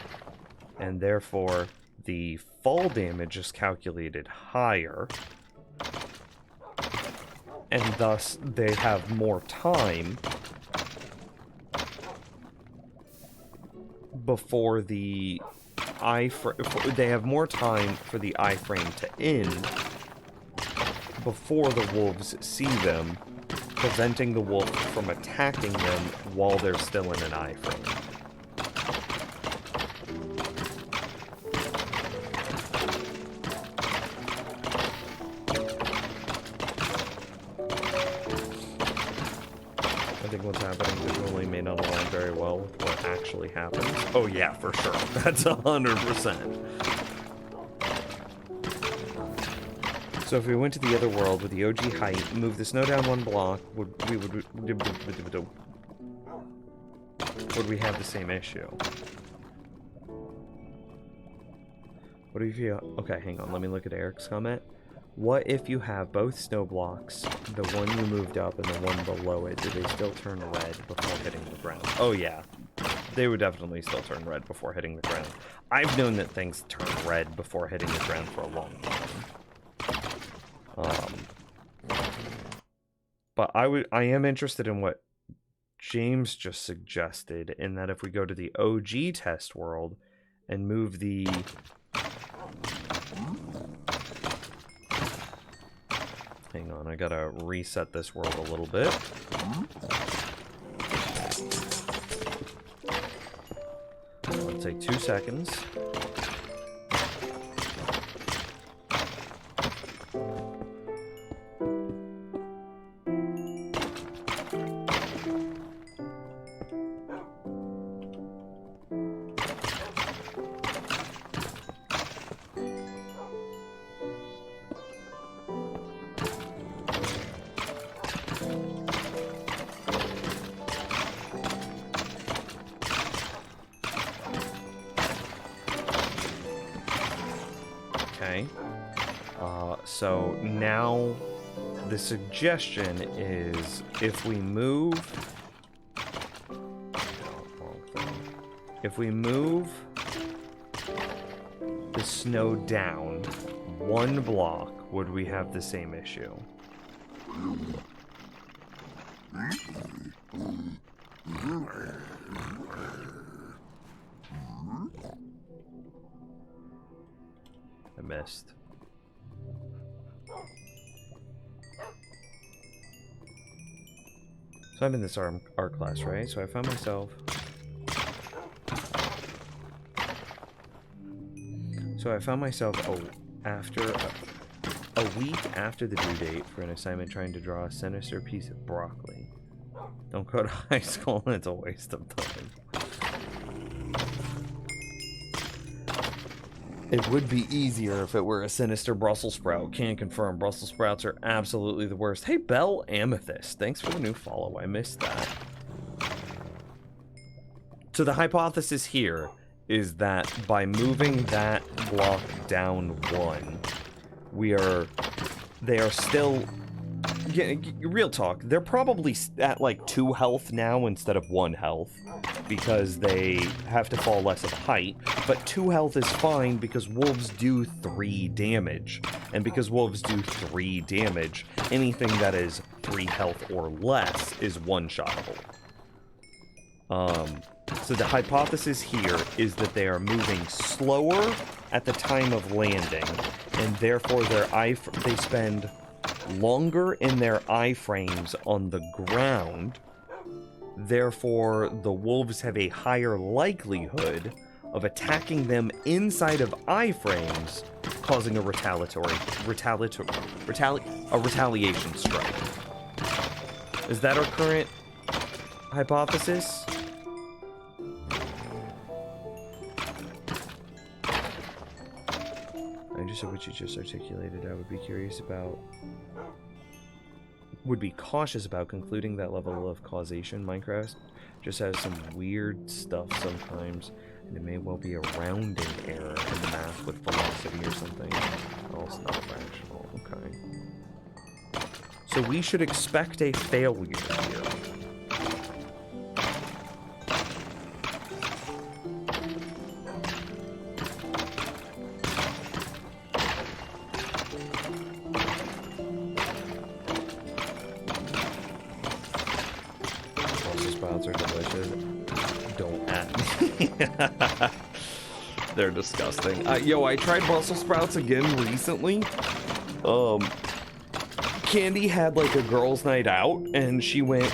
and therefore the fall damage is calculated higher, and thus they have more time before the they have more time for the iframe to end before the wolves see them, preventing the wolf from attacking them while they're still in an iframe. I think what's happening visually may not align very well with what actually happens. Oh yeah, for sure. That's 100%. So if we went to the other world with the OG height, move the snow down 1 block, would we have the same issue? What do you feel? Okay, hang on. Let me look at Eric's comment. What if you have both snow blocks, the one you moved up and the one below it, do they still turn red before hitting the ground? Oh yeah, they would definitely still turn red before hitting the ground. I've known that things turn red before hitting the ground for a long time. But I am interested in what James just suggested, in that if we go to the OG test world and move the... Hang on, I gotta reset this world a little bit. It'll take 2 seconds. So now the suggestion is if we move the snow down 1 block, would we have the same issue? I missed. So I'm in this art class, right? So I found myself... after a week after the due date for an assignment trying to draw a sinister piece of broccoli. Don't go to high school, it's a waste of time. It would be easier if it were a sinister Brussels sprout. Can confirm Brussels sprouts are absolutely the worst. Hey, Bell Amethyst, thanks for the new follow. I missed that. So the hypothesis here is that by moving that block down 1, they are still... Yeah, real talk, they're probably at like 2 health now instead of 1 health, because they have to fall less of a height, but 2 health is fine because wolves do 3 damage, and because wolves do 3 damage, anything that is 3 health or less is one-shottable. So the hypothesis here is that they are moving slower at the time of landing, and therefore they spend longer in their iframes on the ground. Therefore, the wolves have a higher likelihood of attacking them inside of iframes, causing a retaliation strike. Is that our current hypothesis? I understood what you just articulated. I would be curious about... would be cautious about concluding that level of causation. Minecraft just has some weird stuff sometimes, and it may well be a rounding error in the math with velocity or something. Oh, it's not rational. Okay. So we should expect a failure here. Are delicious. Don't at me. They're disgusting. Yo, I tried Brussels sprouts again recently. Can't Candy had like a girls' night out, and she went,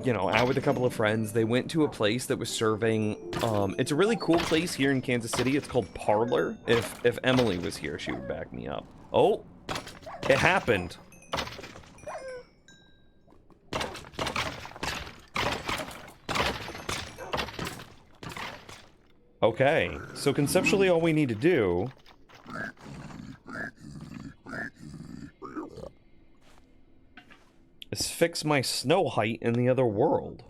you know, out with a couple of friends. They went to a place that was serving. It's a really cool place here in Kansas City. It's called Parlor. If Emily was here, she would back me up. Oh, it happened. Okay, so conceptually, all we need to do is fix my snow height in the other world.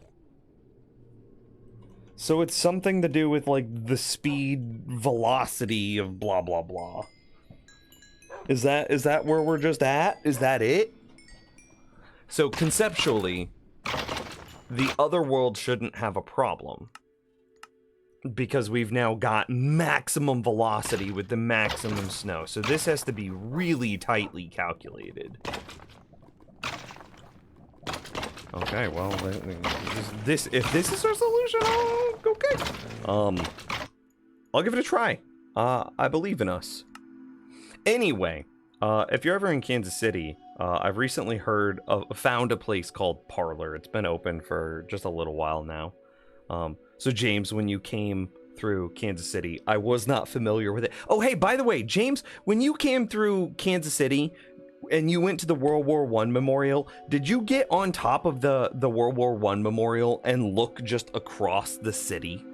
So it's something to do with, like, the speed, velocity of blah, blah, blah. Is that where we're just at? Is that it? So conceptually, the other world shouldn't have a problem, because we've now got maximum velocity with the maximum snow. So this has to be really tightly calculated. Okay, well, if this is our solution, okay. I'll give it a try. I believe in us. Anyway, if you're ever in Kansas City, I've recently found a place called Parlor. It's been open for just a little while now. So James, when you came through Kansas City, I was not familiar with it. Oh, hey, by the way, James, when you came through Kansas City and you went to the World War I Memorial, did you get on top of the World War I Memorial and look just across the city?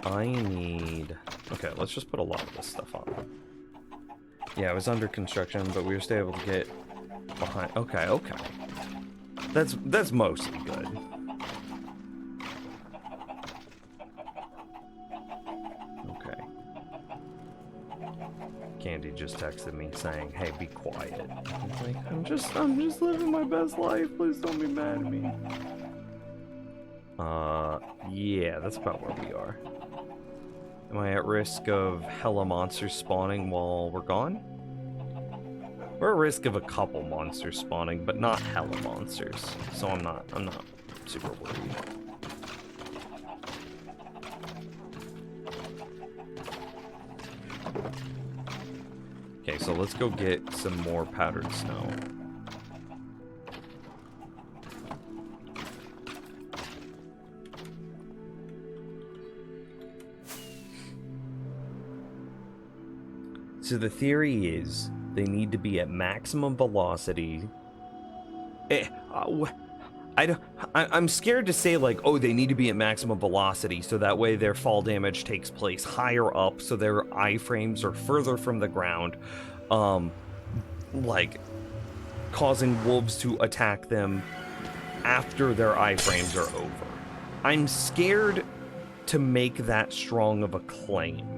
I need... Okay, let's just put a lot of this stuff on. Yeah, it was under construction, but we were still able to get behind... Okay. That's mostly good. Okay. Candy just texted me saying, hey, be quiet. I'm like, I'm just living my best life. Please don't be mad at me. Yeah, that's about where we are. Am I at risk of hella monsters spawning while we're gone? We're at risk of a couple monsters spawning, but not hella monsters. So I'm not super worried. Okay, so let's go get some more powdered snow. So the theory is they need to be at maximum velocity. I'm scared to say, like, oh, they need to be at maximum velocity so that way their fall damage takes place higher up, so their iframes are further from the ground, like causing wolves to attack them after their iframes are over. I'm scared to make that strong of a claim,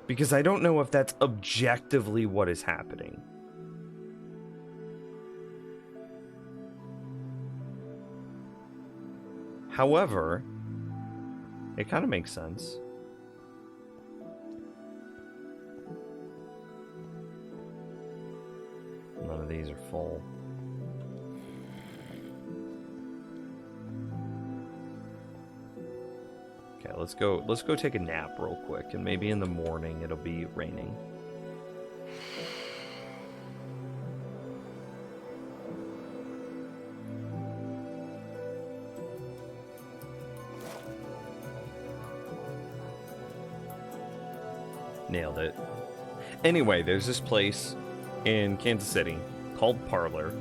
because I don't know if that's objectively what is happening. However, it kind of makes sense. None of these are full. Okay, let's go take a nap real quick, and maybe in the morning it'll be raining. Nailed it. Anyway, there's this place in Kansas City called Parlor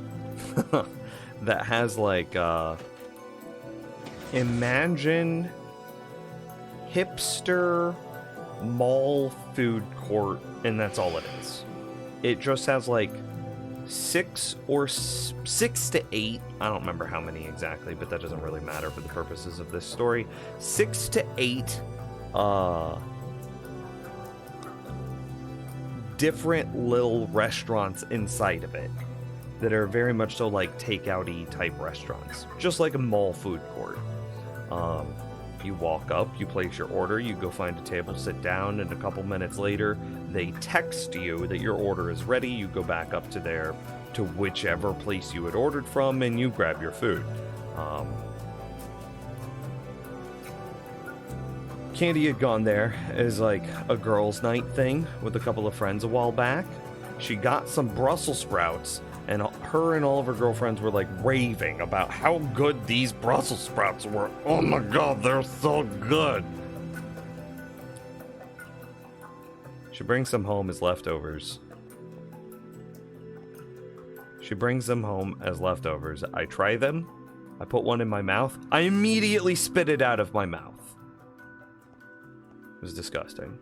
that has like imagine hipster mall food court, and that's all it is. It just has like 6 to 8, I don't remember how many exactly, but that doesn't really matter for the purposes of this story. 6 to 8 different little restaurants inside of it that are very much so like takeout-y type restaurants, just like a mall food court. You walk up, you place your order, you go find a table, sit down, and a couple minutes later, they text you that your order is ready. You go back up to their to whichever place you had ordered from, and you grab your food. Candy had gone there as like a girls' night thing with a couple of friends a while back. She got some Brussels sprouts, and her and all of her girlfriends were like raving about how good these Brussels sprouts were. Oh my god, they're so good. She brings them home as leftovers. She brings them home as leftovers. I try them. I put one in my mouth. I immediately spit it out of my mouth. It was disgusting.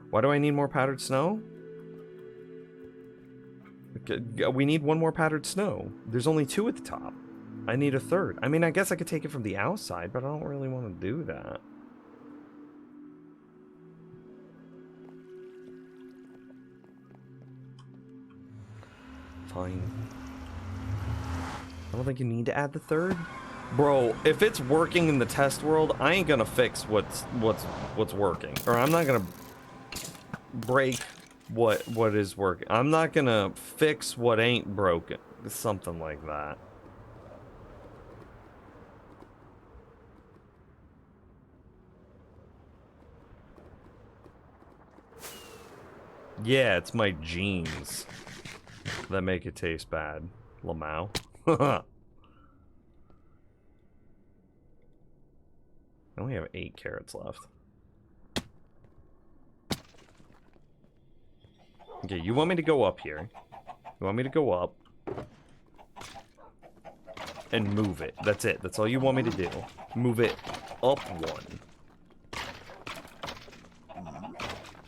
Why do I need more powdered snow? We need one more powdered snow. There's only 2 at the top. I need a 3rd. I mean, I guess I could take it from the outside, but I don't really want to do that. Fine. I don't think you need to add the 3rd. Bro, if it's working in the test world, I ain't gonna fix what's working. Or I'm not gonna break what is working. I'm not gonna fix what ain't broken. Something like that. Yeah, it's my genes that make it taste bad. Lamau. I only have 8 carrots left. Okay, you want me to go up here. You want me to go up. And move it. That's it. That's all you want me to do. Move it up 1.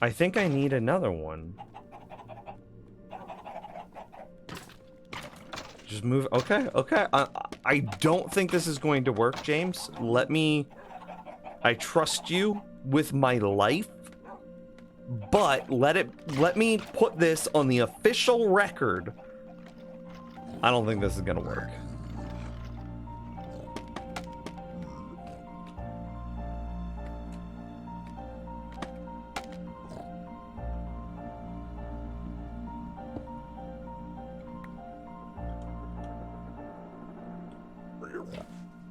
I think I need another one. Just move. Okay, okay. I don't think this is going to work, James. Let me... I trust you with my life, but let me put this on the official record. I don't think this is gonna work.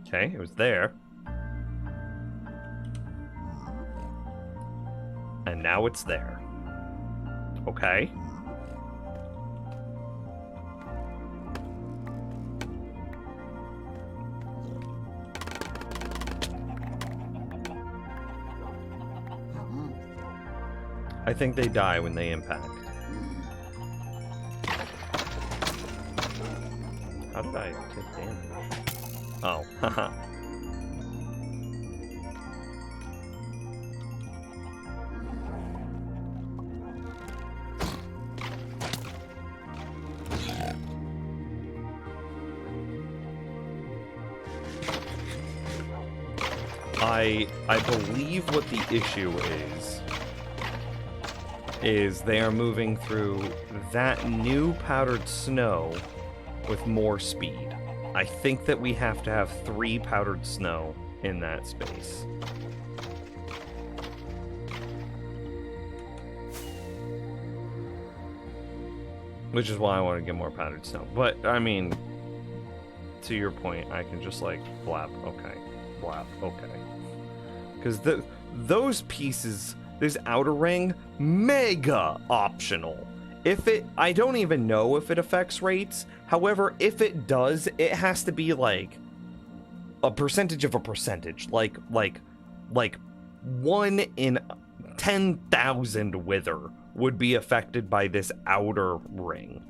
Okay, it was there. And now it's there. Okay. I think they die when they impact. How did I take damage? Oh, haha. I believe what the issue is they are moving through that new powdered snow with more speed. I think that we have to have 3 powdered snow in that space. Which is why I want to get more powdered snow. But, I mean, to your point, I can just, like, blap, okay. Blap, okay. Because those pieces, this outer ring, mega optional. I don't even know if it affects rates. However, if it does, it has to be like a percentage of a percentage. Like 1 in 10,000 wither would be affected by this outer ring.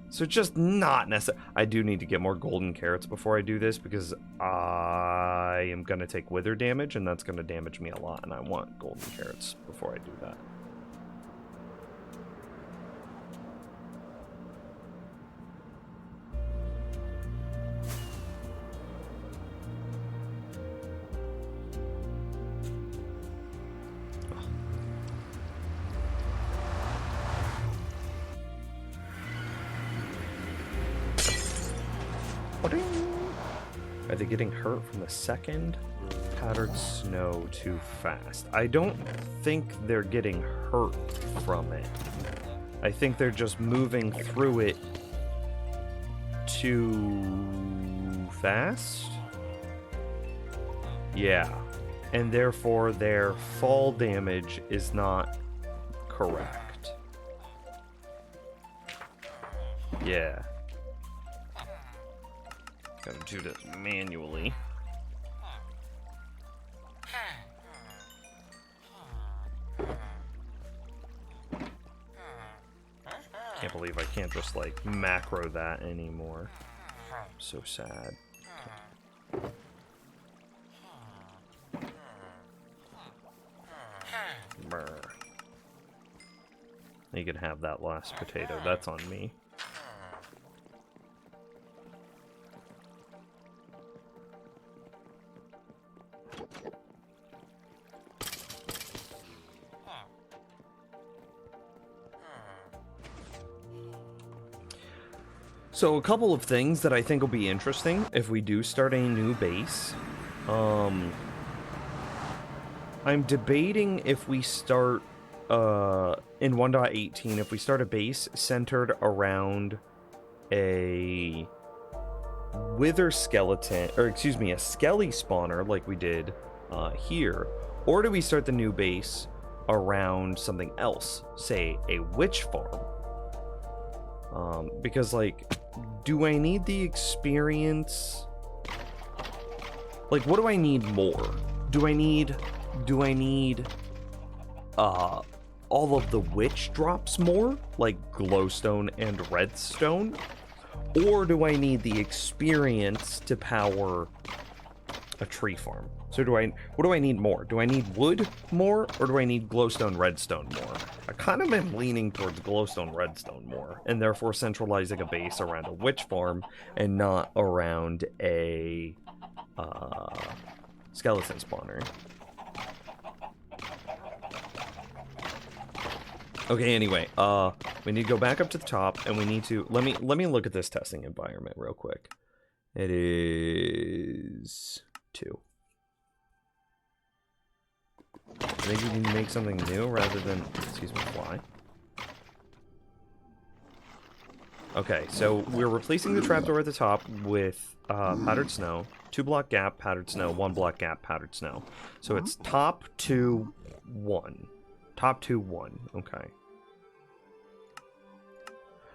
So just not necessary. I do need to get more golden carrots before I do this because I am going to take wither damage and that's going to damage me a lot. And I want golden carrots before I do that. Are they getting hurt from the second powdered snow too fast? I don't think they're getting hurt from it. I think they're just moving through it too fast? Yeah. And therefore their fall damage is not correct. Yeah. Gotta do it manually. Can't believe I can't just like macro that anymore. So sad. Brr. You can have that last potato. That's on me. So a couple of things that I think will be interesting if we do start a new base. I'm debating if we start in 1.18 if we start a base centered around a wither skeleton, or excuse me, a skelly spawner like we did here, or do we start the new base around something else, say a witch farm? Because like, do I need the experience? Like, what do I need more? Do I need all of the witch drops more, like glowstone and redstone? Or do I need the experience to power a tree farm? So what do I need more? Do I need wood more, or do I need glowstone redstone more? I kind of am leaning towards glowstone redstone more, and therefore centralizing a base around a witch farm and not around a skeleton spawner. Okay, anyway, we need to go back up to the top, and we need to let me look at this testing environment real quick. It is 2. I think we need to make something new rather than, excuse me, fly. Okay, so we're replacing the trapdoor at the top with powdered snow, 2-block gap, powdered snow, 1-block gap, powdered snow. So it's top 2, 1. Top 2, 1. Okay.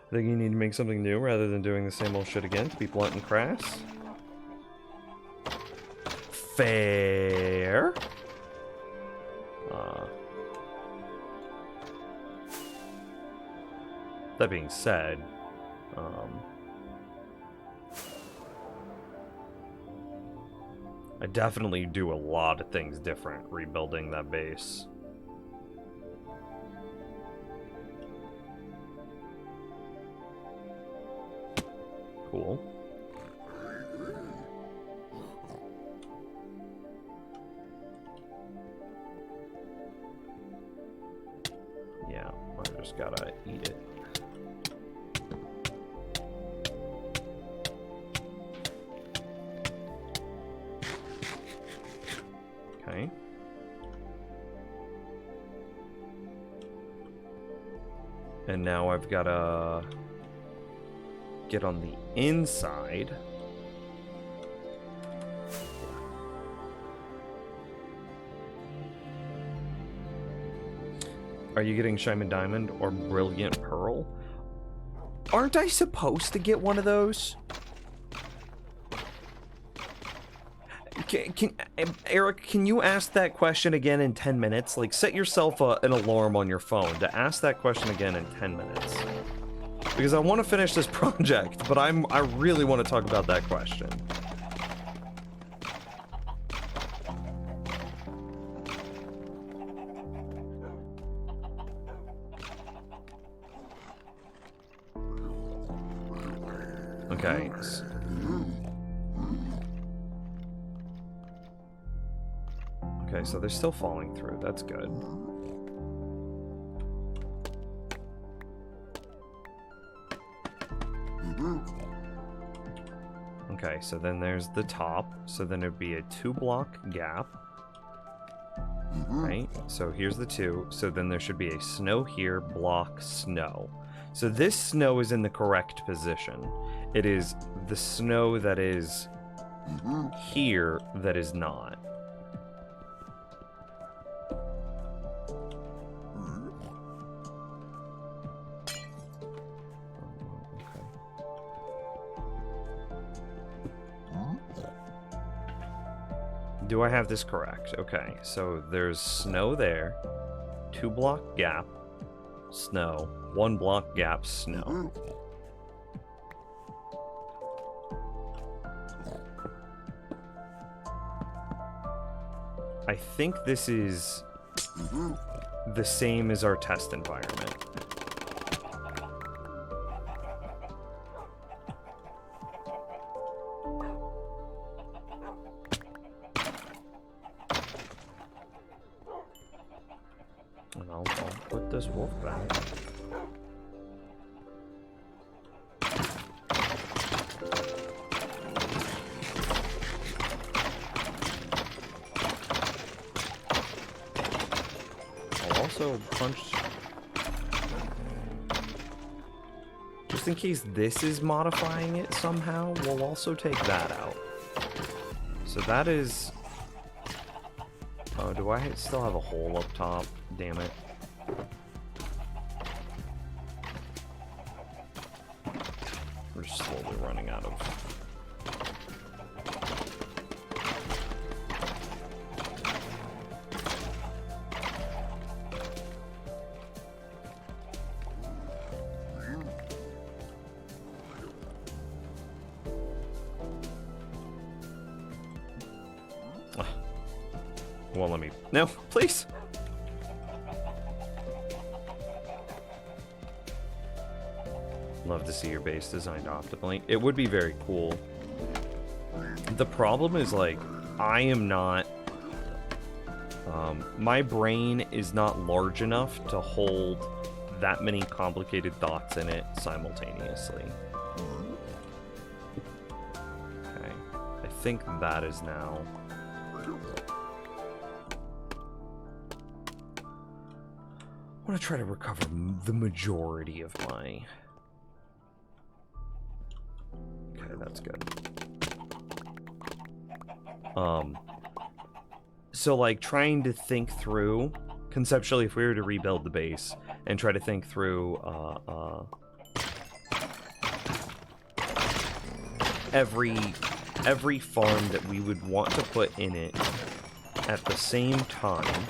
I think you need to make something new rather than doing the same old shit again, to be blunt and crass. Fair. That being said, I definitely do a lot of things different rebuilding that base. Cool. Yeah, I just gotta eat it. Okay. And now I've gotta get on the inside. Are you getting Shimon Diamond or Brilliant Pearl? Aren't I supposed to get one of those? Eric, can you ask that question again in 10 minutes? Like, set yourself an alarm on your phone to ask that question again in 10 minutes. Because I want to finish this project, but I really want to talk about that question. Okay. Okay, so they're still falling through. That's good. Okay, so then there's the top. So then it'd be a 2-block gap. Right? So here's the 2. So then there should be a snow here, block, snow. So this snow is in the correct position. It is the snow that is here that is not. Do I have this correct? Okay, so there's snow there, 2 block gap, snow, 1 block gap, snow. I think this is the same as our test environment. And I'll put this wolf back. I'll also punch... Just in case this is modifying it somehow, we'll also take that out. So that is... Oh, do I still have a hole up top? Damn it. We're just slowly running out of... Well, let me... No, please! Love to see your base designed optimally. It would be very cool. The problem is, like, I am not... my brain is not large enough to hold that many complicated thoughts in it simultaneously. Okay. I think that is now... I want to try to recover the majority of my... Okay, that's good. So, like, trying to think through, conceptually, if we were to rebuild the base, and try to think through, every farm that we would want to put in it at the same time,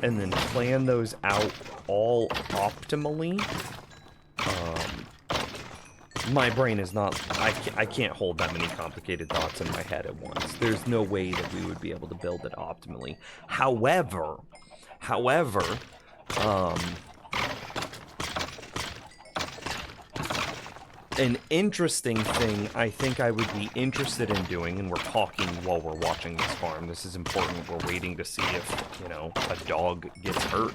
and then plan those out all optimally. My brain is not... I can't hold that many complicated thoughts in my head at once. There's no way that we would be able to build it optimally. However, an interesting thing I think I would be interested in doing, and we're talking while we're watching this farm, this is important, we're waiting to see if, you know, a dog gets hurt.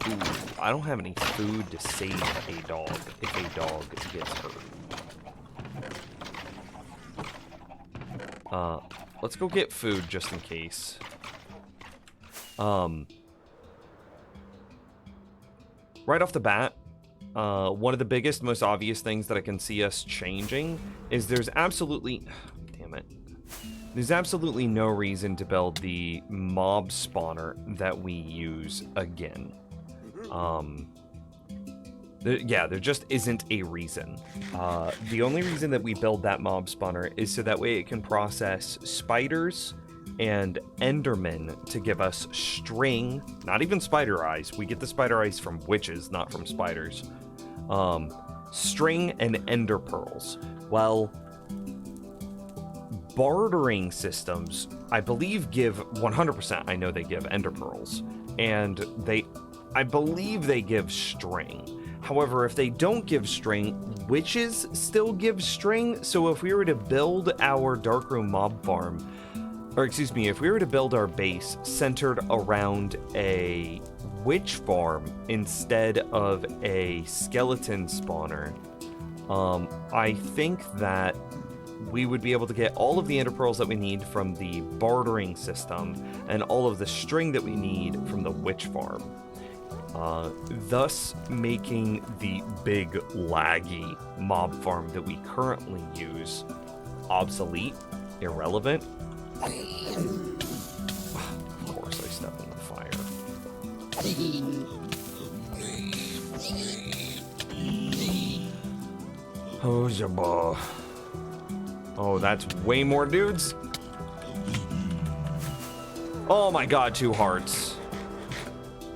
Ooh, I don't have any food to save a dog if a dog gets hurt. Let's go get food just in case. Right off the bat, one of the biggest, most obvious things that I can see us changing is there's absolutely... Damn it. There's absolutely no reason to build the mob spawner that we use again. There just isn't a reason. The only reason that we build that mob spawner is so that way it can process spiders and endermen to give us string, not even spider eyes. We get the spider eyes from witches, not from spiders. String and ender pearls. Well, bartering systems, I believe, give 100%. I know they give ender pearls, and I believe they give string. However, if they don't give string, witches still give string. So if we were to build our Darkroom mob farm, or excuse me, if we were to build our base centered around a witch farm instead of a skeleton spawner, I think that we would be able to get all of the ender pearls that we need from the bartering system and all of the string that we need from the witch farm. thus making the big laggy mob farm that we currently use obsolete, irrelevant. Of course I step in the fire. Oh, Jabba. Oh, that's way more dudes. Oh my god, 2 hearts.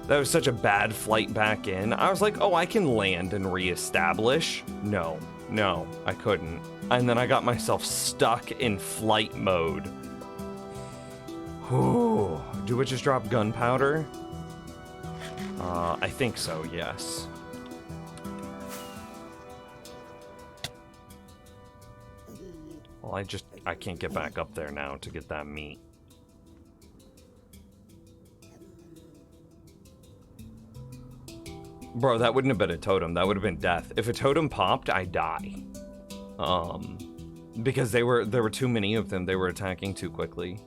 That was such a bad flight back in. I was like, oh, I can land and reestablish. No, I couldn't. And then I got myself stuck in flight mode. Ooh, do witches drop gunpowder? I think so, yes. Well, I can't get back up there now to get that meat. Bro, that wouldn't have been a totem. That would have been death. If a totem popped, I die. Because there were too many of them. They were attacking too quickly.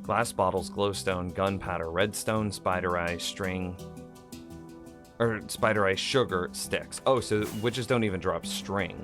Glass bottles, glowstone, gunpowder, redstone, spider eye, string, or spider eye, sugar, sticks. Oh, so witches don't even drop string.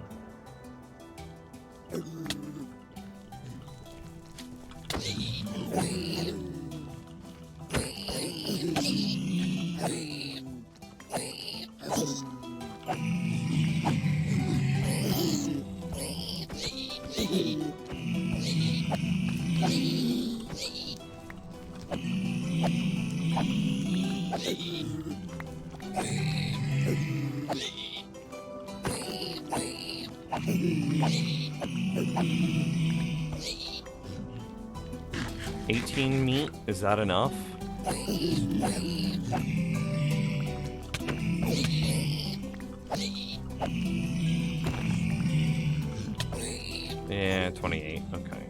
Meat, is that enough? Yeah, 28, okay.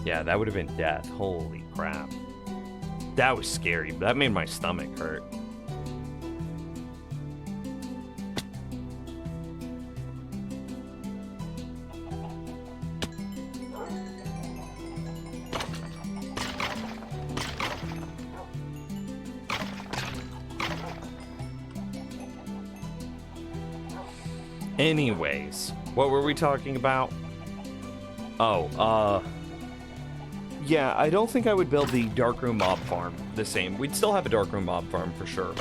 Yeah, that would have been death. Holy crap. That was scary. That made my stomach hurt. Anyways, what were we talking about? Oh, yeah, I don't think I would build the Darkroom mob farm the same. We'd still have a Darkroom mob farm for sure,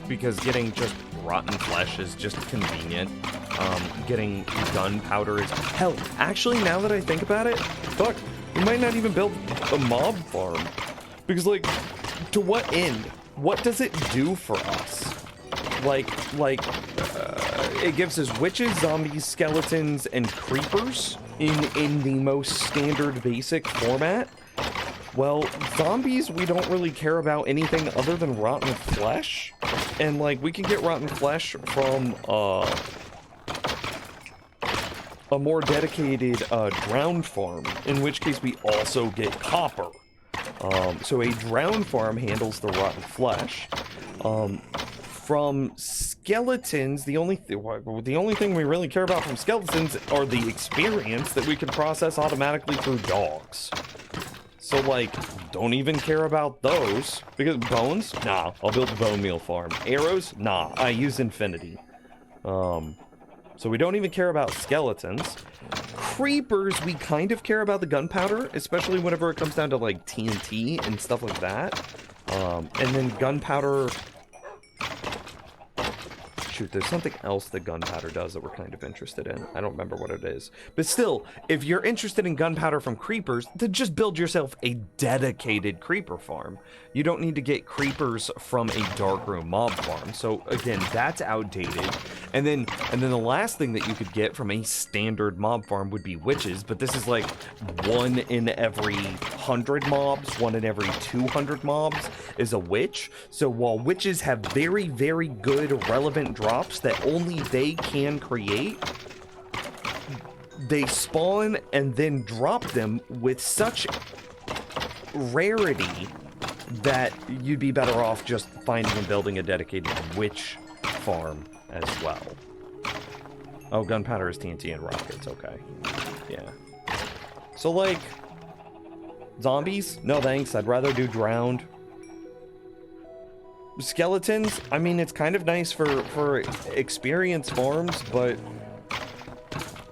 because getting just rotten flesh is just convenient. Getting gunpowder is... Hell, actually, now that I think about it, fuck, we might not even build a mob farm. Because, like, to what end? What does it do for us? It gives us witches, zombies, skeletons, and creepers in the most standard basic format. Well, zombies, we don't really care about anything other than rotten flesh. And, like, we can get rotten flesh from, a more dedicated, drowned farm, in which case we also get copper. So a drowned farm handles the rotten flesh. From skeletons, the only thing we really care about from skeletons are the experience that we can process automatically through dogs. So, like, don't even care about those. Because bones? Nah, I'll build a bone meal farm. Arrows? Nah, I use infinity. So we don't even care about skeletons. Creepers, we kind of care about the gunpowder, especially whenever it comes down to, like, TNT and stuff like that. And then gunpowder... Shoot, there's something else that gunpowder does that we're kind of interested in. I don't remember what it is. But still, if you're interested in gunpowder from creepers, then just build yourself a dedicated creeper farm. You don't need to get creepers from a Darkroom mob farm. So again, that's outdated. And then the last thing that you could get from a standard mob farm would be witches, but this is like 1 in every 100 mobs, 1 in every 200 mobs is a witch. So while witches have very, very good relevant drops that only they can create, they spawn and then drop them with such rarity that you'd be better off just finding and building a dedicated witch farm as well. Oh, gunpowder is TNT and rockets. Okay. Yeah. So, like, zombies? No thanks. I'd rather do drowned. Skeletons? I mean, it's kind of nice for experience farms, but...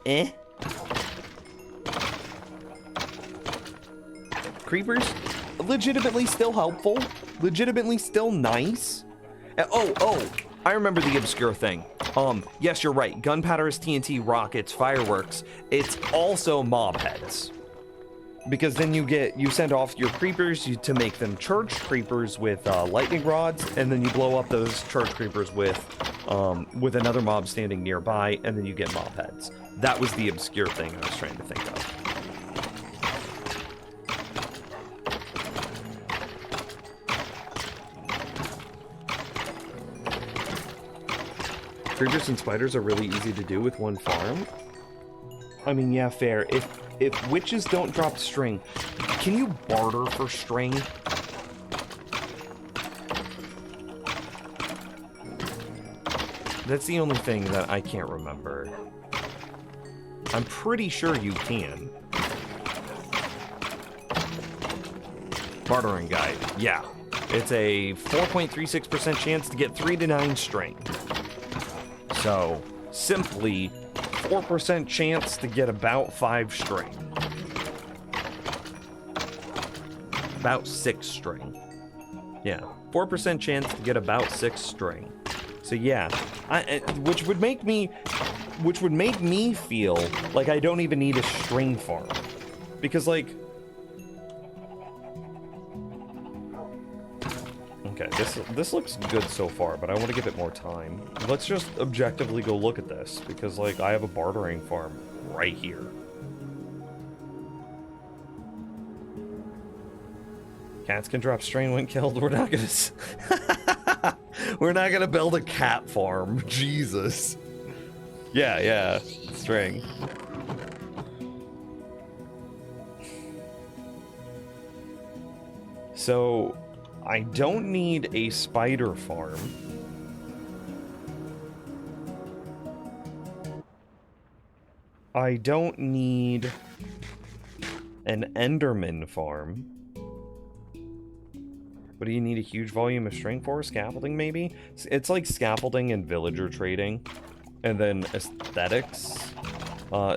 eh? Creepers? Legitimately still helpful. Legitimately still nice. Oh, I remember the obscure thing. Yes, you're right. Gunpowder is TNT, rockets, fireworks. It's also mob heads. Because then you send off your creepers to make them church creepers with lightning rods, and then you blow up those church creepers with another mob standing nearby, and then you get mob heads. That was the obscure thing I was trying to think of. Creepers and spiders are really easy to do with one farm. I mean, yeah, fair. If witches don't drop string, can you barter for string? That's the only thing that I can't remember. I'm pretty sure you can. Bartering guide, yeah. It's a 4.36% chance to get 3 to 9 string. So, simply 4% chance to get about 5 string. About 6 string. Yeah, 4% chance to get about 6 string. So yeah, which would make me feel like I don't even need a string farm. Because like, okay, this looks good so far, but I want to give it more time. Let's just objectively go look at this, because, like, I have a bartering farm right here. Cats can drop string when killed. We're not gonna... We're not gonna build a cat farm. Jesus. Yeah, string. So... I don't need a spider farm. I don't need an Enderman farm. But do you need a huge volume of string for? Scaffolding, maybe? It's like scaffolding and villager trading. And then aesthetics.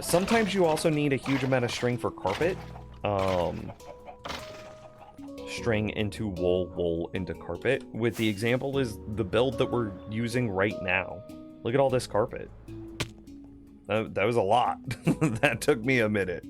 Sometimes you also need a huge amount of string for carpet. String into wool, wool into carpet. With the example is the build that we're using right now. Look at all this carpet. That was a lot. That took me a minute.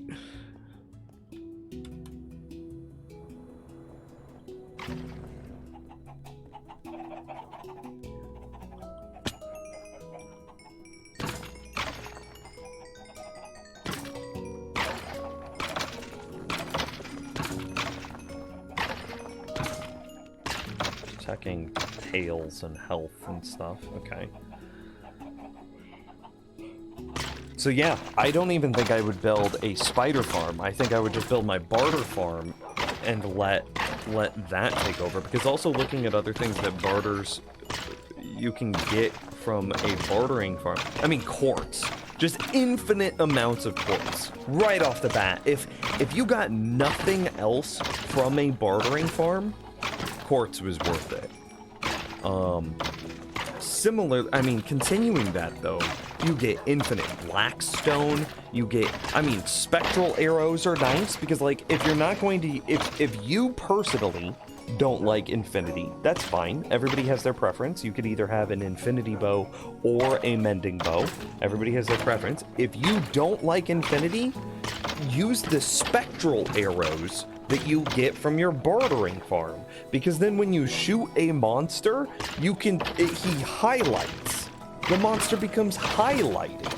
Checking tails and health and stuff. Okay. So yeah, I don't even think I would build a spider farm. I think I would just build my barter farm and let that take over. Because also looking at other things that barters you can get from a bartering farm. I mean, quartz. Just infinite amounts of quartz right off the bat. If you got nothing else from a bartering farm, quartz was worth it. Similar, I mean, continuing that though, you get infinite blackstone, you get, I mean, spectral arrows are nice, because like, if you're not going to, if you personally don't like infinity, that's fine. Everybody has their preference. You could either have an infinity bow or a mending bow. Everybody has their preference. If you don't like infinity, use the spectral arrows that you get from your bartering farm, because then when you shoot a monster, you can, he highlights. The monster becomes highlighted.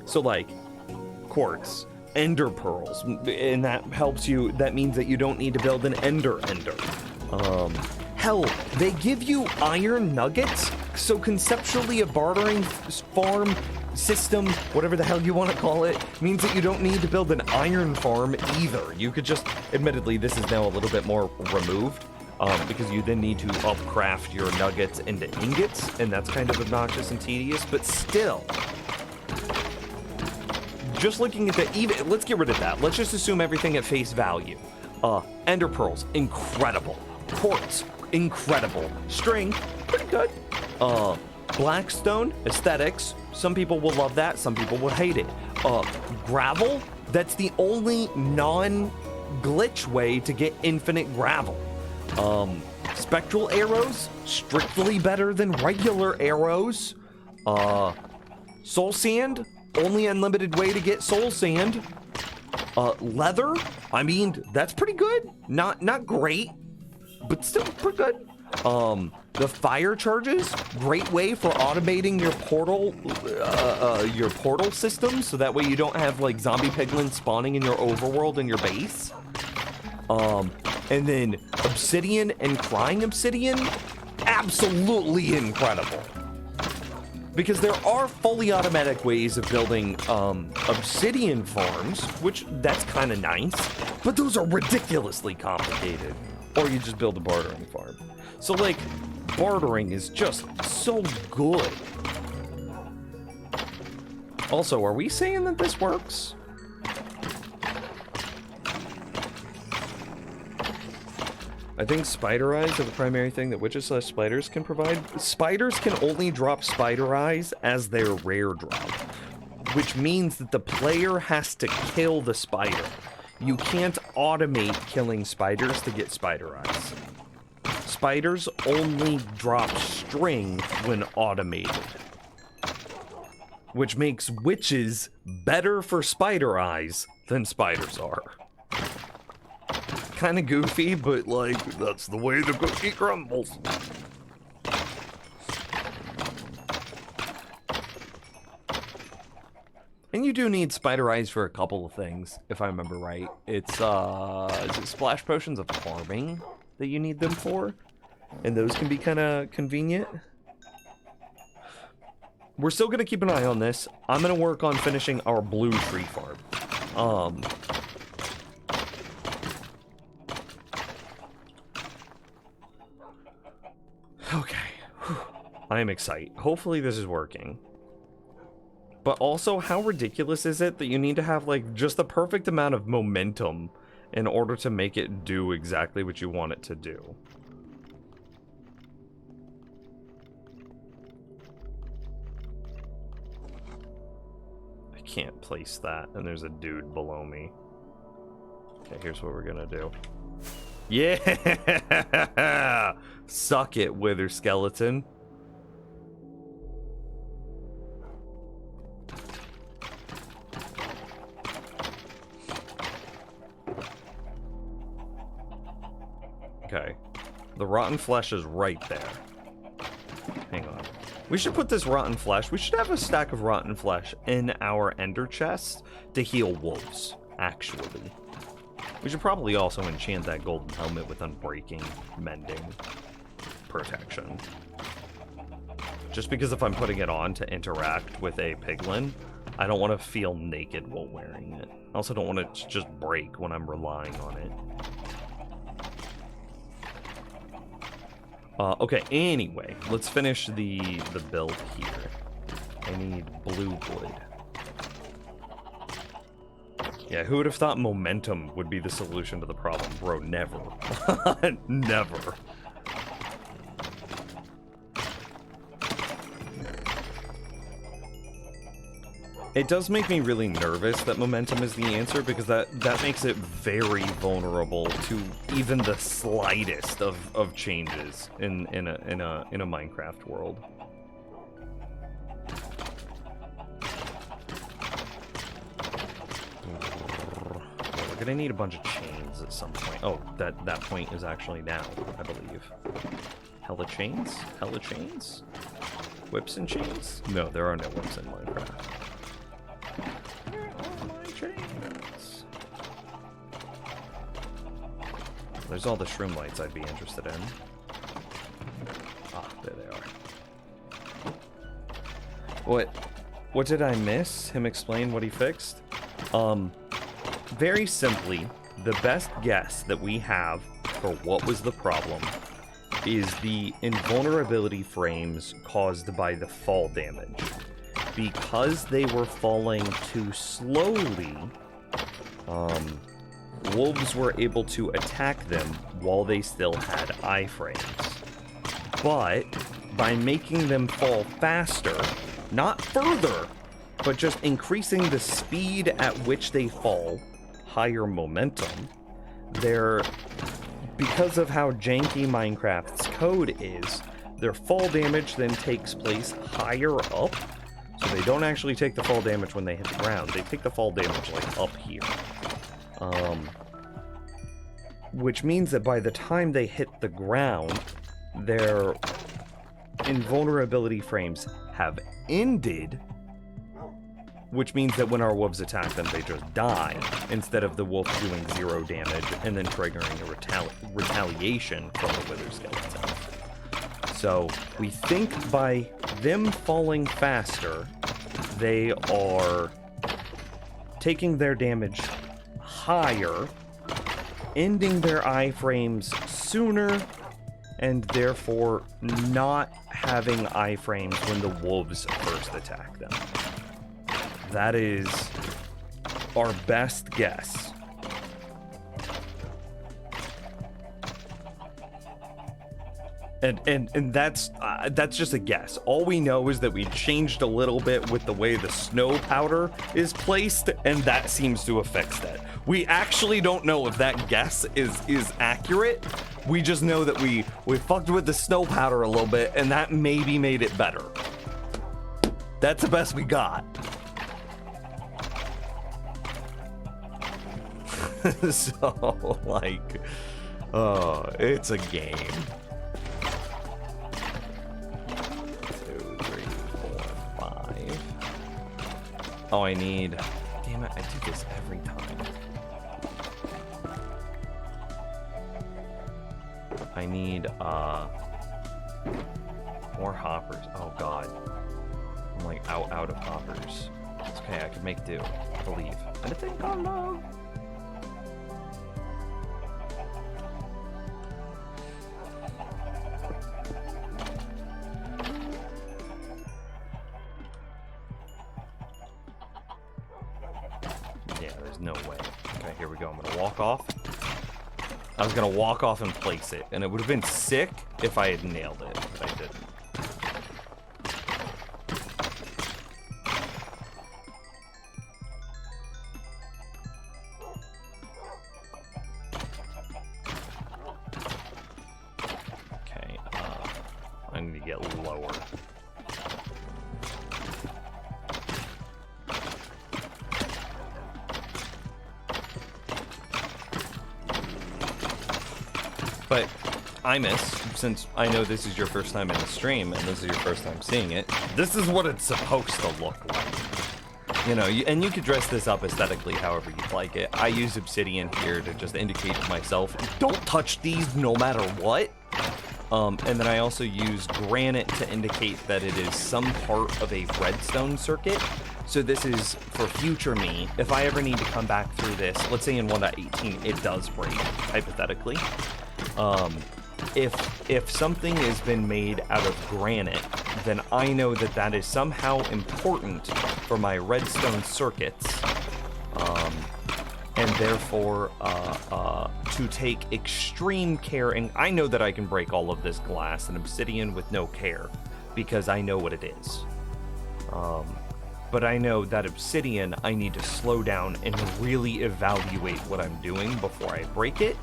So like, quartz, ender pearls, and that helps you, that means that you don't need to build an ender. Hell, they give you iron nuggets, so conceptually a bartering farm system, whatever the hell you want to call it, means that you don't need to build an iron farm either. You could just, admittedly, this is now a little bit more removed, because you then need to upcraft your nuggets into ingots, and that's kind of obnoxious and tedious, but still. Just looking at the, let's get rid of that. Let's just assume everything at face value. Ender pearls, incredible. Quartz, incredible. String, pretty good. Blackstone, aesthetics. Some people will love that, some people will hate it. Gravel, that's the only non-glitch way to get infinite gravel. Spectral arrows, strictly better than regular arrows. Soul sand, only unlimited way to get soul sand. Leather, I mean, that's pretty good. Not great, but still pretty good. The fire charges, great way for automating your portal system, so that way you don't have like zombie piglins spawning in your overworld and your base. And then obsidian and crying obsidian, absolutely incredible. Because there are fully automatic ways of building obsidian farms, which that's kind of nice, but those are ridiculously complicated. Or you just build a bartering farm. So like, bartering is just so good. Also, are we saying that this works? I think spider eyes are the primary thing that witches / spiders can provide. Spiders can only drop spider eyes as their rare drop, which means that the player has to kill the spider. You can't automate killing spiders to get spider eyes. Spiders only drop string when automated, which makes witches better for spider eyes than spiders are. Kind of goofy, but like, that's the way the cookie crumbles. And you do need spider eyes for a couple of things, if I remember right. It's, is it splash potions of farming that you need them for? And those can be kind of convenient. We're still going to keep an eye on this. I'm going to work on finishing our blue tree farm. Okay. Whew. I am excited. Hopefully this is working. But also, how ridiculous is it that you need to have, like, just the perfect amount of momentum in order to make it do exactly what you want it to do? I can't place that, and there's a dude below me. Okay, here's what we're gonna do. Yeah! Suck it, Wither Skeleton. Okay. The rotten flesh is right there. Hang on. We should put this rotten flesh. We should have a stack of rotten flesh in our ender chest to heal wolves, actually. We should probably also enchant that golden helmet with unbreaking, mending, protection. Just because if I'm putting it on to interact with a piglin, I don't want to feel naked while wearing it. I also don't want it to just break when I'm relying on it. Okay, anyway, let's finish the build here. I need blue wood. Yeah, who would have thought momentum would be the solution to the problem? Bro, never. Never. It does make me really nervous that momentum is the answer, because that makes it very vulnerable to even the slightest of changes in a Minecraft world. We're gonna need a bunch of chains at some point. Oh, that point is actually now, I believe. Hella chains? Hella chains? Whips and chains? No, there are no whips in Minecraft. There's all the shroom lights I'd be interested in. Ah, there they are. What did I miss? Him explain what he fixed? Very simply, the best guess that we have for what was the problem is the invulnerability frames caused by the fall damage. Because they were falling too slowly, wolves were able to attack them while they still had iframes. But by making them fall faster, not further, but just increasing the speed at which they fall, higher momentum, because of how janky Minecraft's code is, their fall damage then takes place higher up, so they don't actually take the fall damage when they hit the ground. They take the fall damage like up here. Which means that by the time they hit the ground, their invulnerability frames have ended, which means that when our wolves attack them, they just die, instead of the wolf doing 0 damage and then triggering a retaliation from the wither skeleton. So we think by them falling faster, they are taking their damage higher, ending their iframes sooner, and therefore not having iframes when the wolves first attack them. That is our best guess. And that's just a guess. All we know is that we changed a little bit with the way the snow powder is placed, and that seems to have fixed it. We actually don't know if that guess is accurate. We just know that we fucked with the snow powder a little bit, and that maybe made it better. That's the best we got. So, like, it's a game. 2, 3, 4, 5. Oh, I need... Damn it, I do this every time. I need, more hoppers. Oh, God. I'm, like, out of hoppers. It's okay, I can make do. I believe. And I think I'll love. No way. Okay, here we go. I'm gonna walk off. I was gonna walk off and place it, and it would have been sick if I had nailed it, but I didn't. Okay, I need to get lower. But, Imus, since I know this is your first time in the stream, and this is your first time seeing it, this is what it's supposed to look like. You know, and you could dress this up aesthetically however you'd like it. I use obsidian here to just indicate to myself, don't touch these no matter what. And then I also use granite to indicate that it is some part of a redstone circuit. So this is for future me. If I ever need to come back through this, let's say in 1.18 it does break, hypothetically. If something has been made out of granite, then I know that that is somehow important for my redstone circuits, and therefore to take extreme care. And I know that I can break all of this glass and obsidian with no care, because I know what it is. But I know that obsidian, I need to slow down and really evaluate what I'm doing before I break it.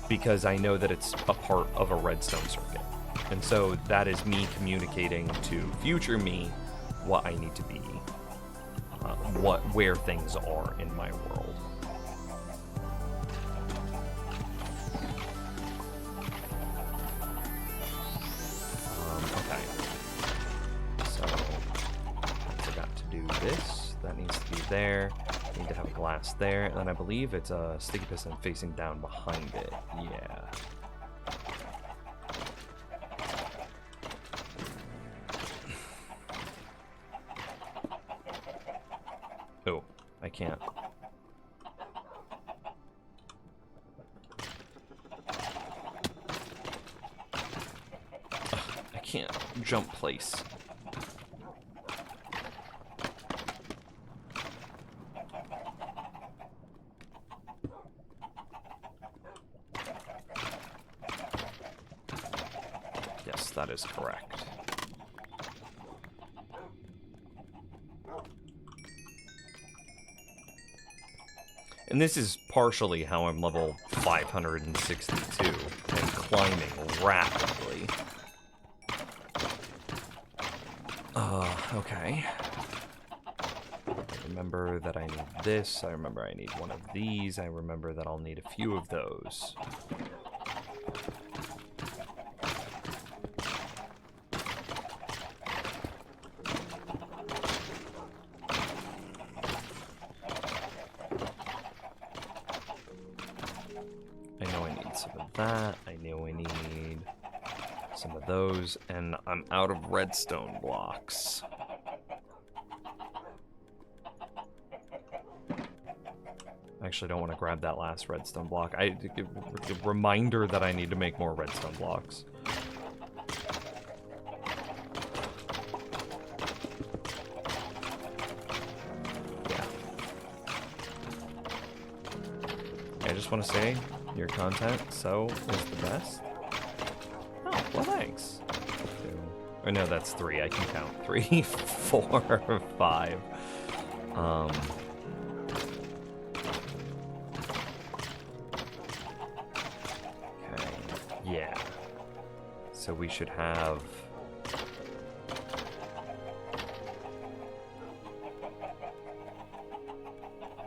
Because I know that it's a part of a redstone circuit. And so that is me communicating to future me what I need to be, where things are in my world. Okay. So, I forgot to do this. That needs to be there. Need to have a glass there, and then I believe it's a sticky piston facing down behind it. Yeah. Oh, I can't. can't jump place. Yes, that is correct. And this is partially how I'm level 562 and climbing rapidly. Okay. I remember that I need this. I remember I need one of these. I remember that I'll need a few of those. I know I need some of that. I know I need some of those, and I'm out of redstone blocks. I actually don't want to grab that last redstone block. A reminder that I need to make more redstone blocks. Yeah. I just want to say, your content so is the best. Oh, well, thanks. 2. Or no, that's 3. I can count. 3, 4, 5. Okay. Yeah. So we should have...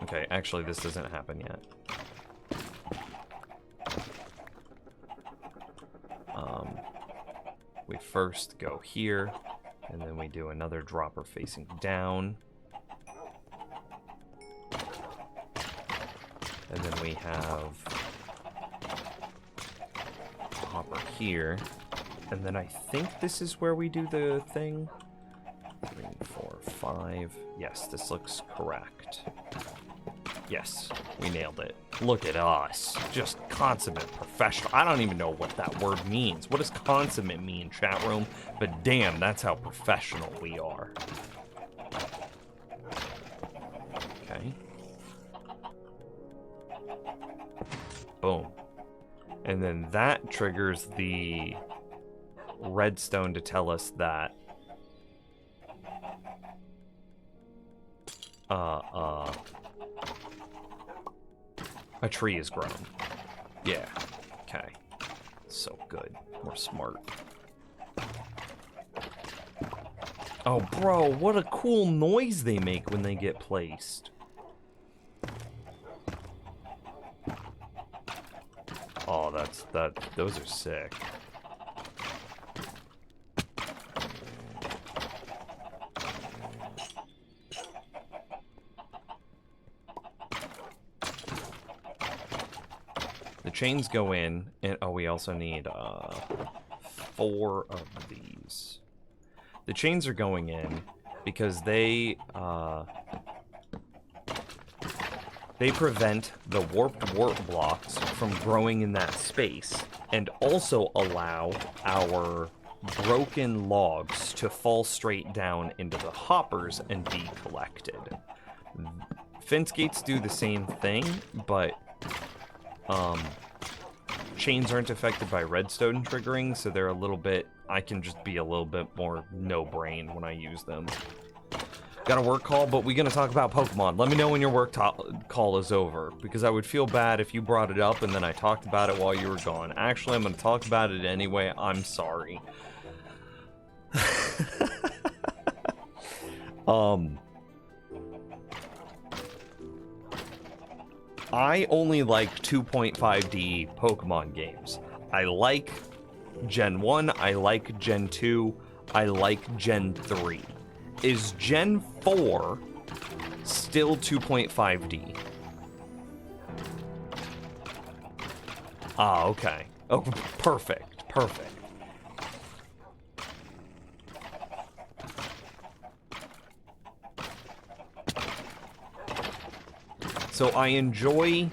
Okay, actually, this doesn't happen yet. We first go here, and then we do another dropper facing down. And then we have a hopper here. And then I think this is where we do the thing. 3, 4, 5. Yes, this looks correct. Yes, we nailed it. Look at us. Just consummate professional. I don't even know what that word means. What does consummate mean, chat room? But damn, that's how professional we are. Okay. Boom. And then that triggers the redstone to tell us that a tree is grown. Yeah. Okay. So good. We're smart. Oh, bro, what a cool noise they make when they get placed. Oh, those are sick. The chains go in, and oh, we also need 4 of these. The chains are going in because they prevent the warped warp blocks from growing in that space, and also allow our broken logs to fall straight down into the hoppers and be collected. Fence gates do the same thing, but chains aren't affected by redstone triggering, so they're a little bit, I can just be a little bit more no-brain when I use them. Got a work call, but we're gonna talk about Pokemon. Let me know when your work call is over, because I would feel bad if you brought it up and then I talked about it while you were gone. Actually, I'm gonna talk about it anyway. I'm sorry. I only like 2.5D Pokemon games. I like Gen 1, I like Gen 2, I like Gen 3. Is Gen 4 still 2.5D? Ah, okay. Oh, perfect, perfect. So I enjoy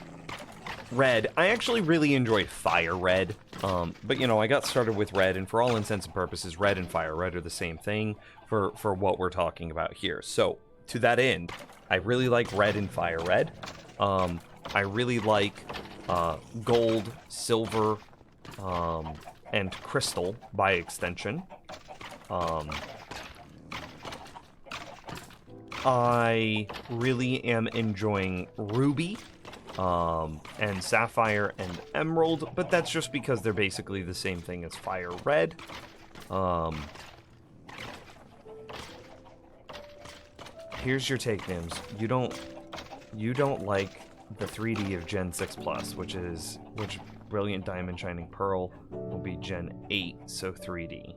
Red. I actually really enjoy Fire Red. But you know, I got started with red, and for all intents and purposes, red and fire red are the same thing for what we're talking about here. So to that end, I really like red and fire red. I really like gold, silver, and crystal by extension. I really am enjoying ruby, and sapphire and emerald, but that's just because they're basically the same thing as fire red. Here's your take, Nims. You don't like the 3D of Gen 6 Plus, which Brilliant Diamond Shining Pearl will be Gen 8, so 3D.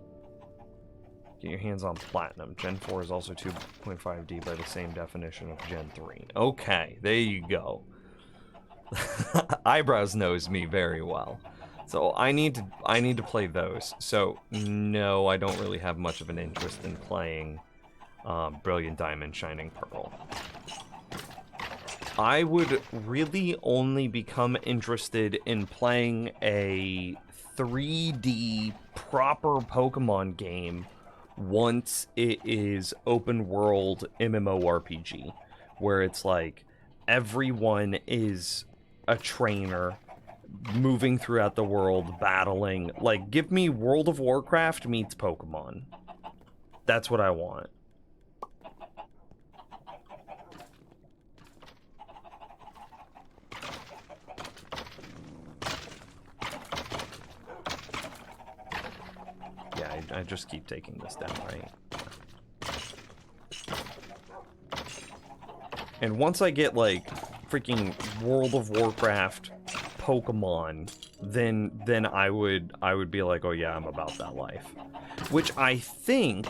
Get your hands on Platinum. Gen 4 is also 2.5D by the same definition of Gen 3. Okay, there you go. Eyebrows knows me very well. So I need to play those. So no, I don't really have much of an interest in playing Brilliant Diamond Shining Pearl. I would really only become interested in playing a 3D proper Pokemon game once it is open world MMORPG, where it's like everyone is a trainer moving throughout the world battling. Like, give me World of Warcraft meets Pokemon. That's what I want. Yeah, I just keep taking this down, right? And once I get, like, freaking World of Warcraft Pokemon, then I would be like, oh yeah, I'm about that life. Which I think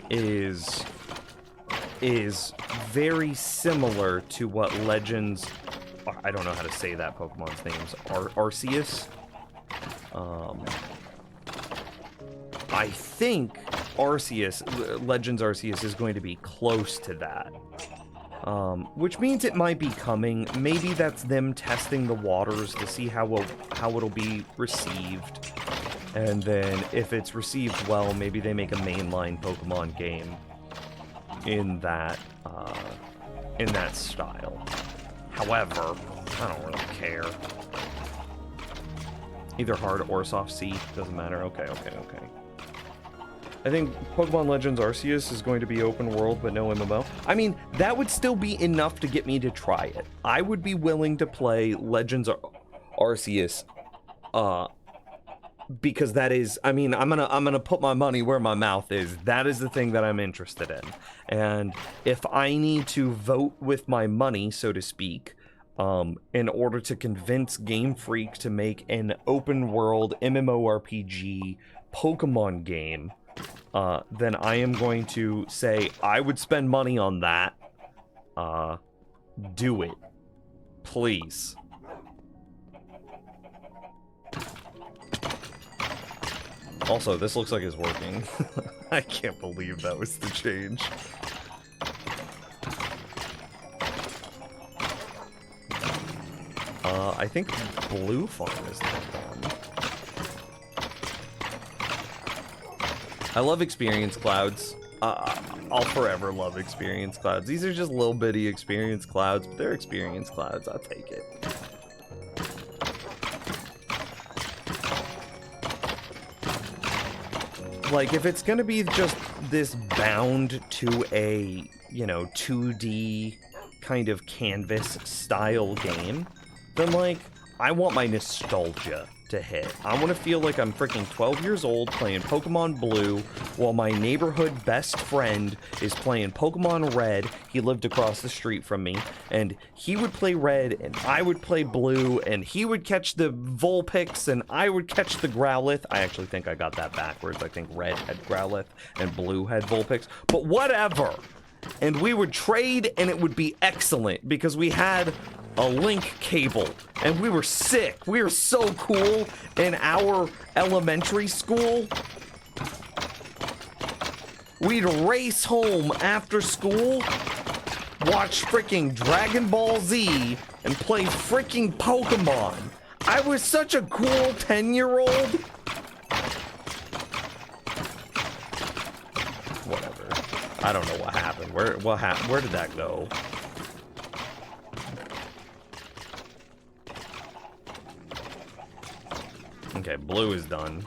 is very similar to what Legends, I don't know how to say that Pokemon's names, Arceus. I think Legends Arceus is going to be close to that. Which means it might be coming. Maybe that's them testing the waters to see how it'll be received. And then if it's received well, maybe they make a mainline Pokemon game in that style. However, I don't really care. Either hard or soft C, doesn't matter. Okay. I think Pokemon Legends Arceus is going to be open world, but no MMO. I mean, that would still be enough to get me to try it. I would be willing to play Legends Arceus, because that is, I mean, I'm gonna put my money where my mouth is. That is the thing that I'm interested in. And if I need to vote with my money, so to speak, in order to convince Game Freak to make an open world MMORPG Pokemon game, then I am going to say I would spend money on that. Do it. Please. Also, this looks like it's working. I can't believe that was the change. I think Blue Farm is not done. I love Experience Clouds. I'll forever love Experience Clouds. These are just little bitty Experience Clouds, but they're Experience Clouds. I'll take it. Like, if it's gonna be just this bound to a, 2D kind of canvas style game, then, like, I want my nostalgia to hit. I want to feel like I'm freaking 12 years old playing Pokemon Blue while my neighborhood best friend is playing Pokemon Red. He lived across the street from me, and he would play Red, and I would play Blue, and he would catch the Vulpix, and I would catch the Growlithe. I actually think I got that backwards. I think Red had Growlithe, and Blue had Vulpix. But whatever! And we would trade, and it would be excellent, because we had a link cable, and we were sick. We were so cool in our elementary school. We'd race home after school watch freaking Dragon Ball Z and play freaking Pokemon. I was such a cool 10-year-old. Whatever. I don't know what happened. Where did that go? Okay, blue is done.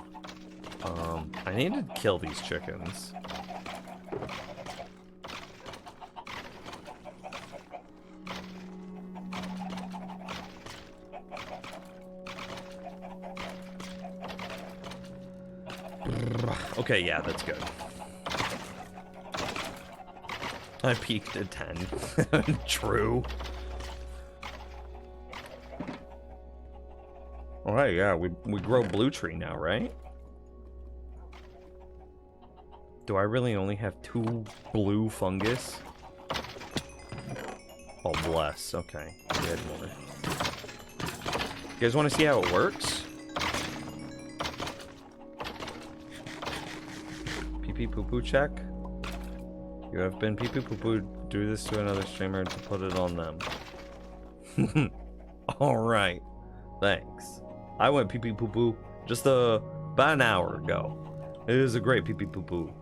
I need to kill these chickens. Okay, yeah, that's good. I peaked at 10. True. Alright, yeah, we grow blue tree now, right? Do I really only have 2 blue fungus? Oh, bless. Okay, we had more. You guys want to see how it works? Pee-pee poo-poo check. You have been pee-pee poo-poo. Do this to another streamer to put it on them. Alright. Thanks. I went pee-pee poo-poo just about an hour ago. It is a great pee-pee poo-poo.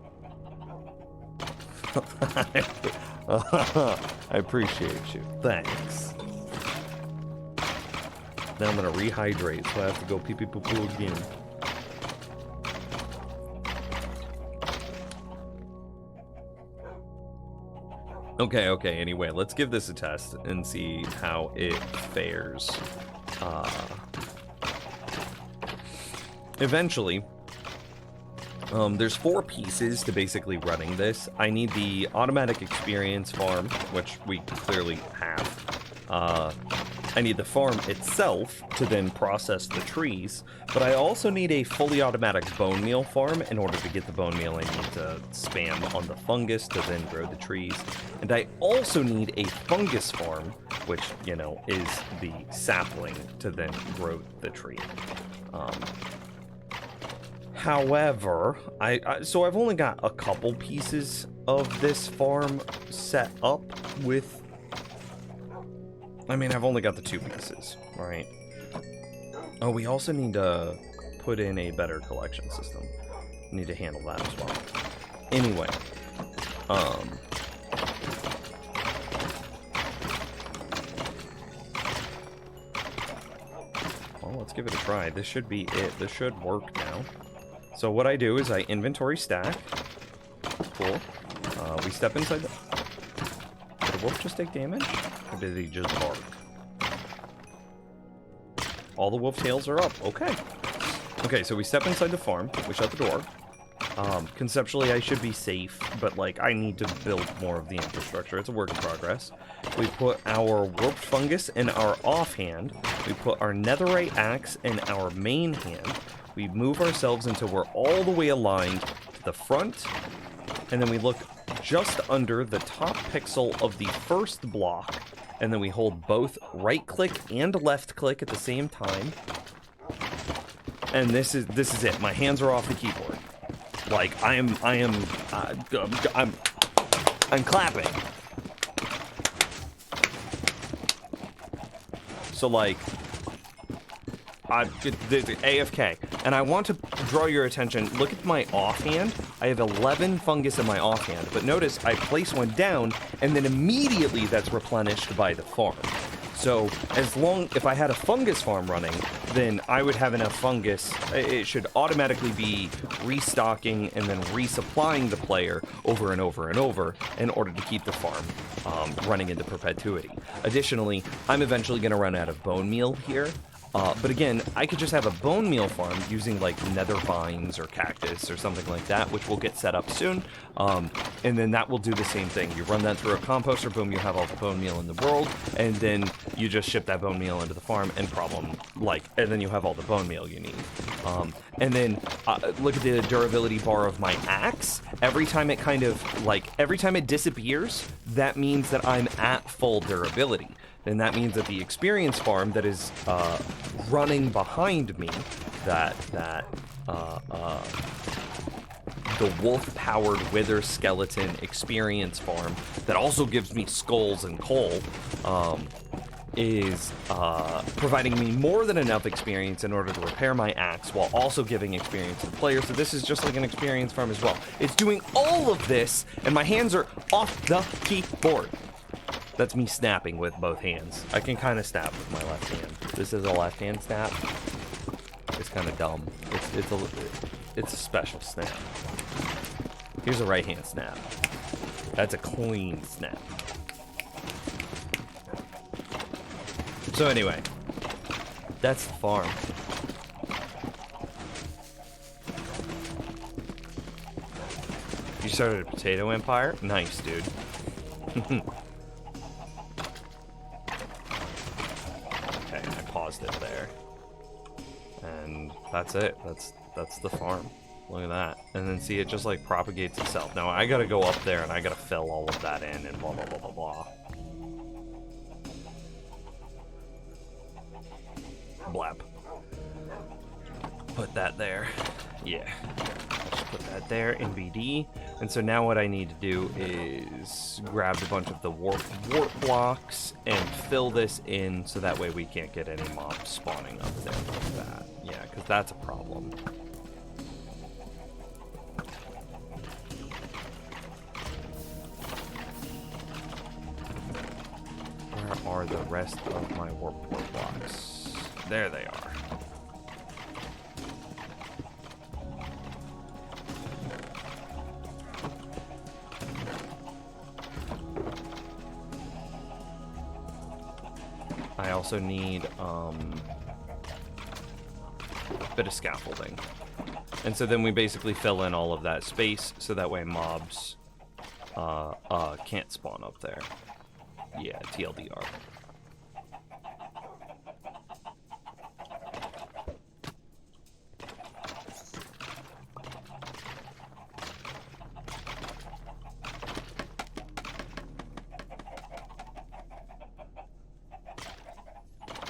I appreciate you. Thanks. Now I'm gonna rehydrate, so I have to go pee-pee poo-poo again. Okay, anyway, let's give this a test and see how it fares. Eventually, there's 4 pieces to basically running this. I need the automatic experience farm, which we clearly have. I need the farm itself to then process the trees, but I also need a fully automatic bone meal farm. In order to get the bone meal, I need to spam on the fungus to then grow the trees. And I also need a fungus farm, which, you know, is the sapling to then grow the tree. However, so I've only got a couple pieces of this farm set up with... I mean, I've only got the 2 pieces, right? Oh, we also need to put in a better collection system. Need to handle that as well. Anyway, well, let's give it a try. This should be it. This should work now. So what I do is I inventory stack. Cool. We step inside the... Did the wolf just take damage? Or did he just bark? All the wolf tails are up. Okay. Okay, so we step inside the farm. We shut the door. Conceptually, I should be safe, but, like, I need to build more of the infrastructure. It's a work in progress. We put our warped fungus in our offhand. We put our netherite axe in our main hand. We move ourselves until we're all the way aligned to the front, and then we look just under the top pixel of the first block, and then we hold both right click and left click at the same time. And this is it. My hands are off the keyboard. Like I'm clapping. So like AFK, and I want to draw your attention. Look at my offhand. I have 11 fungus in my offhand, but notice I place one down, and then immediately that's replenished by the farm. So if I had a fungus farm running, then I would have enough fungus. It should automatically be restocking and then resupplying the player over and over and over in order to keep the farm running into perpetuity. Additionally, I'm eventually going to run out of bone meal here. But again, I could just have a bone meal farm using like nether vines or cactus or something like that, which will get set up soon. And then that will do the same thing. You run that through a composter, boom, you have all the bone meal in the world, and then you just ship that bone meal into the farm and and then you have all the bone meal you need. And then look at the durability bar of my axe. Every time it disappears, that means that I'm at full durability. And that means that the experience farm that is running behind me, that the wolf-powered wither skeleton experience farm that also gives me skulls and coal, is providing me more than enough experience in order to repair my axe while also giving experience to the player. So this is just like an experience farm as well. It's doing all of this, and my hands are off the keyboard. That's me snapping with both hands. I can kind of snap with my left hand. This is a left hand snap. It's kind of dumb. It's a special snap. Here's a right hand snap. That's a clean snap. So anyway, that's the farm. You started a potato empire? Nice, dude. Okay, I paused it there. And that's it. That's the farm. Look at that. And then see, it just like propagates itself. Now I gotta go up there and I gotta fill all of that in and blah blah blah blah blah. Blap. Put that there. Yeah. Just put that there in BD. And so now what I need to do is grab a bunch of the warp blocks and fill this in so that way we can't get any mobs spawning up there like that. Yeah, because that's a problem. Where are the rest of my warp blocks? There they are. I also need a bit of scaffolding. And so then we basically fill in all of that space so that way mobs can't spawn up there. Yeah, TLDR.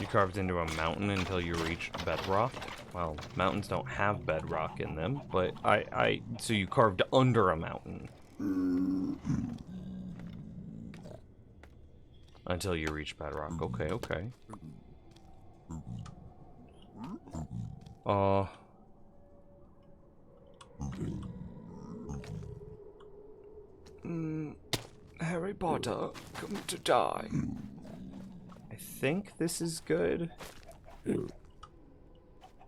You carved into a mountain until you reached bedrock. Well, mountains don't have bedrock in them, but so you carved under a mountain. Until you reach bedrock. Okay, okay. Harry Potter, come to die. I think this is good.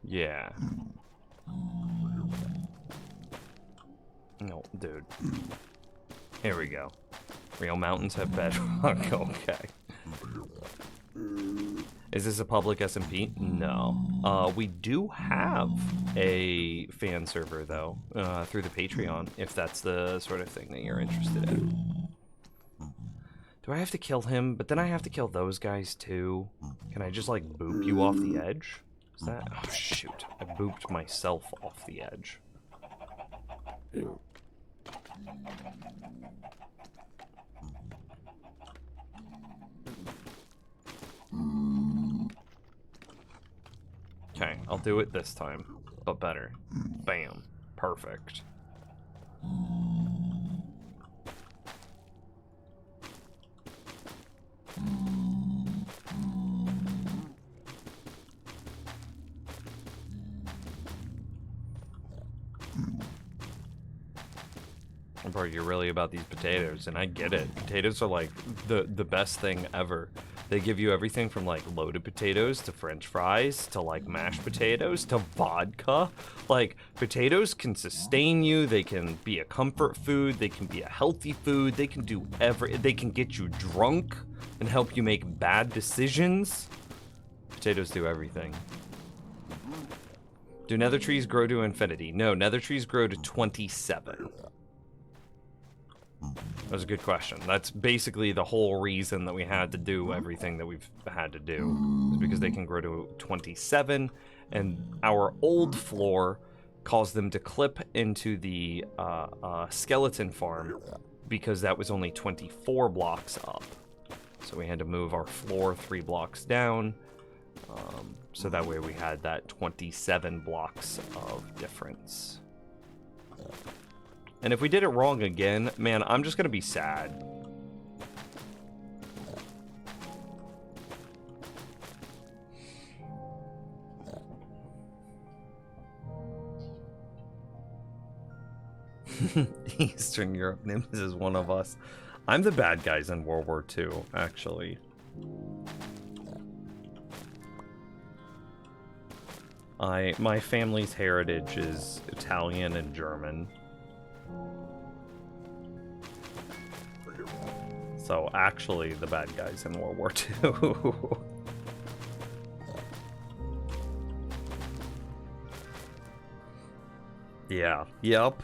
Yeah. No, dude. Here we go. Real mountains have bedrock. Okay. Is this a public SMP? No. We do have a fan server, though, through the Patreon, if that's the sort of thing that you're interested in. Do I have to kill him? But then I have to kill those guys, too. Can I just, like, boop you off the edge? Is that... Oh, shoot. I booped myself off the edge. Okay, I'll do it this time, but better. Bam. Perfect. Bro, you're really about these potatoes, and I get it. Potatoes are like the best thing ever. They give you everything from like loaded potatoes to french fries to like mashed potatoes to vodka. Like, potatoes can sustain you, they can be a comfort food, they can be a healthy food, they can do they can get you drunk and help you make bad decisions. Potatoes do everything. Do nether trees grow to infinity? No, nether trees grow to 27. That was a good question. That's basically the whole reason that we had to do everything that we've had to do, is because they can grow to 27, and our old floor caused them to clip into the skeleton farm because that was only 24 blocks up. So we had to move our floor 3 blocks down, so that way we had that 27 blocks of difference. And if we did it wrong again, man, I'm just gonna be sad. Eastern Europe, Nimbus is one of us. I'm the bad guys in World War II, actually. My family's heritage is Italian and German. So actually the bad guys in World War II. Yeah, yep.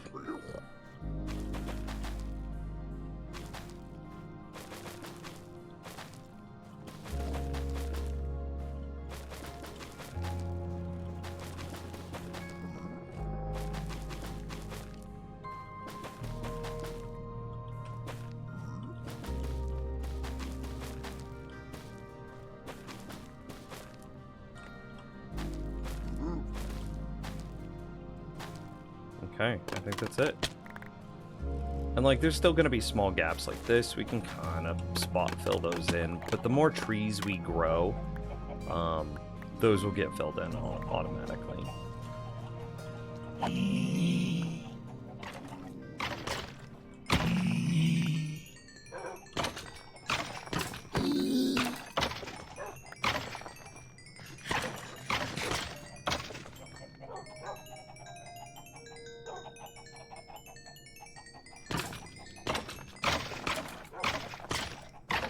Okay, I think that's it. And like, there's still gonna be small gaps like this. We can kind of spot fill those in, but the more trees we grow, those will get filled in automatically.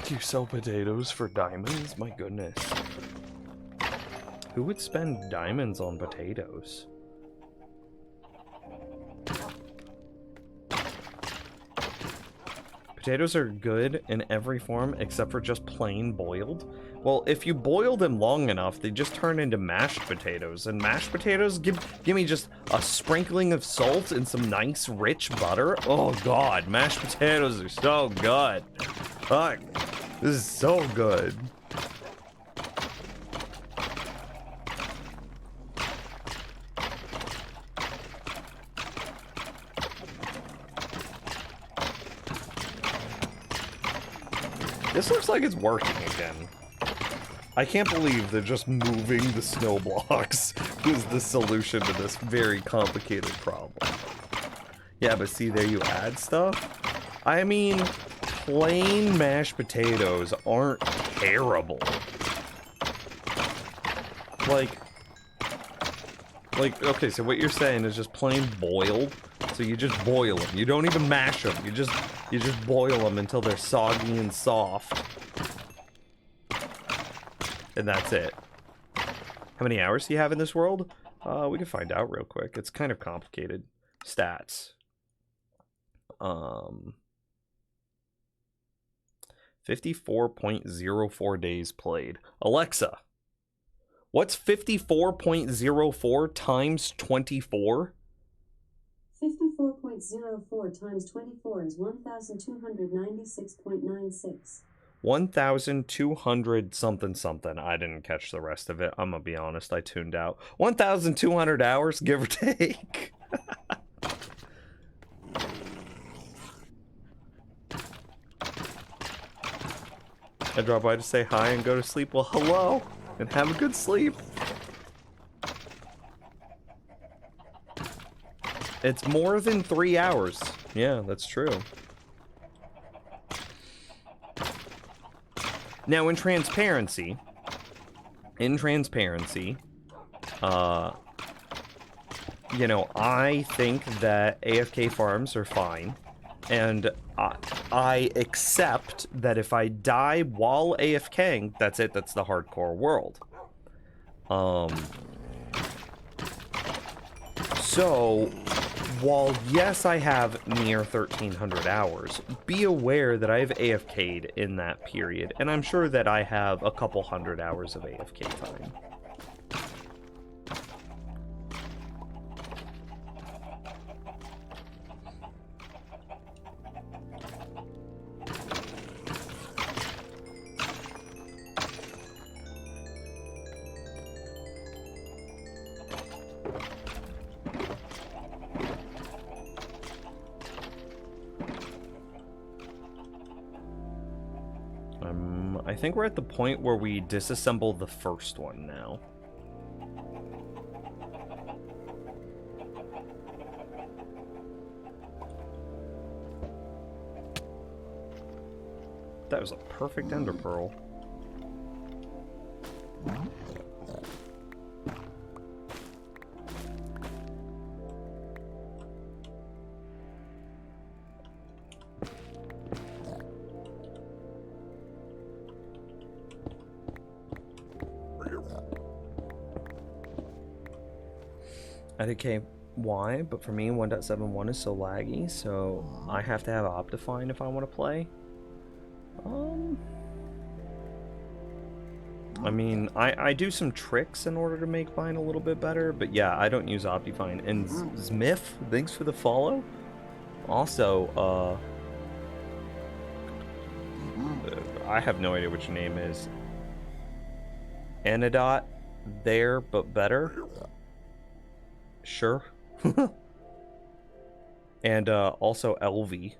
You sell potatoes for diamonds? My goodness. Who would spend diamonds on potatoes? Potatoes are good in every form except for just plain boiled. Well, if you boil them long enough, they just turn into mashed potatoes. And mashed potatoes, give me just a sprinkling of salt and some nice rich butter. Oh god, mashed potatoes are so good. Fuck. This is so good. This looks like it's working again. I can't believe that just moving the snow blocks was the solution to this very complicated problem. Yeah, but see, there you add stuff. I mean, plain mashed potatoes aren't terrible. Like, okay, so what you're saying is just plain boiled. So you just boil them. You don't even mash them. You just boil them until they're soggy and soft. And that's it. How many hours do you have in this world? We can find out real quick. It's kind of complicated. Stats. 54.04 days played. Alexa, what's 54.04 times 24? 54.04 times 24 is 1,296.96. 1,200 something something. I didn't catch the rest of it. I'm gonna be honest, I tuned out. 1,200 hours, give or take. I drop by to say hi and go to sleep. Well, hello, and have a good sleep. It's more than 3 hours. Yeah, that's true. Now, in transparency, you know, I think that AFK farms are fine. And I accept that if I die while AFKing, that's it, that's the hardcore world. So, while yes, I have near 1,300 hours, be aware that I've AFK'd in that period, and I'm sure that I have a couple hundred hours of AFK time. I think we're at the point where we disassemble the first one now. That was a perfect ender pearl. IDK why, but for me 1.71 is so laggy, so I have to have Optifine if I want to play. I mean, I do some tricks in order to make mine a little bit better, but yeah, I don't use Optifine. And Zmiff, thanks for the follow. Also, I have no idea what your name is. Anodot, there, but better. Sure. And also LV.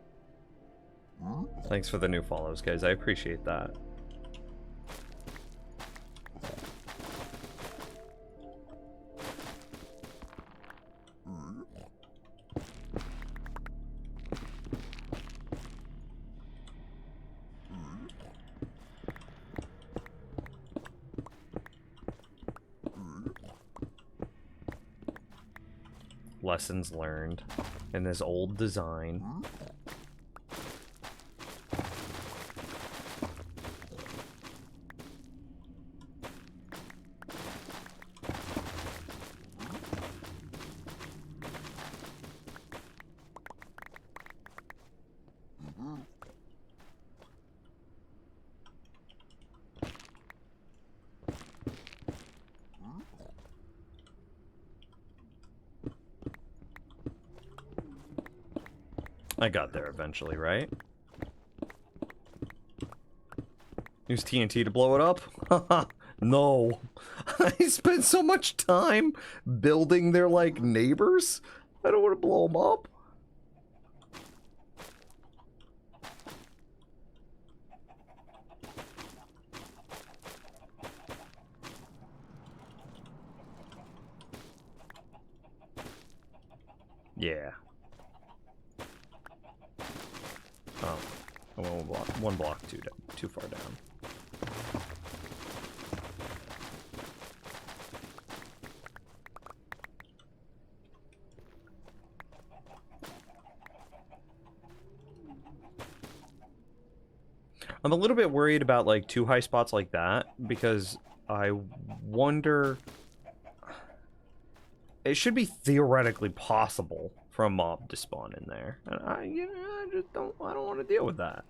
Thanks for the new follows, guys. I appreciate that. Lessons learned in this old design. I got there eventually, right? Use TNT to blow it up? No. I spent so much time building their, like, neighbors. I don't want to blow them up. Yeah. Oh, I went one block too far down. I'm a little bit worried about like too high spots like that because I wonder. It should be theoretically possible for a mob to spawn in there, and I just don't. I don't want to deal with that.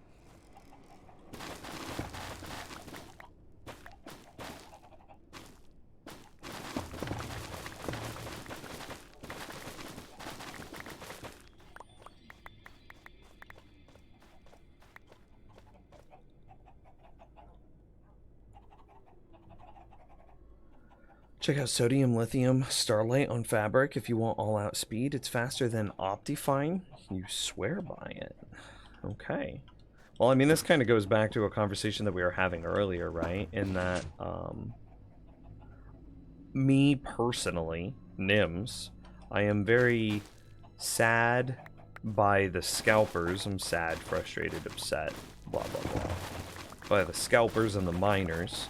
Check out Sodium Lithium Starlight on Fabric if you want all-out speed. It's faster than Optifine. You swear by it. Okay. Well, I mean, this kind of goes back to a conversation that we were having earlier, right? In that, me personally, Nims, I am very sad by the scalpers. I'm sad, frustrated, upset, blah, blah, blah. By the scalpers and the miners.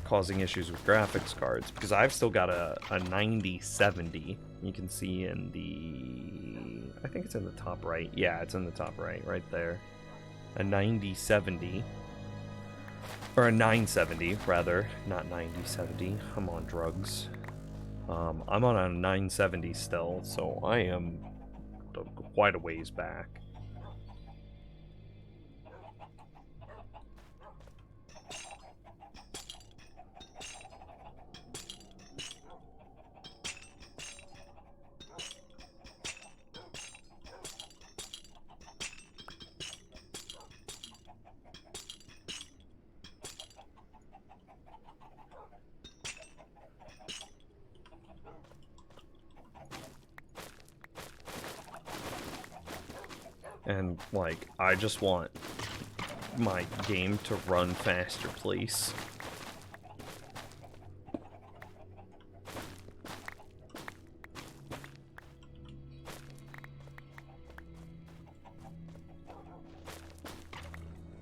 Causing issues with graphics cards because I've still got a 9070. You can see in the, I think it's in the top right. Yeah, it's in the top right there. A 9070 or a 970 rather, not 9070. I'm on drugs. I'm on a 970 still, so I am quite a ways back. And, like, I just want my game to run faster, please.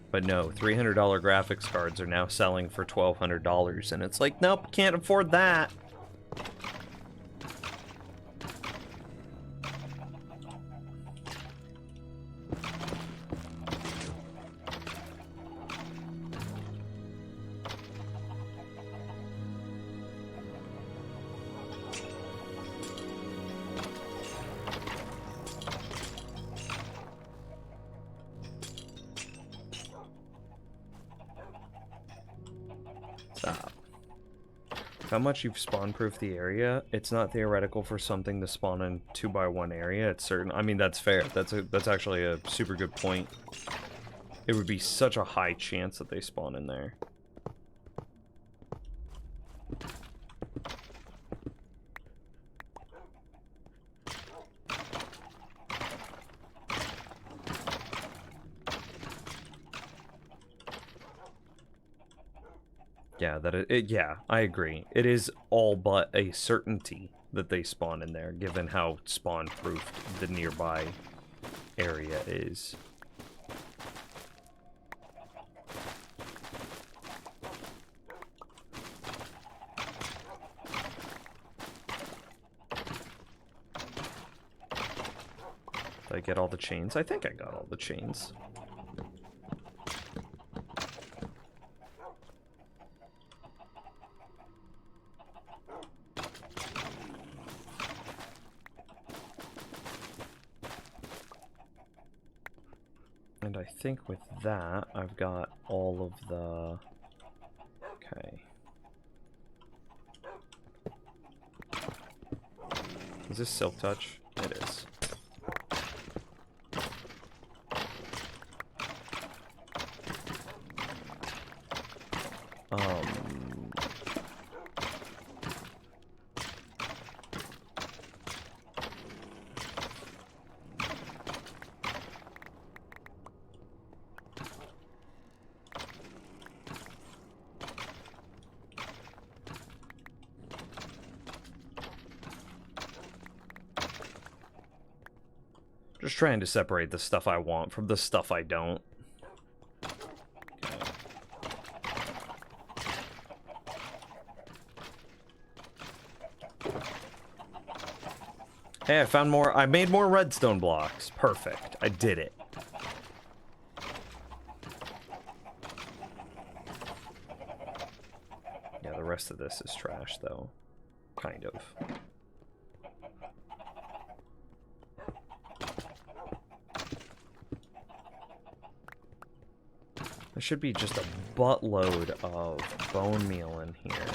But no, $300 graphics cards are now selling for $1,200, and it's like, nope, can't afford that. Stop. How much you've spawn-proofed the area? It's not theoretical for something to spawn in 2x1 area. It's certain. I mean, that's fair. That's actually a super good point. It would be such a high chance that they spawn in there. Yeah, yeah, I agree. It is all but a certainty that they spawn in there, given how spawn-proofed the nearby area is. Did I get all the chains? I think I got all the chains. And I think with that, I've got all of the... Okay. Is this Silk Touch? It is. Just trying to separate the stuff I want from the stuff I don't. Hey, I found more. I made more redstone blocks. Perfect. I did it. Yeah, the rest of this is trash, though. Kind of. There should be just a buttload of bone meal in here.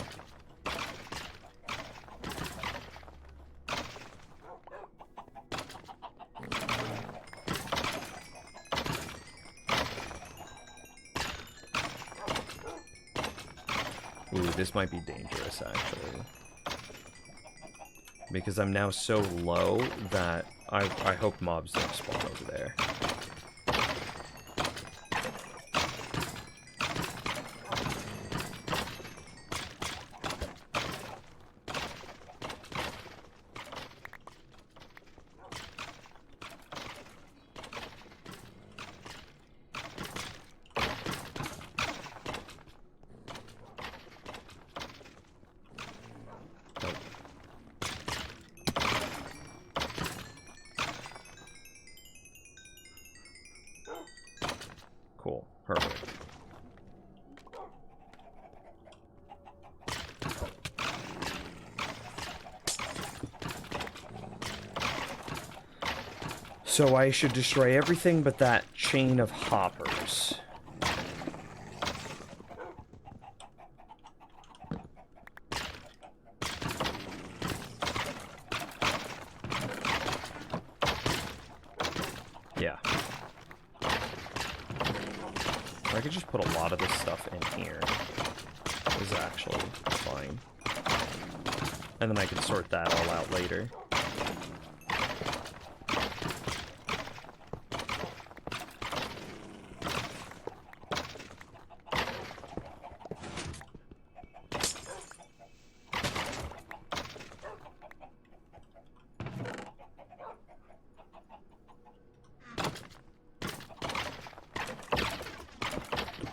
Ooh, this might be dangerous, actually. Because I'm now so low that I hope mobs don't spawn over there. Cool. Perfect. So I should destroy everything but that chain of hoppers. Yeah. I could just put a lot of this stuff in here. This is actually fine. And then I can sort that all out later.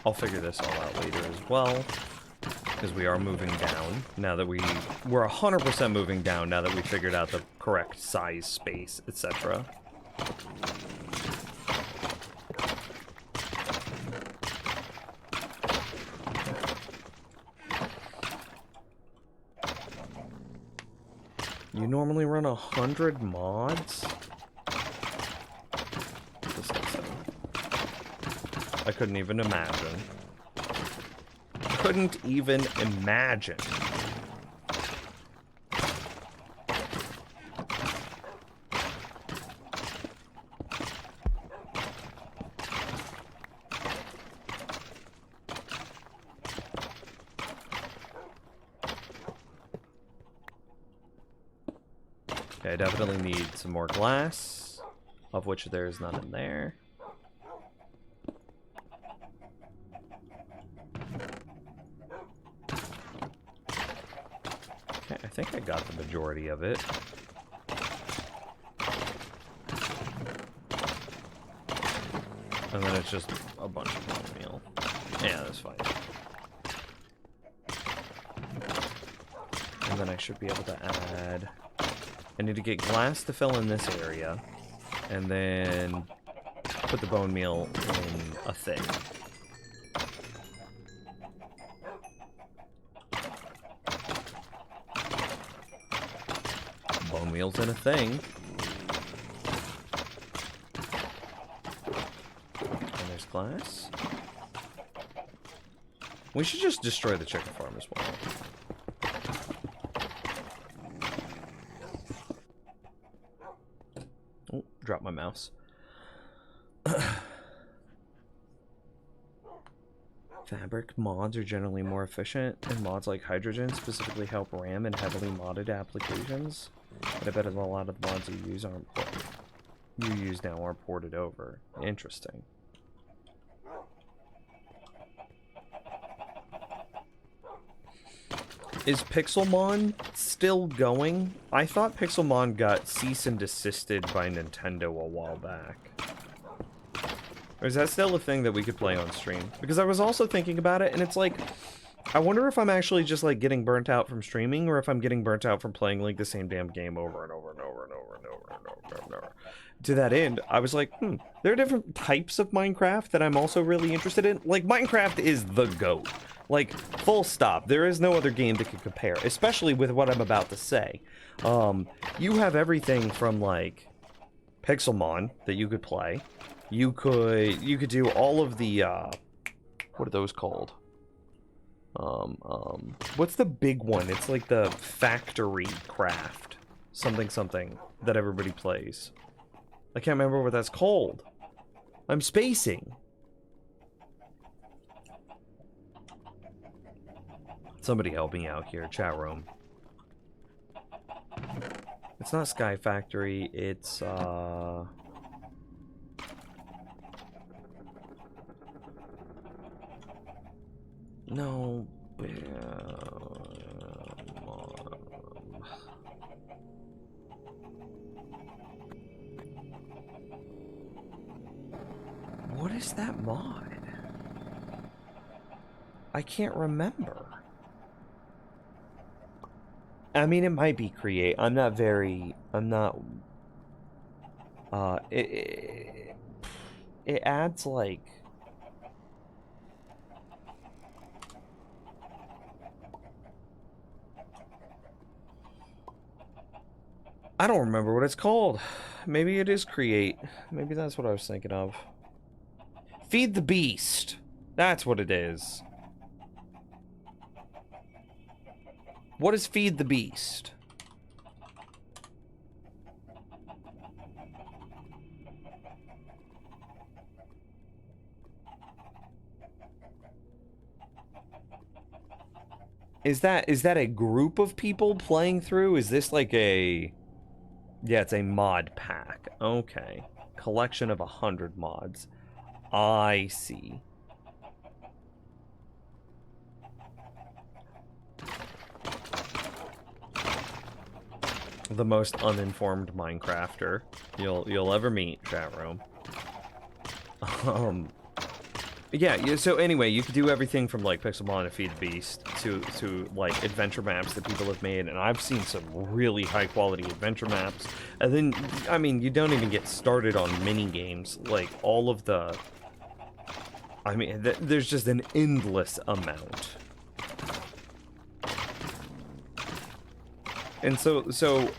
I'll figure this all out later as well, because we are moving down now that we're 100% moving down now that we figured out the correct size, space, etc. You normally run 100 mods? I couldn't even imagine. Couldn't even imagine. Okay, I definitely need some more glass, of which there is none in there. Okay, I think I got the majority of it. And then it's just a bunch of bone meal. Yeah, that's fine. And then I should be able to add... I need to get glass to fill in this area, and then put the bone meal in a thing. Bone meal's in a thing. And there's glass. We should just destroy the chicken farm as well. Oh, drop my mouse. Fabric mods are generally more efficient, and mods like hydrogen specifically help RAM in heavily modded applications. But I bet a lot of the mods you use now are ported over. Interesting. Is Pixelmon still going? I thought Pixelmon got cease and desisted by Nintendo a while back. Or is that still a thing that we could play on stream? Because I was also thinking about it, and it's like, I wonder if I'm actually just like getting burnt out from streaming, or if I'm getting burnt out from playing like the same damn game over and over and over and over and over and over and over. To that end, I was like, there are different types of Minecraft that I'm also really interested in. Like, Minecraft is the GOAT. Like, full stop. There is no other game that can compare, especially with what I'm about to say. You have everything from, like, Pixelmon that you could play. You could do all of the, what are those called? What's the big one? It's like the factory craft. Something that everybody plays. I can't remember what that's called. I'm spacing. Somebody help me out here, chat room. It's not Sky Factory, it's, no. What is that mod? I can't remember. I mean, it might be Create. I'm not... It adds, like... I don't remember what it's called. Maybe it is Create. Maybe that's what I was thinking of. Feed the Beast. That's what it is. What is Feed the Beast? Is that a group of people playing through? Is this like a... Yeah, it's a mod pack. Okay. Collection of 100 mods. I see. The most uninformed Minecrafter you'll ever meet, chat room. Yeah, so anyway, you could do everything from like Pixelmon and Feed the Beast to like adventure maps that people have made, and I've seen some really high quality adventure maps. And then, I mean, you don't even get started on mini games, like all of the. I mean, there's just an endless amount. And so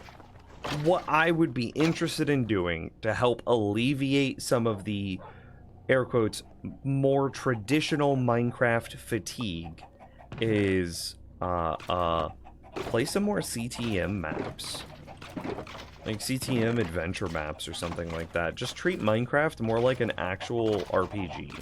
what I would be interested in doing to help alleviate some of the air quotes more traditional Minecraft fatigue is play some more CTM maps, like CTM adventure maps or something like that. Just treat Minecraft more like an actual RPG.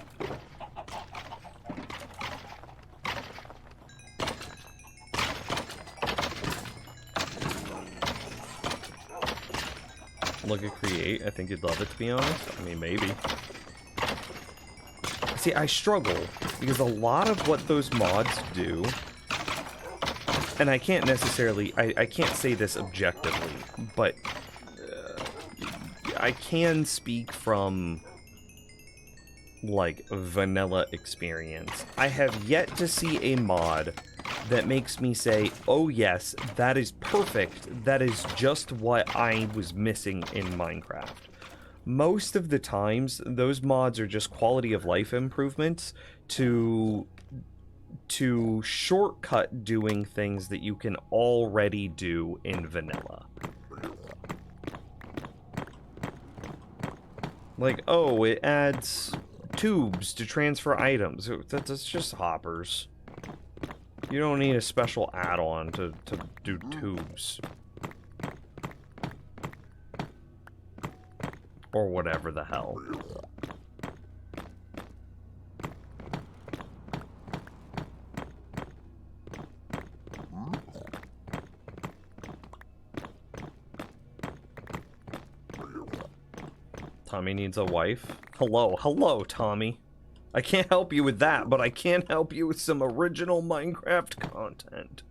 Look at Create. I think you'd love it, to be honest. I mean, maybe. See, I struggle because a lot of what those mods do, and I can't necessarily, I can't say this objectively, but I can speak from like vanilla experience. I have yet to see a mod that makes me say, oh yes, that is perfect. That is just what I was missing in Minecraft. Most of the times, those mods are just quality of life improvements to shortcut doing things that you can already do in vanilla. Like, oh, it adds tubes to transfer items. That's just hoppers. You don't need a special add-on to do tubes. Or whatever the hell. Tommy needs a wife. Hello, Tommy. I can't help you with that, but I can help you with some original Minecraft content.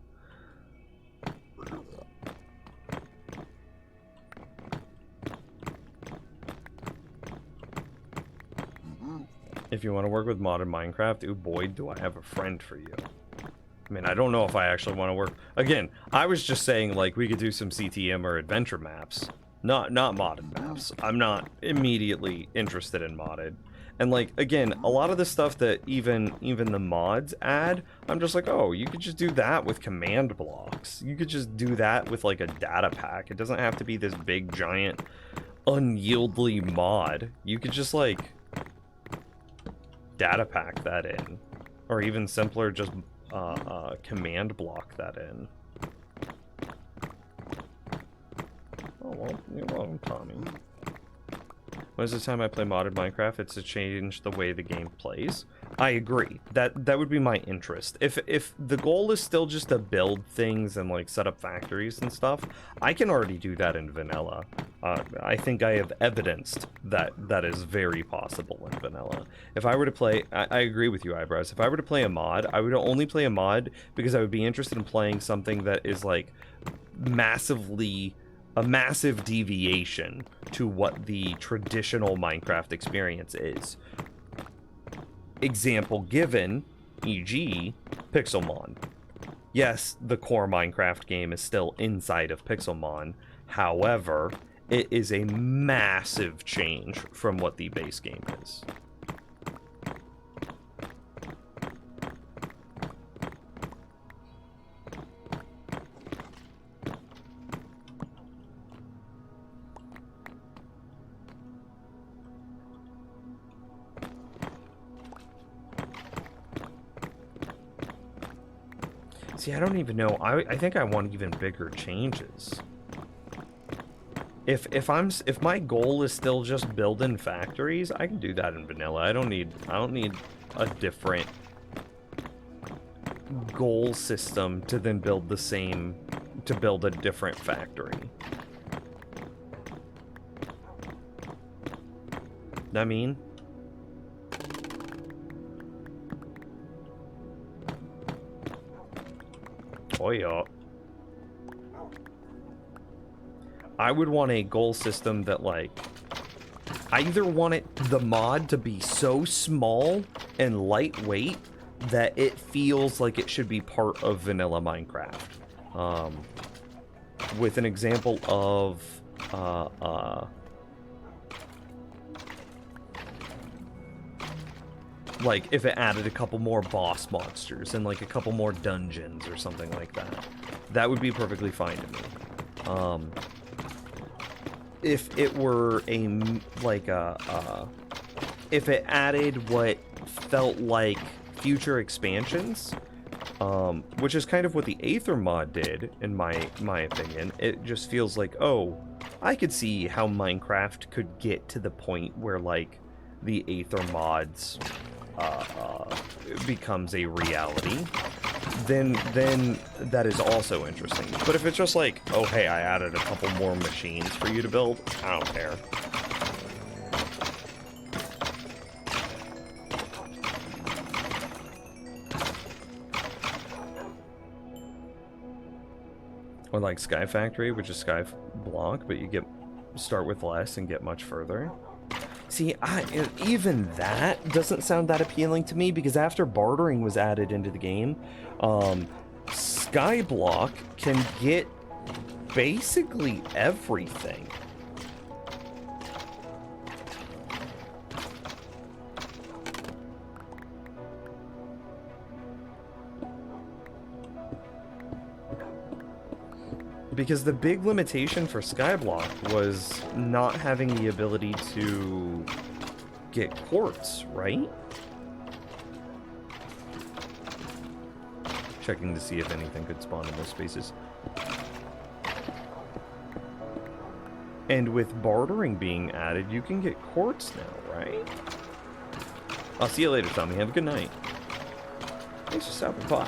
If you want to work with modded Minecraft, ooh boy, do I have a friend for you. I mean, I don't know if I actually want to work... Again, I was just saying, like, we could do some CTM or adventure maps. Not modded maps. I'm not immediately interested in modded. And, like, again, a lot of the stuff that even the mods add, I'm just like, oh, you could just do that with command blocks. You could just do that with, like, a data pack. It doesn't have to be this big, giant, unyieldly mod. You could just, like... data pack that in, or even simpler, just command block that in. Oh well, you're welcome, Tommy. Most of the time I play modded Minecraft, it's to change the way the game plays. I agree. That would be my interest. If the goal is still just to build things and like set up factories and stuff, I can already do that in vanilla. I think I have evidenced that that is very possible in vanilla. If I were to play, I agree with you, Eyebrows. If I were to play a mod, I would only play a mod because I would be interested in playing something that is like a massive deviation to what the traditional Minecraft experience is. Example given, e.g., Pixelmon. Yes, the core Minecraft game is still inside of Pixelmon. However, it is a massive change from what the base game is. See, I don't even know. I think I want even bigger changes. If my goal is still just building factories, I can do that in vanilla. I don't need a different goal system to then build build a different factory. I mean, oh yeah. I would want a goal system that, like, I either want the mod to be so small and lightweight that it feels like it should be part of vanilla Minecraft. With an example of like if it added a couple more boss monsters and like a couple more dungeons or something like that, that would be perfectly fine to me. If it were if it added what felt like future expansions, which is kind of what the Aether mod did, in my opinion. It just feels like, oh, I could see how Minecraft could get to the point where like the Aether mods becomes a reality. Then that is also interesting. But if it's just like, oh hey, I added a couple more machines for you to build, I don't care. Or like Sky Factory, which is Sky Block, but you start with less and get much further. See, even that doesn't sound that appealing to me, because after bartering was added into the game, Skyblock can get basically everything. Because the big limitation for Skyblock was not having the ability to get quartz, right? Checking to see if anything could spawn in those spaces. And with bartering being added, you can get quartz now, right? I'll see you later, Tommy. Have a good night. Thanks for stopping by.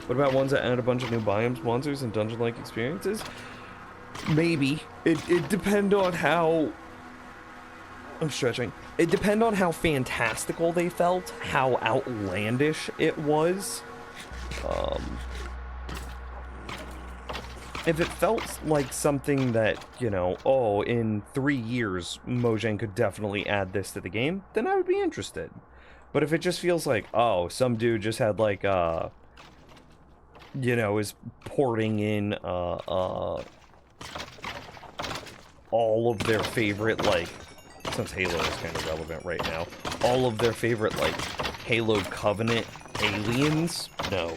What about ones that add a bunch of new biomes, monsters, and dungeon-like experiences? Maybe. It depend on how... I'm stretching. It depend on how fantastical they felt, how outlandish it was. If it felt like something that, you know, oh, in 3 years, Mojang could definitely add this to the game, then I would be interested. But if it just feels like, oh, some dude just had like, you know, is porting in all of their favorite, like, since Halo is kind of relevant right now, all of their favorite, like, Halo Covenant aliens? No.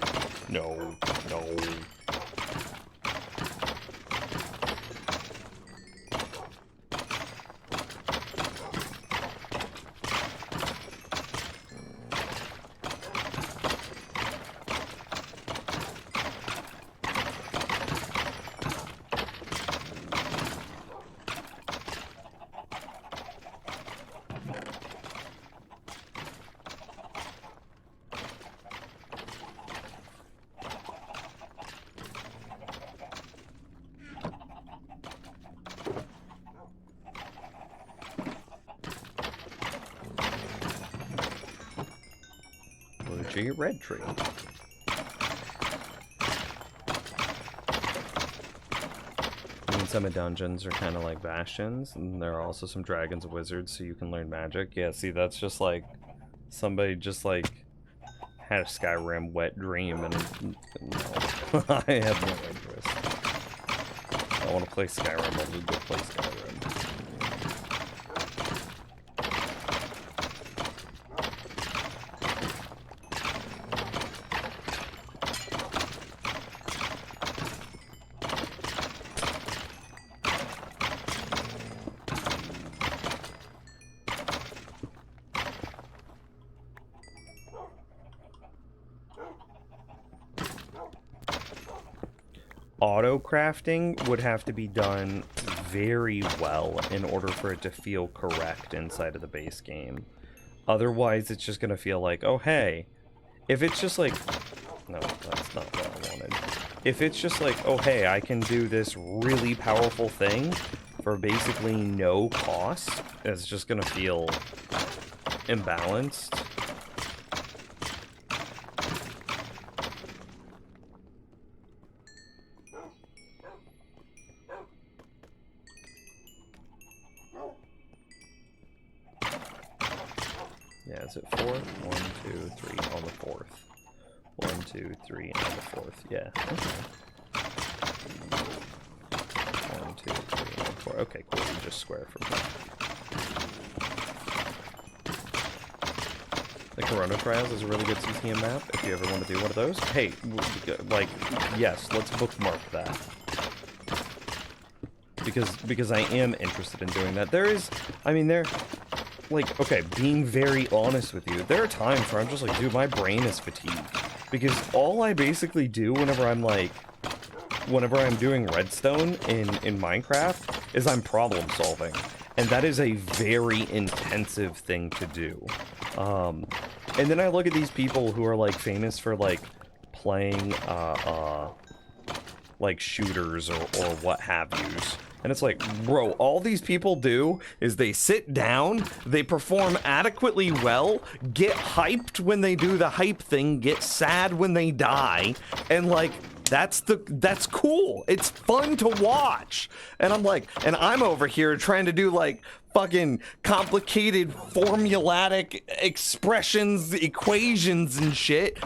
Red tree. I mean, some of dungeons are kind of like bastions, and there are also some dragons and wizards, so you can learn magic. Yeah, see, that's just like somebody just like had a Skyrim wet dream, and no, I have no interest. I want to play Skyrim. I'll go play Skyrim. Auto crafting would have to be done very well in order for it to feel correct inside of the base game. Otherwise, it's just going to feel like, oh, hey, if it's just like, no, that's not what I wanted. If it's just like, oh, hey, I can do this really powerful thing for basically no cost, it's just going to feel imbalanced. is it 4? 1, 2, 3 on the 4th. 1, 2, 3 on the 4th. Yeah. Okay. 1, 2, 3 on 4. Okay, cool. You just square from here. The Corona Trials is a really good CCM map if you ever want to do one of those. Hey, like, yes, let's bookmark that. Because I am interested in doing that. There is, I mean, like, okay, being very honest with you, there are times where I'm just like, dude, my brain is fatigued. Because all I basically do whenever I'm doing redstone in Minecraft is I'm problem solving. And that is a very intensive thing to do. And then I look at these people who are like famous for like playing like shooters or what have yous. And it's like, bro, all these people do is they sit down, they perform adequately well, get hyped when they do the hype thing, get sad when they die, and like, that's cool. It's fun to watch. And I'm like, and I'm over here trying to do like fucking complicated formulatic expressions, equations and shit.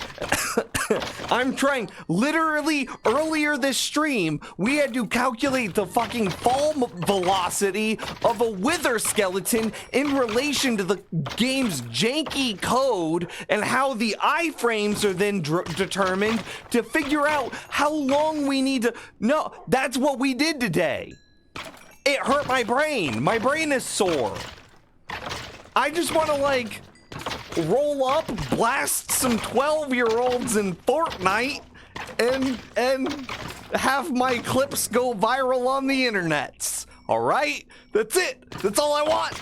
I'm trying, literally earlier this stream, we had to calculate the fucking fall velocity of a wither skeleton in relation to the game's janky code and how the iframes are then determined to figure out how long we need to, no, that's what we did today. It hurt my brain. My brain is sore. I just want to like roll up, blast some 12-year-olds in Fortnite, and have my clips go viral on the internets. All right? That's it. That's all I want.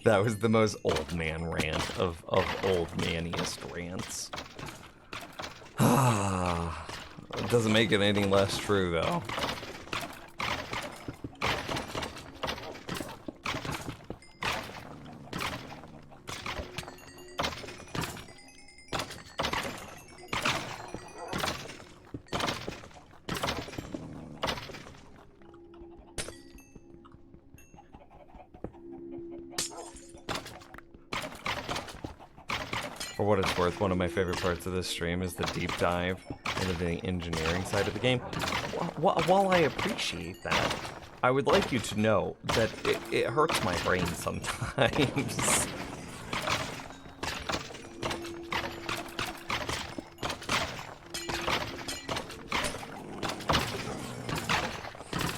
That was the most old man rant of old maniest rants. It doesn't make it any less true, though. For what it's worth, one of my favorite parts of this stream is the deep dive into the engineering side of the game. While I appreciate that, I would like you to know that it hurts my brain sometimes.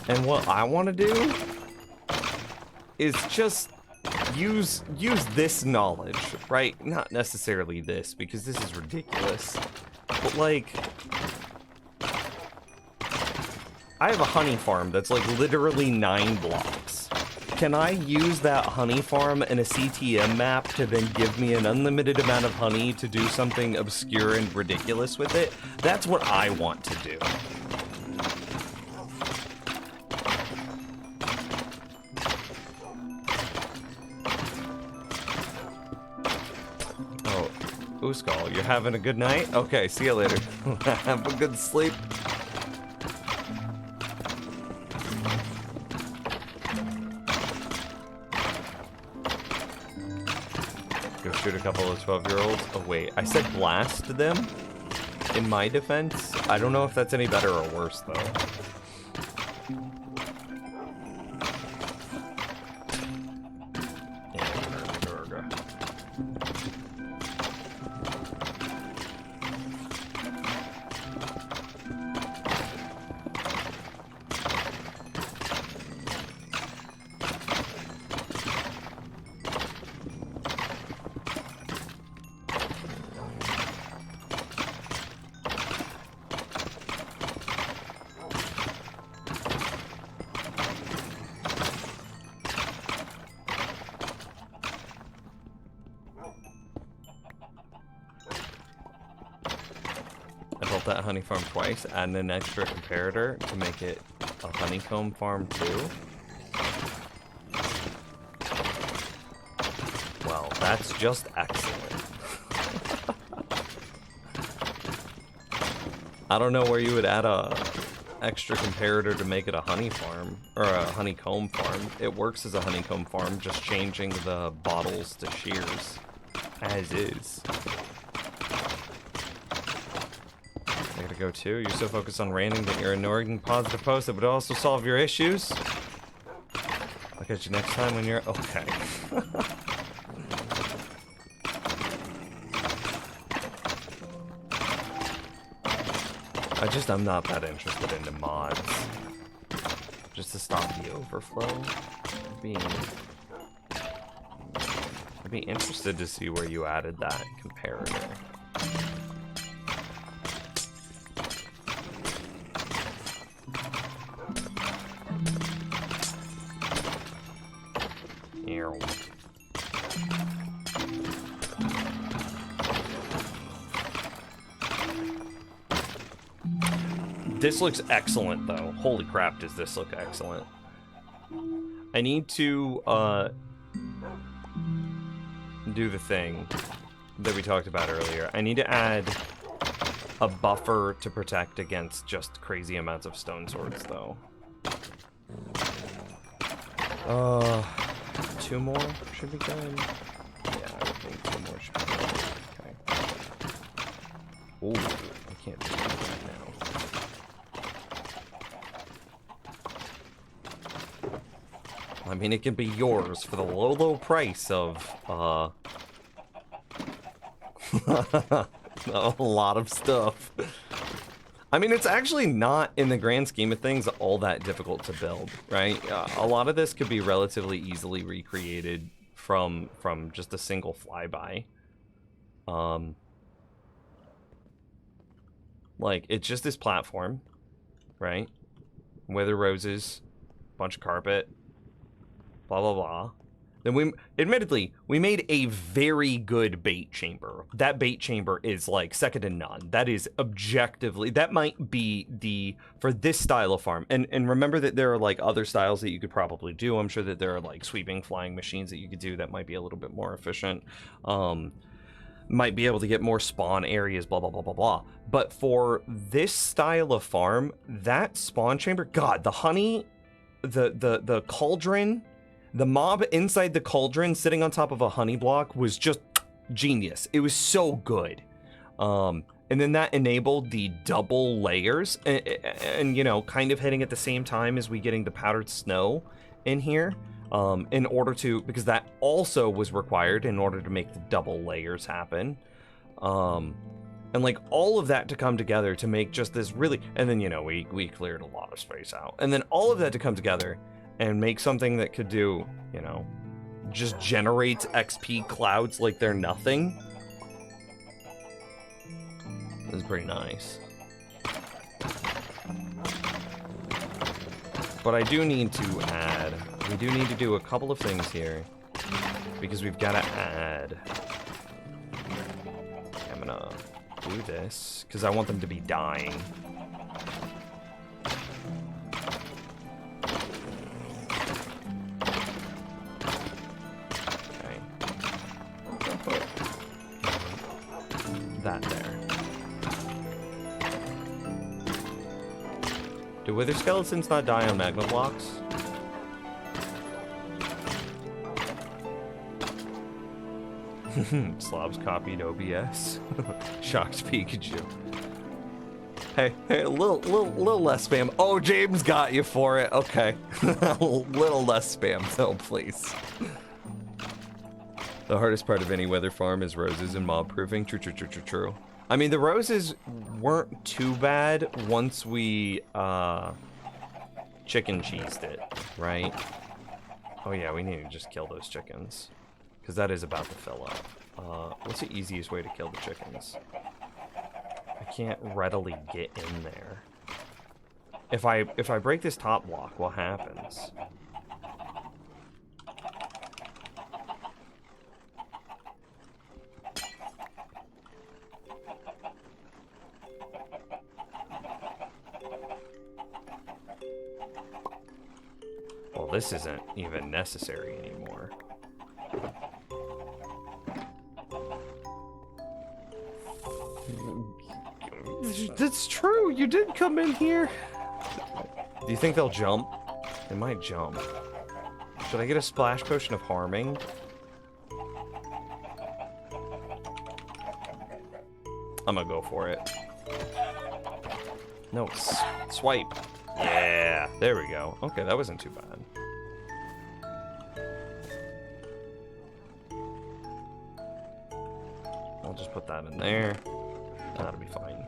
And what I want to do is just use this knowledge, right? Not necessarily this, because this is ridiculous. But like, I have a honey farm that's like literally 9 blocks. Can I use that honey farm in a CTM map to then give me an unlimited amount of honey to do something obscure and ridiculous with it? That's what I want to do. Ooskal, you're having a good night? Okay, see you later. Have a good sleep. Go shoot a couple of 12-year-olds. Oh wait, I said blast them in my defense. I don't know if that's any better or worse though. built that honey farm twice, add an extra comparator to make it a honeycomb farm too. Well, that's just excellent. I don't know where you would add a extra comparator to make it a honey farm, or a honeycomb farm. It works as a honeycomb farm, just changing the bottles to shears, as is. I gotta go too. You're so focused on ranting that you're ignoring positive posts that would also solve your issues. I'll catch you next time when you're okay. I'm not that interested into mods. Just to stop the overflow. I'd be interested to see where you added that comparator. Ew. This looks excellent, though. Holy crap, does this look excellent. I need to, do the thing that we talked about earlier. I need to add a buffer to protect against just crazy amounts of stone swords, though. 2 more should be good. Yeah, I think 2 more should be good. Okay. Ooh, I can't do that right now. I mean, it can be yours for the low, low price of, a lot of stuff. I mean, it's actually not, in the grand scheme of things, all that difficult to build, right? A lot of this could be relatively easily recreated from just a single flyby. Like, it's just this platform, right? Wither roses, bunch of carpet, blah, blah, blah. Then admittedly, we made a very good bait chamber. That bait chamber is like second to none. That is objectively, that might be for this style of farm. And remember that there are like other styles that you could probably do. I'm sure that there are like sweeping flying machines that you could do that might be a little bit more efficient. Might be able to get more spawn areas, blah, blah, blah, blah, blah. But for this style of farm, that spawn chamber, God, the honey, the cauldron, the mob inside the cauldron sitting on top of a honey block was just genius. It was so good. And then that enabled the double layers and you know, kind of hitting at the same time as we getting the powdered snow in here. In order to, because that also was required in order to make the double layers happen. And like all of that to come together to make just this really, and then, you know, we cleared a lot of space out. And then all of that to come together and make something that could do, you know, just generates XP clouds like they're nothing. This is pretty nice. But I do need to add, we do need to do a couple of things here, because we've got to add, I'm gonna do this, because I want them to be dying. That there. Do wither skeletons not die on magma blocks? Slobs copied OBS. Shocked Pikachu. Hey, a little less spam. Oh, James got you for it. Okay. A little less spam, though, please. The hardest part of any weather farm is roses and mob proofing. True. I mean, the roses weren't too bad once we chicken cheesed it, right? Oh yeah, we need to just kill those chickens, because that is about to fill up. What's the easiest way to kill the chickens? I can't readily get in there. If I break this top block, what happens? Well, this isn't even necessary anymore. That's true. You did come in here. Do you think they'll jump? They might jump. Should I get a splash potion of harming? I'm gonna go for it. No, swipe. Yeah, there we go. Okay, that wasn't too bad. I'll just put that in there. That'll be fine.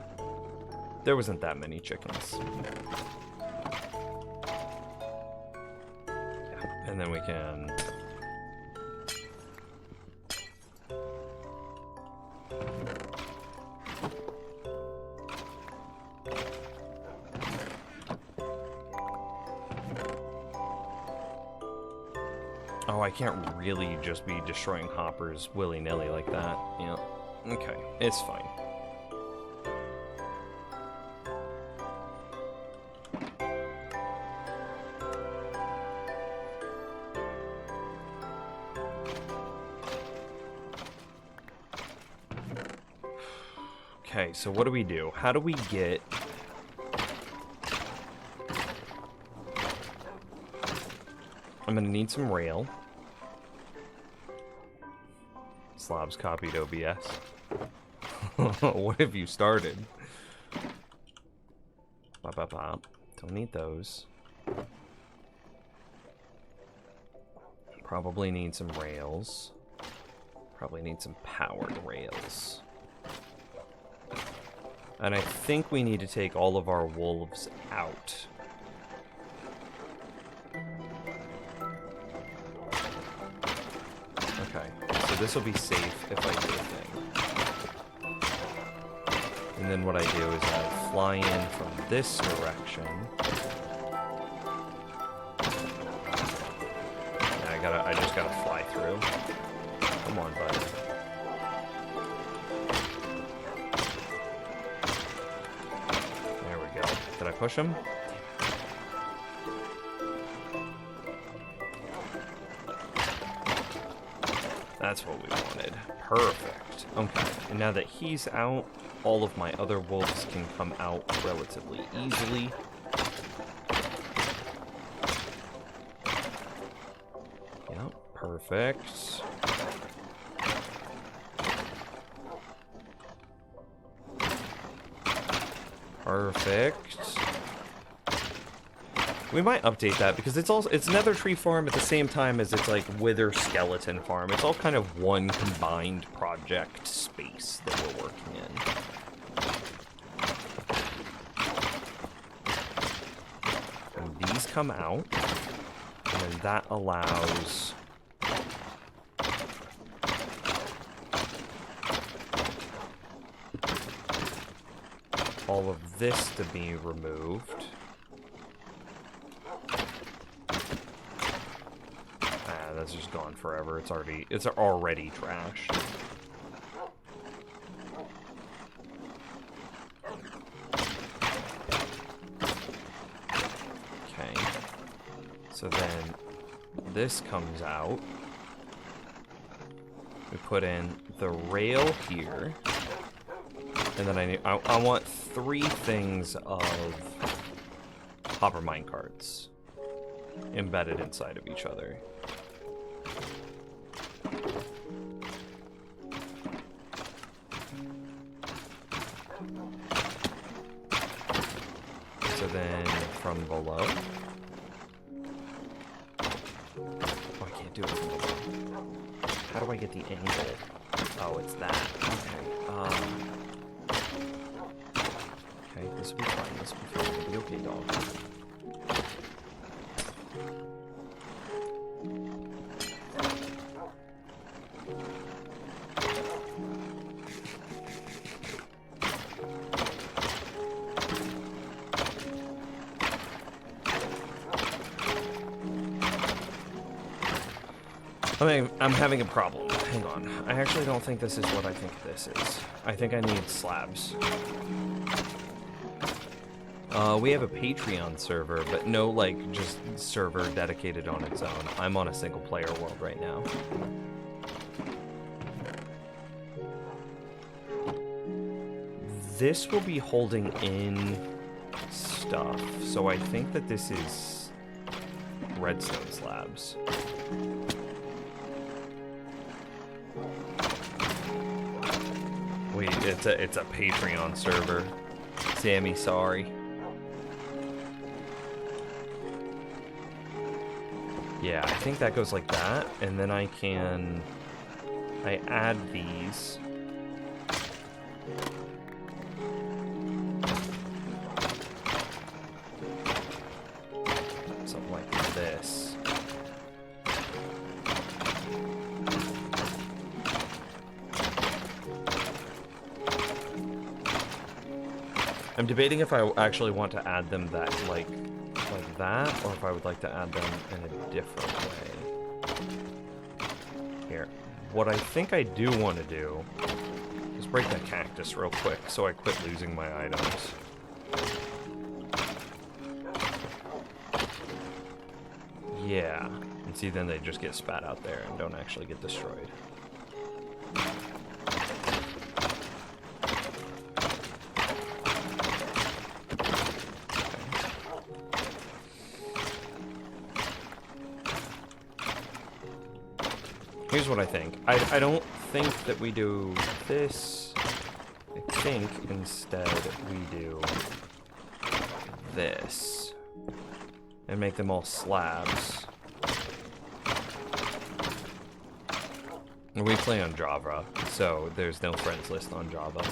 There wasn't that many chickens. Yeah, and then we can... Oh, I can't really just be destroying hoppers willy-nilly like that. Yeah. Okay, it's fine. Okay, so what do we do? How do we get... I'm gonna need some rail. Slobs copied OBS. What have you started? Bop, bop, bop. Don't need those. Probably need some rails. Probably need some powered rails. And I think we need to take all of our wolves out. Okay, so this will be safe if I do a thing. And then what I do is I fly in from this direction. Yeah, I just gotta fly through. Come on, buddy. There we go. Did I push him? That's what we wanted. Perfect. Okay, and now that he's out, all of my other wolves can come out relatively easily. Yep, perfect. Perfect. We might update that because it's Nether Tree Farm at the same time as it's like Wither Skeleton Farm. It's all kind of one combined project space that we're working in. And these come out, and then that allows all of this to be removed. That's just gone forever. It's already trashed. Okay. So then this comes out. We put in the rail here. And then I want 3 things of hopper minecarts embedded inside of each other. So then from below. Oh, I can't do it from below. How do I get the angle? Oh, it's that. Okay. Okay, this will be fine. This will be fine. It'll be okay, dog. I'm having a problem. Hang on. I actually don't think this is what I think this is. I think I need slabs. We have a Patreon server, but no, like, just server dedicated on its own. I'm on a single player world right now. This will be holding in stuff, so I think that this is redstone slabs. Wait, it's a Patreon server. Sammy, sorry. Yeah, I think that goes like that, and then I add these. Something like this. I'm debating if I actually want to add them that, like that, or if I would like to add them in a different way. Here. What I think I do want to do is break that cactus real quick so I quit losing my items. Yeah. And see, then they just get spat out there and don't actually get destroyed. Here's what I think. I don't think that we do this. I think instead we do this. And make them all slabs. We play on Java, so there's no friends list on Java.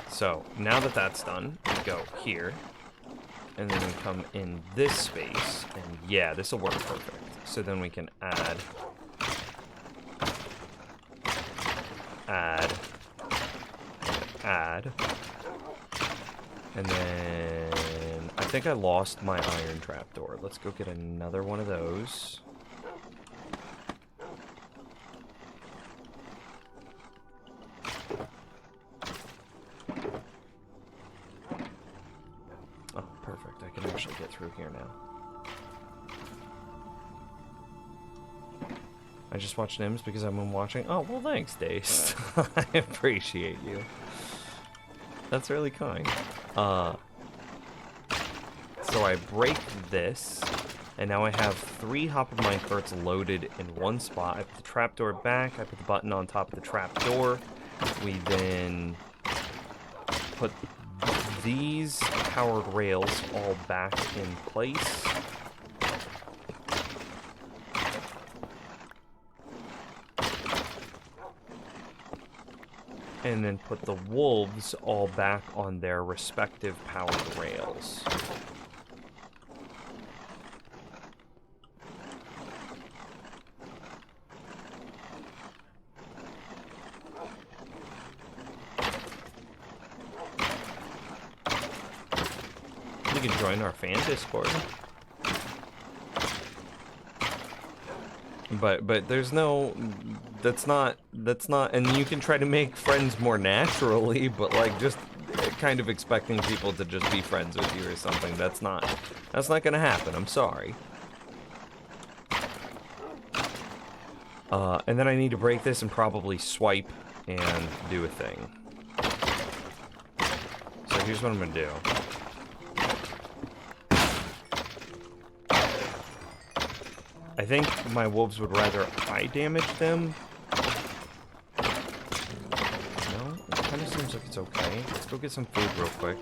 So, now that that's done, we go here, and then we come in this space, and yeah, this will work perfect. So then we can add, and then I think I lost my iron trapdoor. Let's go get another one of those. Get through here now. I just watched Nims because I've been watching. Oh, well, thanks, Dace. I appreciate you. That's really kind. So I break this, and now I have 3 Hop of Mine carts loaded in one spot. I put the trapdoor back. I put the button on top of the trapdoor. We then put these powered rails all back in place. And then put the wolves all back on their respective powered rails. You can join our fan Discord. But there's no, that's not, and you can try to make friends more naturally, but like just kind of expecting people to just be friends with you or something, that's not gonna happen, I'm sorry. And then I need to break this and probably swipe and do a thing. So here's what I'm gonna do. I think my wolves would rather I damage them. No, it kind of seems like it's okay. Let's go get some food real quick.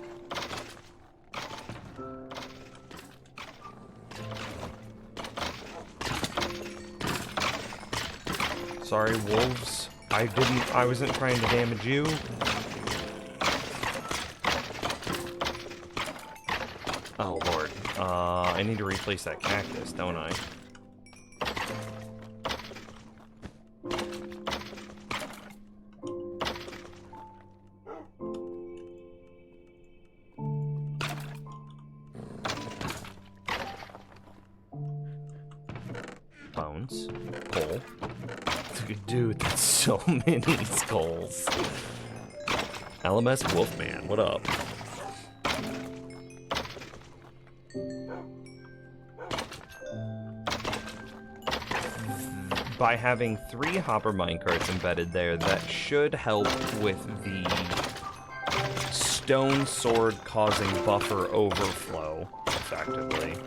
Sorry, wolves. I wasn't trying to damage you. Oh, Lord. I need to replace that cactus, don't I? stones. Coal. Dude, that's so many skulls. LMS Wolfman, what up? By having 3 hopper minecarts embedded there, that should help with the stone sword causing buffer overflow, effectively.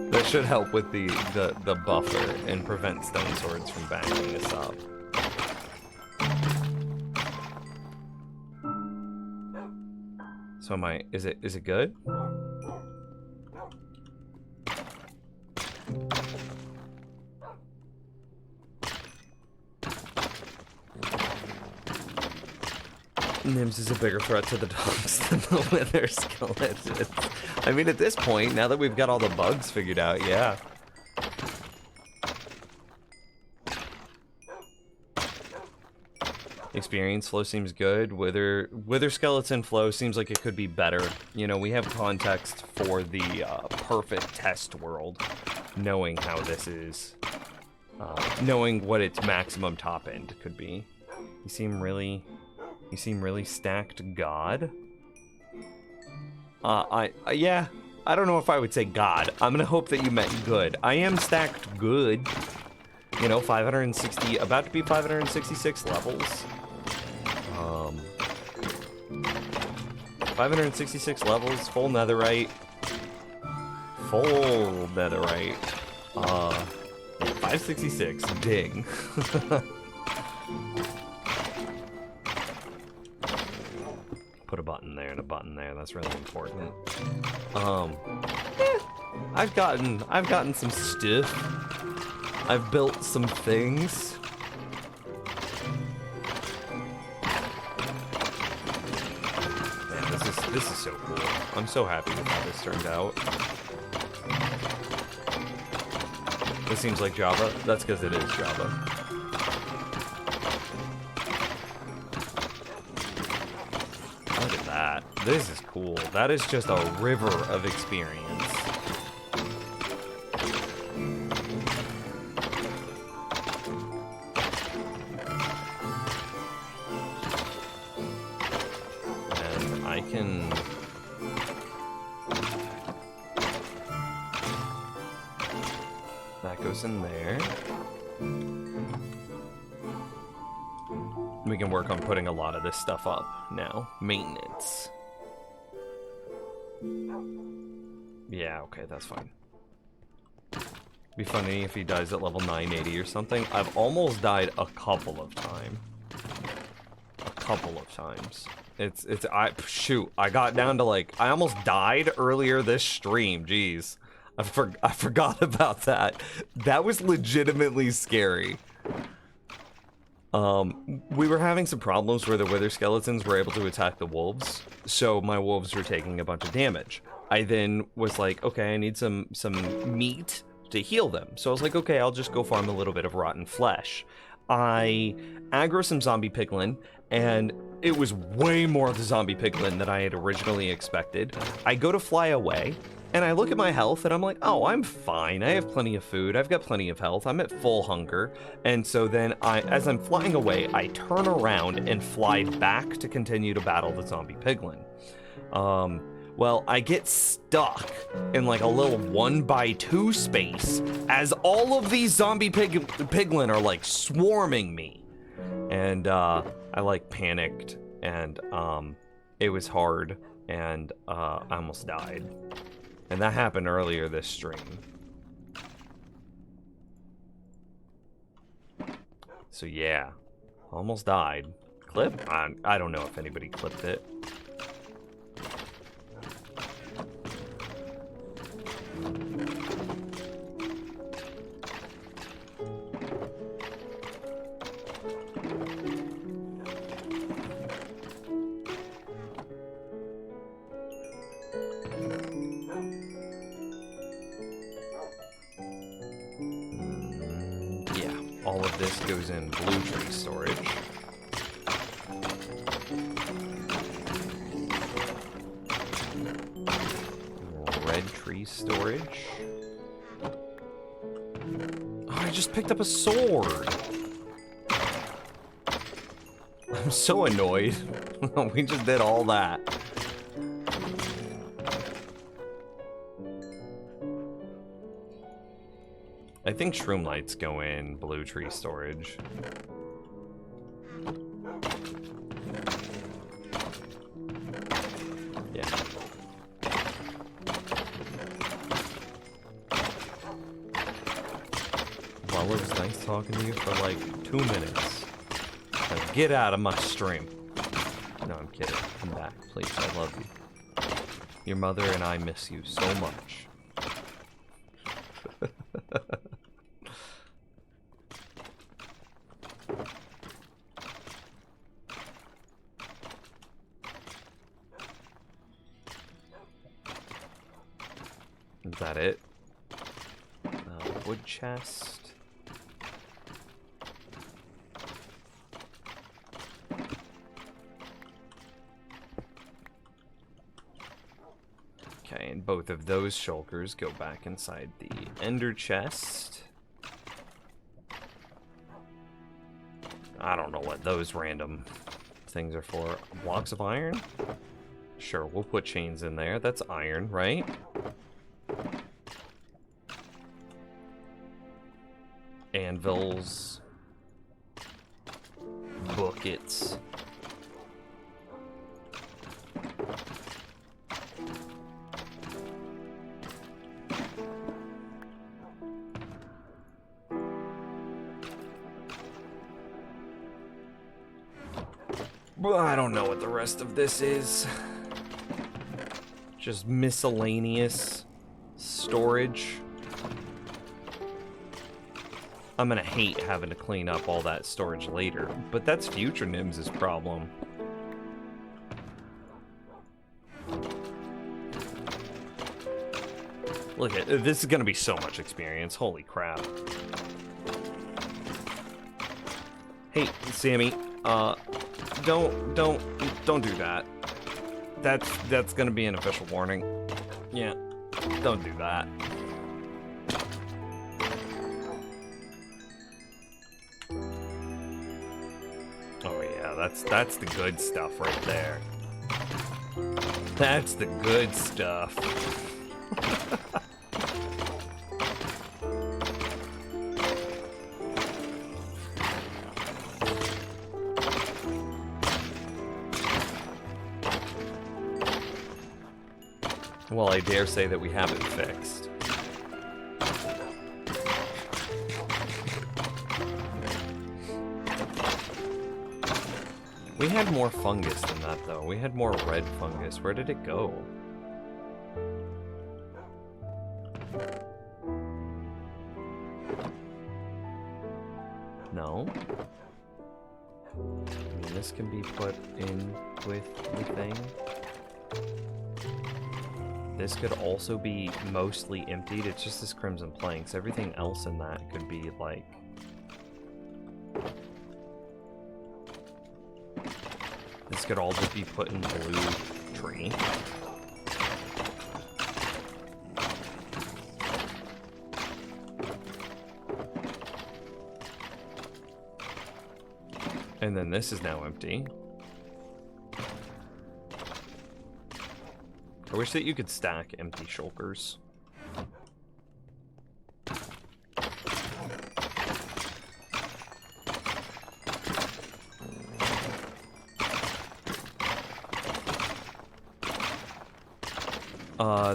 That should help with the buffer and prevent stone swords from backing us up. So is it good? Nims is a bigger threat to the dogs than the wither skeletons. I mean, at this point, now that we've got all the bugs figured out, yeah. Experience flow seems good. Wither skeleton flow seems like it could be better. You know, we have context for the perfect test world, knowing how this is, knowing what its maximum top end could be. You seem really stacked, God. Yeah. I don't know if I would say God. I'm gonna hope that you meant good. I am stacked good. You know, 560, about to be 566 levels. 566 levels, full netherite. Full netherite. 566, ding. Put a button there and a button there, that's really important. I've gotten some stuff. I've built some things. Man, this is so cool. I'm so happy with how this turned out. This seems like Java. That's because it is Java. Look at that. This is cool. That is just a river of experience. That goes in there. We can work on putting a lot of this stuff up now. Maintenance. Yeah, okay, that's fine. Be funny if he dies at level 980 or something. I've almost died a couple of times. Shoot, I got down to like, I almost died earlier this stream, jeez. I forgot about that. That was legitimately scary. We were having some problems where the wither skeletons were able to attack the wolves, so my wolves were taking a bunch of damage. I then was like, okay, I need some meat to heal them. So I was like, okay, I'll just go farm a little bit of rotten flesh. I aggro some zombie piglin, and it was way more of the zombie piglin than I had originally expected. I go to fly away, and I look at my health, and I'm like, oh, I'm fine. I have plenty of food. I've got plenty of health. I'm at full hunger. And so then, as I'm flying away, I turn around and fly back to continue to battle the zombie piglin. Well, I get stuck in like a little 1x2 space as all of these zombie piglin are like swarming me. And I like panicked, and it was hard, and I almost died. And that happened earlier this stream. So yeah, almost died. Clip? I don't know if anybody clipped it. All of this goes in blue tree storage. red tree storage. Oh, I just picked up a sword. I'm so annoyed. We just did all that. I think shroom lights go in blue tree storage. Yeah. Well, it was nice talking to you for like 2 minutes. Now get out of my stream. No, I'm kidding. Come back, please. I love you. Your mother and I miss you so much. Is that it? Wood chest. Okay, and both of those shulkers go back inside the ender chest. I don't know what those random things are for. Blocks of iron? Sure, we'll put chains in there. That's iron, right? Anvils. Buckets. Well, I don't know what the rest of this is. Just miscellaneous storage. I'm gonna hate having to clean up all that storage later, but that's future Nims' problem. Look at this is gonna be so much experience. Holy crap! Hey, Sammy, don't do that. That's gonna be an official warning. Yeah, don't do that. Oh yeah, that's the good stuff right there. That's the good stuff. Well, I dare say that we have it fixed. We had more fungus than that, though. We had more red fungus. Where did it go? No? I mean, this can be put in with the thing. This could also be mostly emptied. It's just this crimson planks. Everything else in that could be like... This could all just be put in blue tree. And then this is now empty. I wish that you could stack empty shulkers.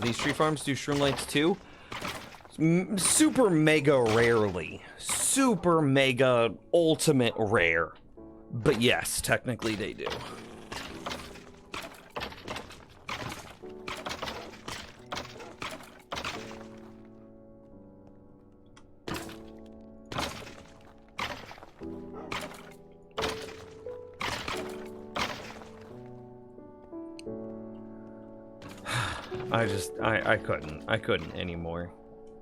These tree farms do shroom lights too. Super mega rarely. Super mega ultimate rare. But yes, technically they do. I couldn't anymore.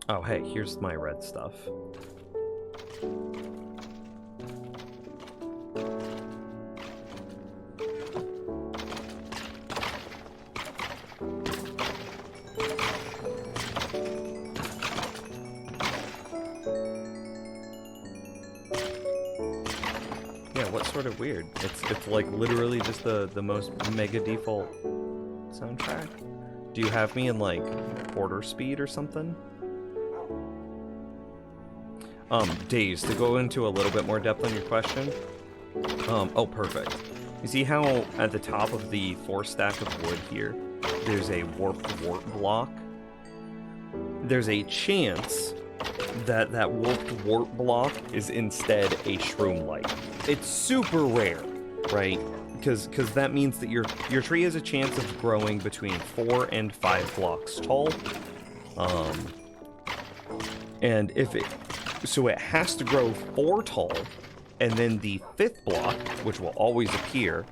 Oh, hey, here's my red stuff. sort of weird. It's like literally just the most mega default soundtrack. Do you have me in like quarter speed or something? Days, to go into a little bit more depth on your question. Oh, perfect. You see how at the top of the 4 stack of wood here, there's a warped wart block? There's a chance that that warped wart block is instead a shroom light. It's super rare, right? Because that means that your tree has a chance of growing between 4 and 5 blocks tall. And if it... So it has to grow 4 tall, and then the 5th block, which will always appear,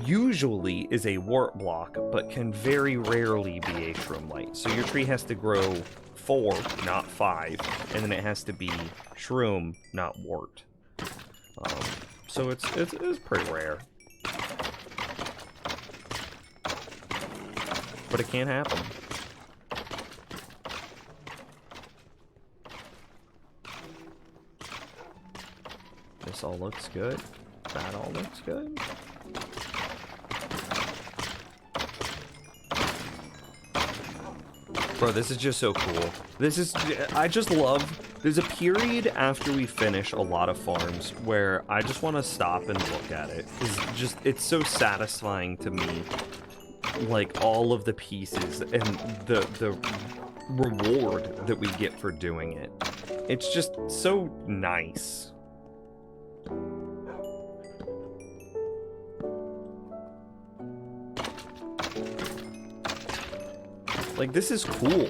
usually is a wart block, but can very rarely be a shroom light. So your tree has to grow 4, not 5, and then it has to be shroom, not wart. So it's pretty rare. But it can happen. This all looks good. That all looks good. Bro, this is just so cool. This is... I just love... There's a period after we finish a lot of farms where I just want to stop and look at it. It's so satisfying to me. Like, all of the pieces and the reward that we get for doing it. It's just so nice. Like, this is cool.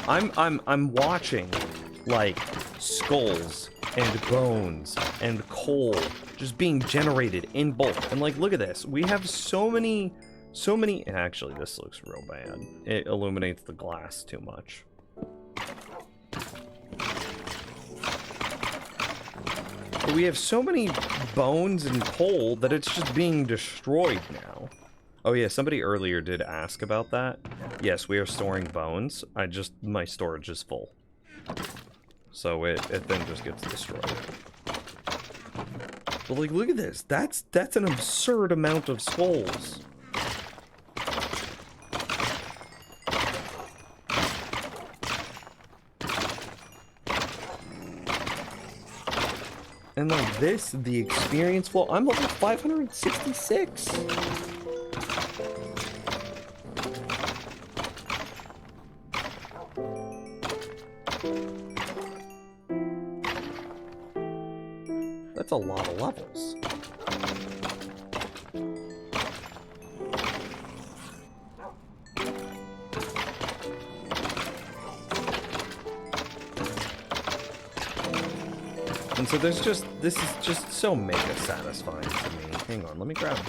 I'm watching, like, skulls and bones and coal just being generated in bulk. And like, look at this. We have so many, actually, this looks real bad. It illuminates the glass too much. But we have so many bones and coal that it's just being destroyed now. Oh yeah, somebody earlier did ask about that. Yes, we are storing bones. My storage is full. So it then just gets destroyed. But like, look at this. That's an absurd amount of skulls. And like this, the experience flow, I'm level 566. That's a lot of levels. And so this is just so mega satisfying to me. Hang on, let me grab a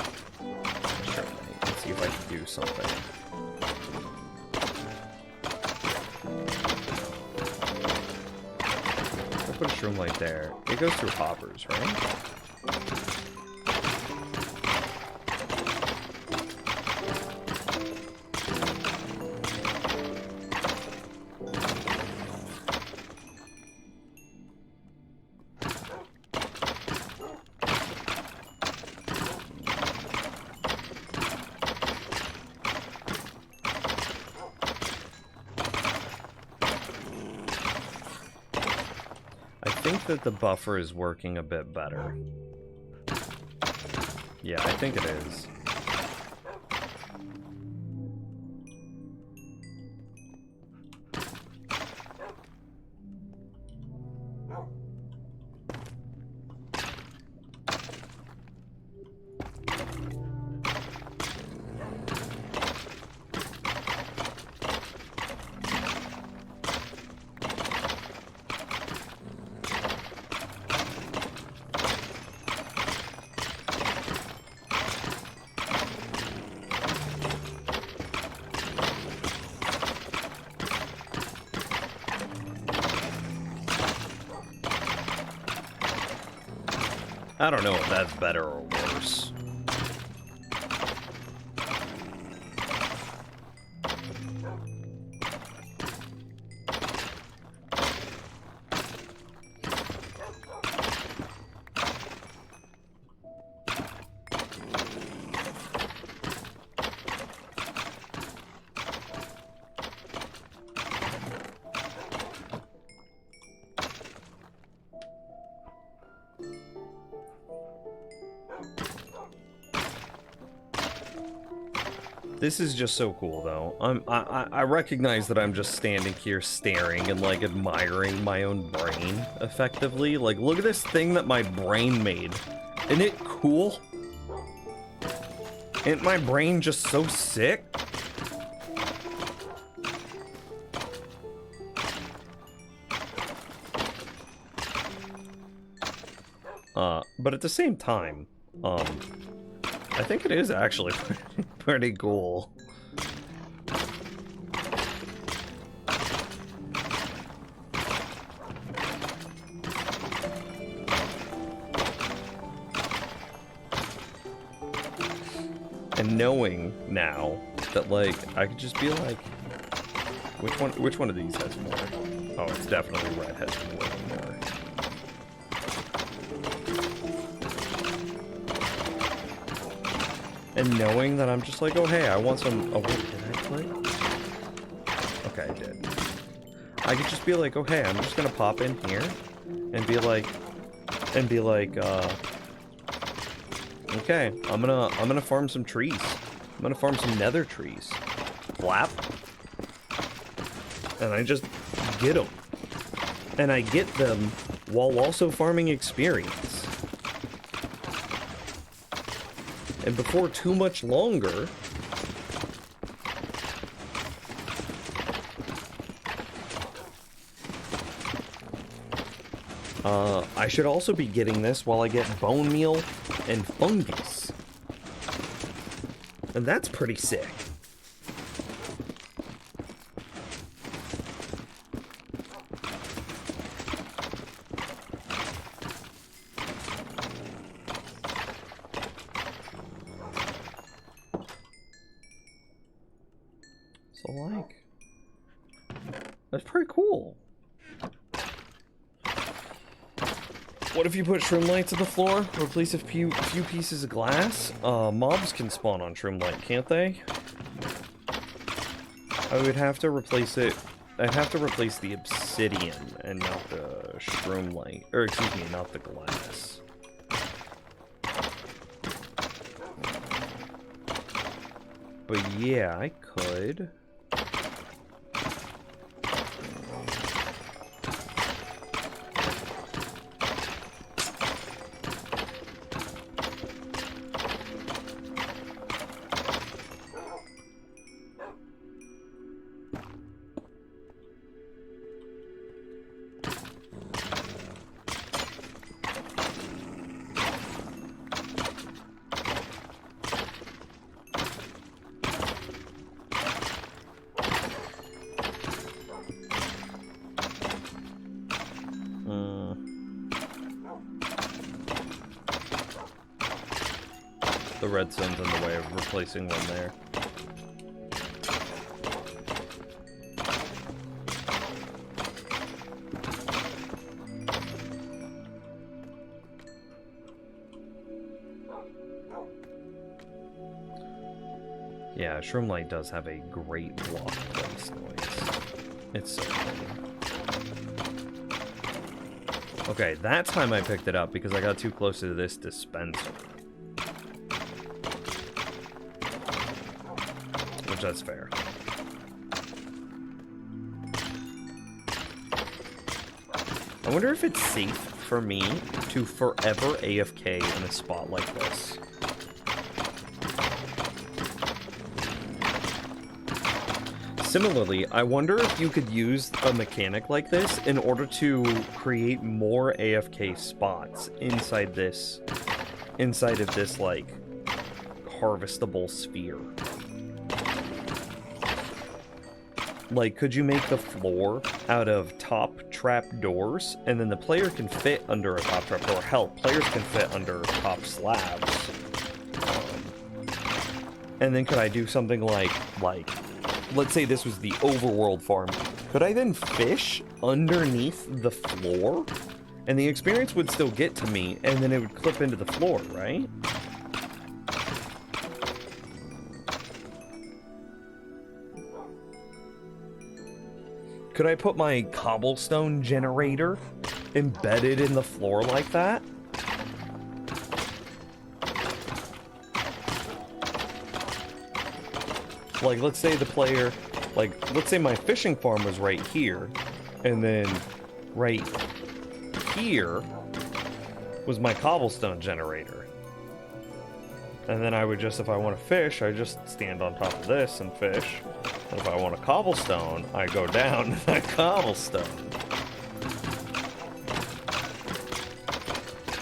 shirt and see if I can do something. I'll put a shroom light there. It goes through hoppers, right? That the buffer is working a bit better. Yeah, I think it is. I don't know if that's better or worse. This is just so cool, though. I recognize that I'm just standing here staring and, like, admiring my own brain, effectively. Like, look at this thing that my brain made. Isn't it cool? Isn't my brain just so sick? But at the same time, I think it is actually pretty cool. And knowing now that, like, I could just be like, which one of these has more? Oh, it's definitely red has more. And knowing that I'm just like, oh hey, I want some. Oh wait, did I play? Okay, I did. I could just be like, oh hey, I'm just gonna pop in here and be like, okay, I'm gonna farm some trees. I'm gonna farm some nether trees. Flap. And I just get them. And I get them while also farming experience. And before too much longer, I should also be getting this while I get bone meal and fungus. And that's pretty sick. So, like, that's pretty cool. What if you put shroomlight to the floor? Replace a few pieces of glass? Mobs can spawn on shroomlight, can't they? I would have to replace it. I'd have to replace the obsidian and not the shroomlight. Or, excuse me, not the glass. But yeah, I could. The redstone's in the way of replacing one there. Yeah, shroomlight does have a great block place noise. It's so funny. Okay, that time I picked it up because I got too close to this dispenser. Which, that's fair. I wonder if it's safe for me to forever AFK in a spot like this. Similarly, I wonder if you could use a mechanic like this in order to create more AFK spots inside of this, like, harvestable sphere. Like, could you make the floor out of top trap doors, and then the player can fit under a top trap door? Hell, players can fit under top slabs. And then could I do something like, let's say this was the overworld farm. Could I then fish underneath the floor? And the experience would still get to me, and then it would clip into the floor, right? Could I put my cobblestone generator embedded in the floor like that? Like, let's say the player, like, let's say my fishing farm was right here, and then right here was my cobblestone generator. And then I would just, if I want to fish, I just stand on top of this and fish. And if I want a cobblestone, I go down to that cobblestone.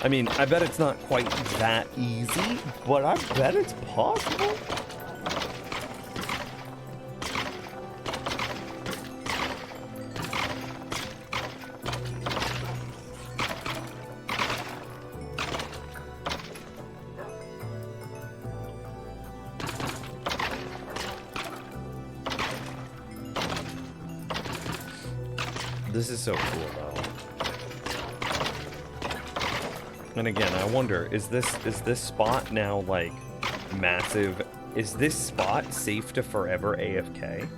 I mean, I bet it's not quite that easy, but I bet it's possible. This is so cool, though. And again, I wonder, is this spot now, like, massive? Is this spot safe to forever AFK?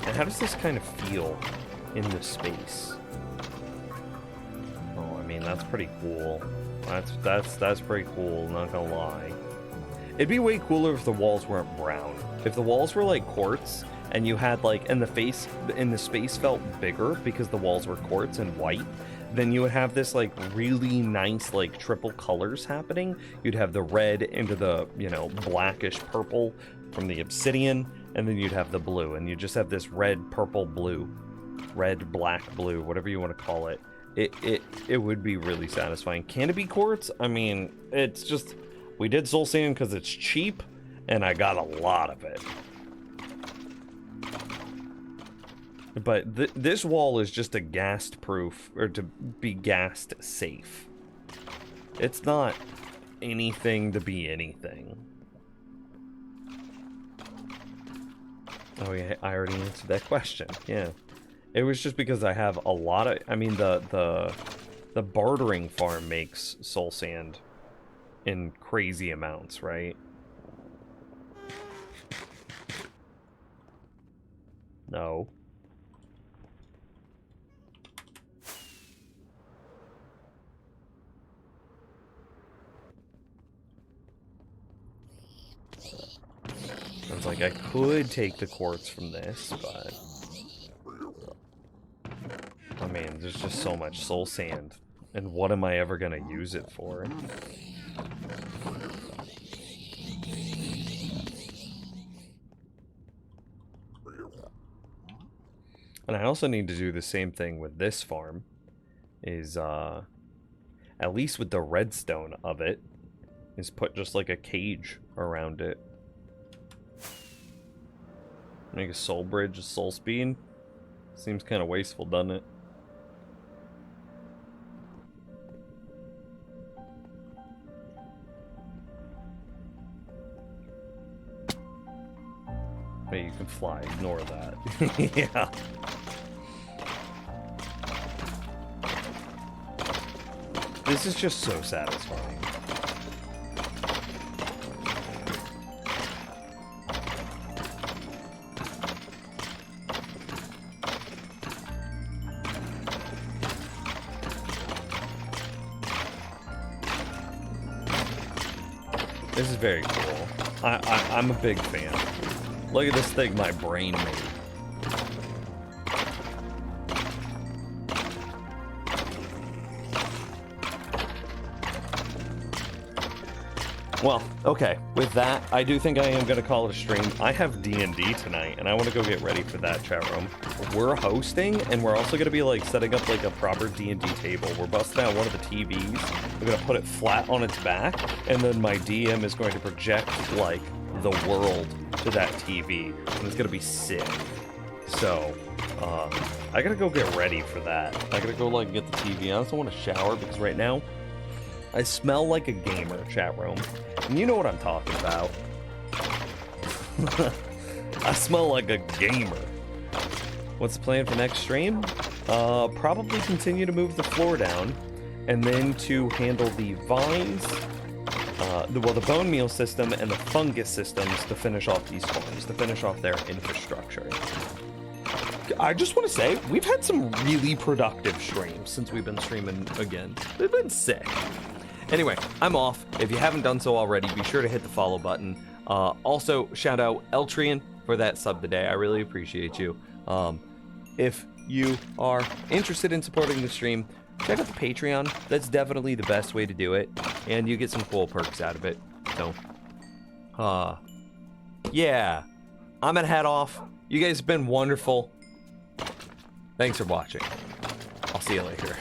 And how does this kind of feel in the space? Oh, I mean, that's pretty cool. That's pretty cool, not gonna lie. It'd be way cooler if the walls weren't brown. If the walls were like quartz and you had like, and the space felt bigger because the walls were quartz and white, then you would have this like really nice like triple colors happening. You'd have the red into the, you know, blackish purple from the obsidian, and then you'd have the blue, and you just have this red, purple, blue, red, black, blue, whatever you want to call it. It would be really satisfying. Can it be quartz? I mean, it's just, we did soul sand because it's cheap, and I got a lot of it. But this wall is just a ghast proof, or to be ghast safe. It's not anything to be anything. Oh yeah, I already answered that question. Yeah, it was just because I have a lot of. I mean, the bartering farm makes soul sand in crazy amounts, right? No. I was like, I could take the quartz from this, but I mean, there's just so much soul sand, and what am I ever gonna use it for? And I also need to do the same thing with this farm, is at least with the redstone of it, is put just like a cage around it. Make a soul bridge, a soul speed. Seems kind of wasteful, doesn't it? Hey, you can fly. Ignore that. Yeah. This is just so satisfying. This is very cool. I'm a big fan. Look at this thing my brain made. Well, okay, with that, I do think I am going to call it a stream. I have D&D tonight, and I want to go get ready for that, chat room. We're hosting, and we're also going to be, like, setting up, like, a proper D&D table. We're busting out one of the TVs. We're going to put it flat on its back, and then my DM is going to project, like, the world to that TV, and it's going to be sick. So, I got to go get ready for that. I got to go, like, get the TV. I also want to shower, because right now, I smell like a gamer, chat room. And you know what I'm talking about. I smell like a gamer. What's the plan for next stream? Probably continue to move the floor down, and then to handle the vines, the bone meal system and the fungus systems to finish off these farms, to finish off their infrastructure. I just want to say, we've had some really productive streams since we've been streaming again. They've been sick. Anyway, I'm off. If you haven't done so already, be sure to hit the follow button. Also, shout out Eltrian for that sub today. I really appreciate you. If you are interested in supporting the stream, check out the Patreon. That's definitely the best way to do it. And you get some cool perks out of it. So, yeah. I'm gonna head off. You guys have been wonderful. Thanks for watching. I'll see you later.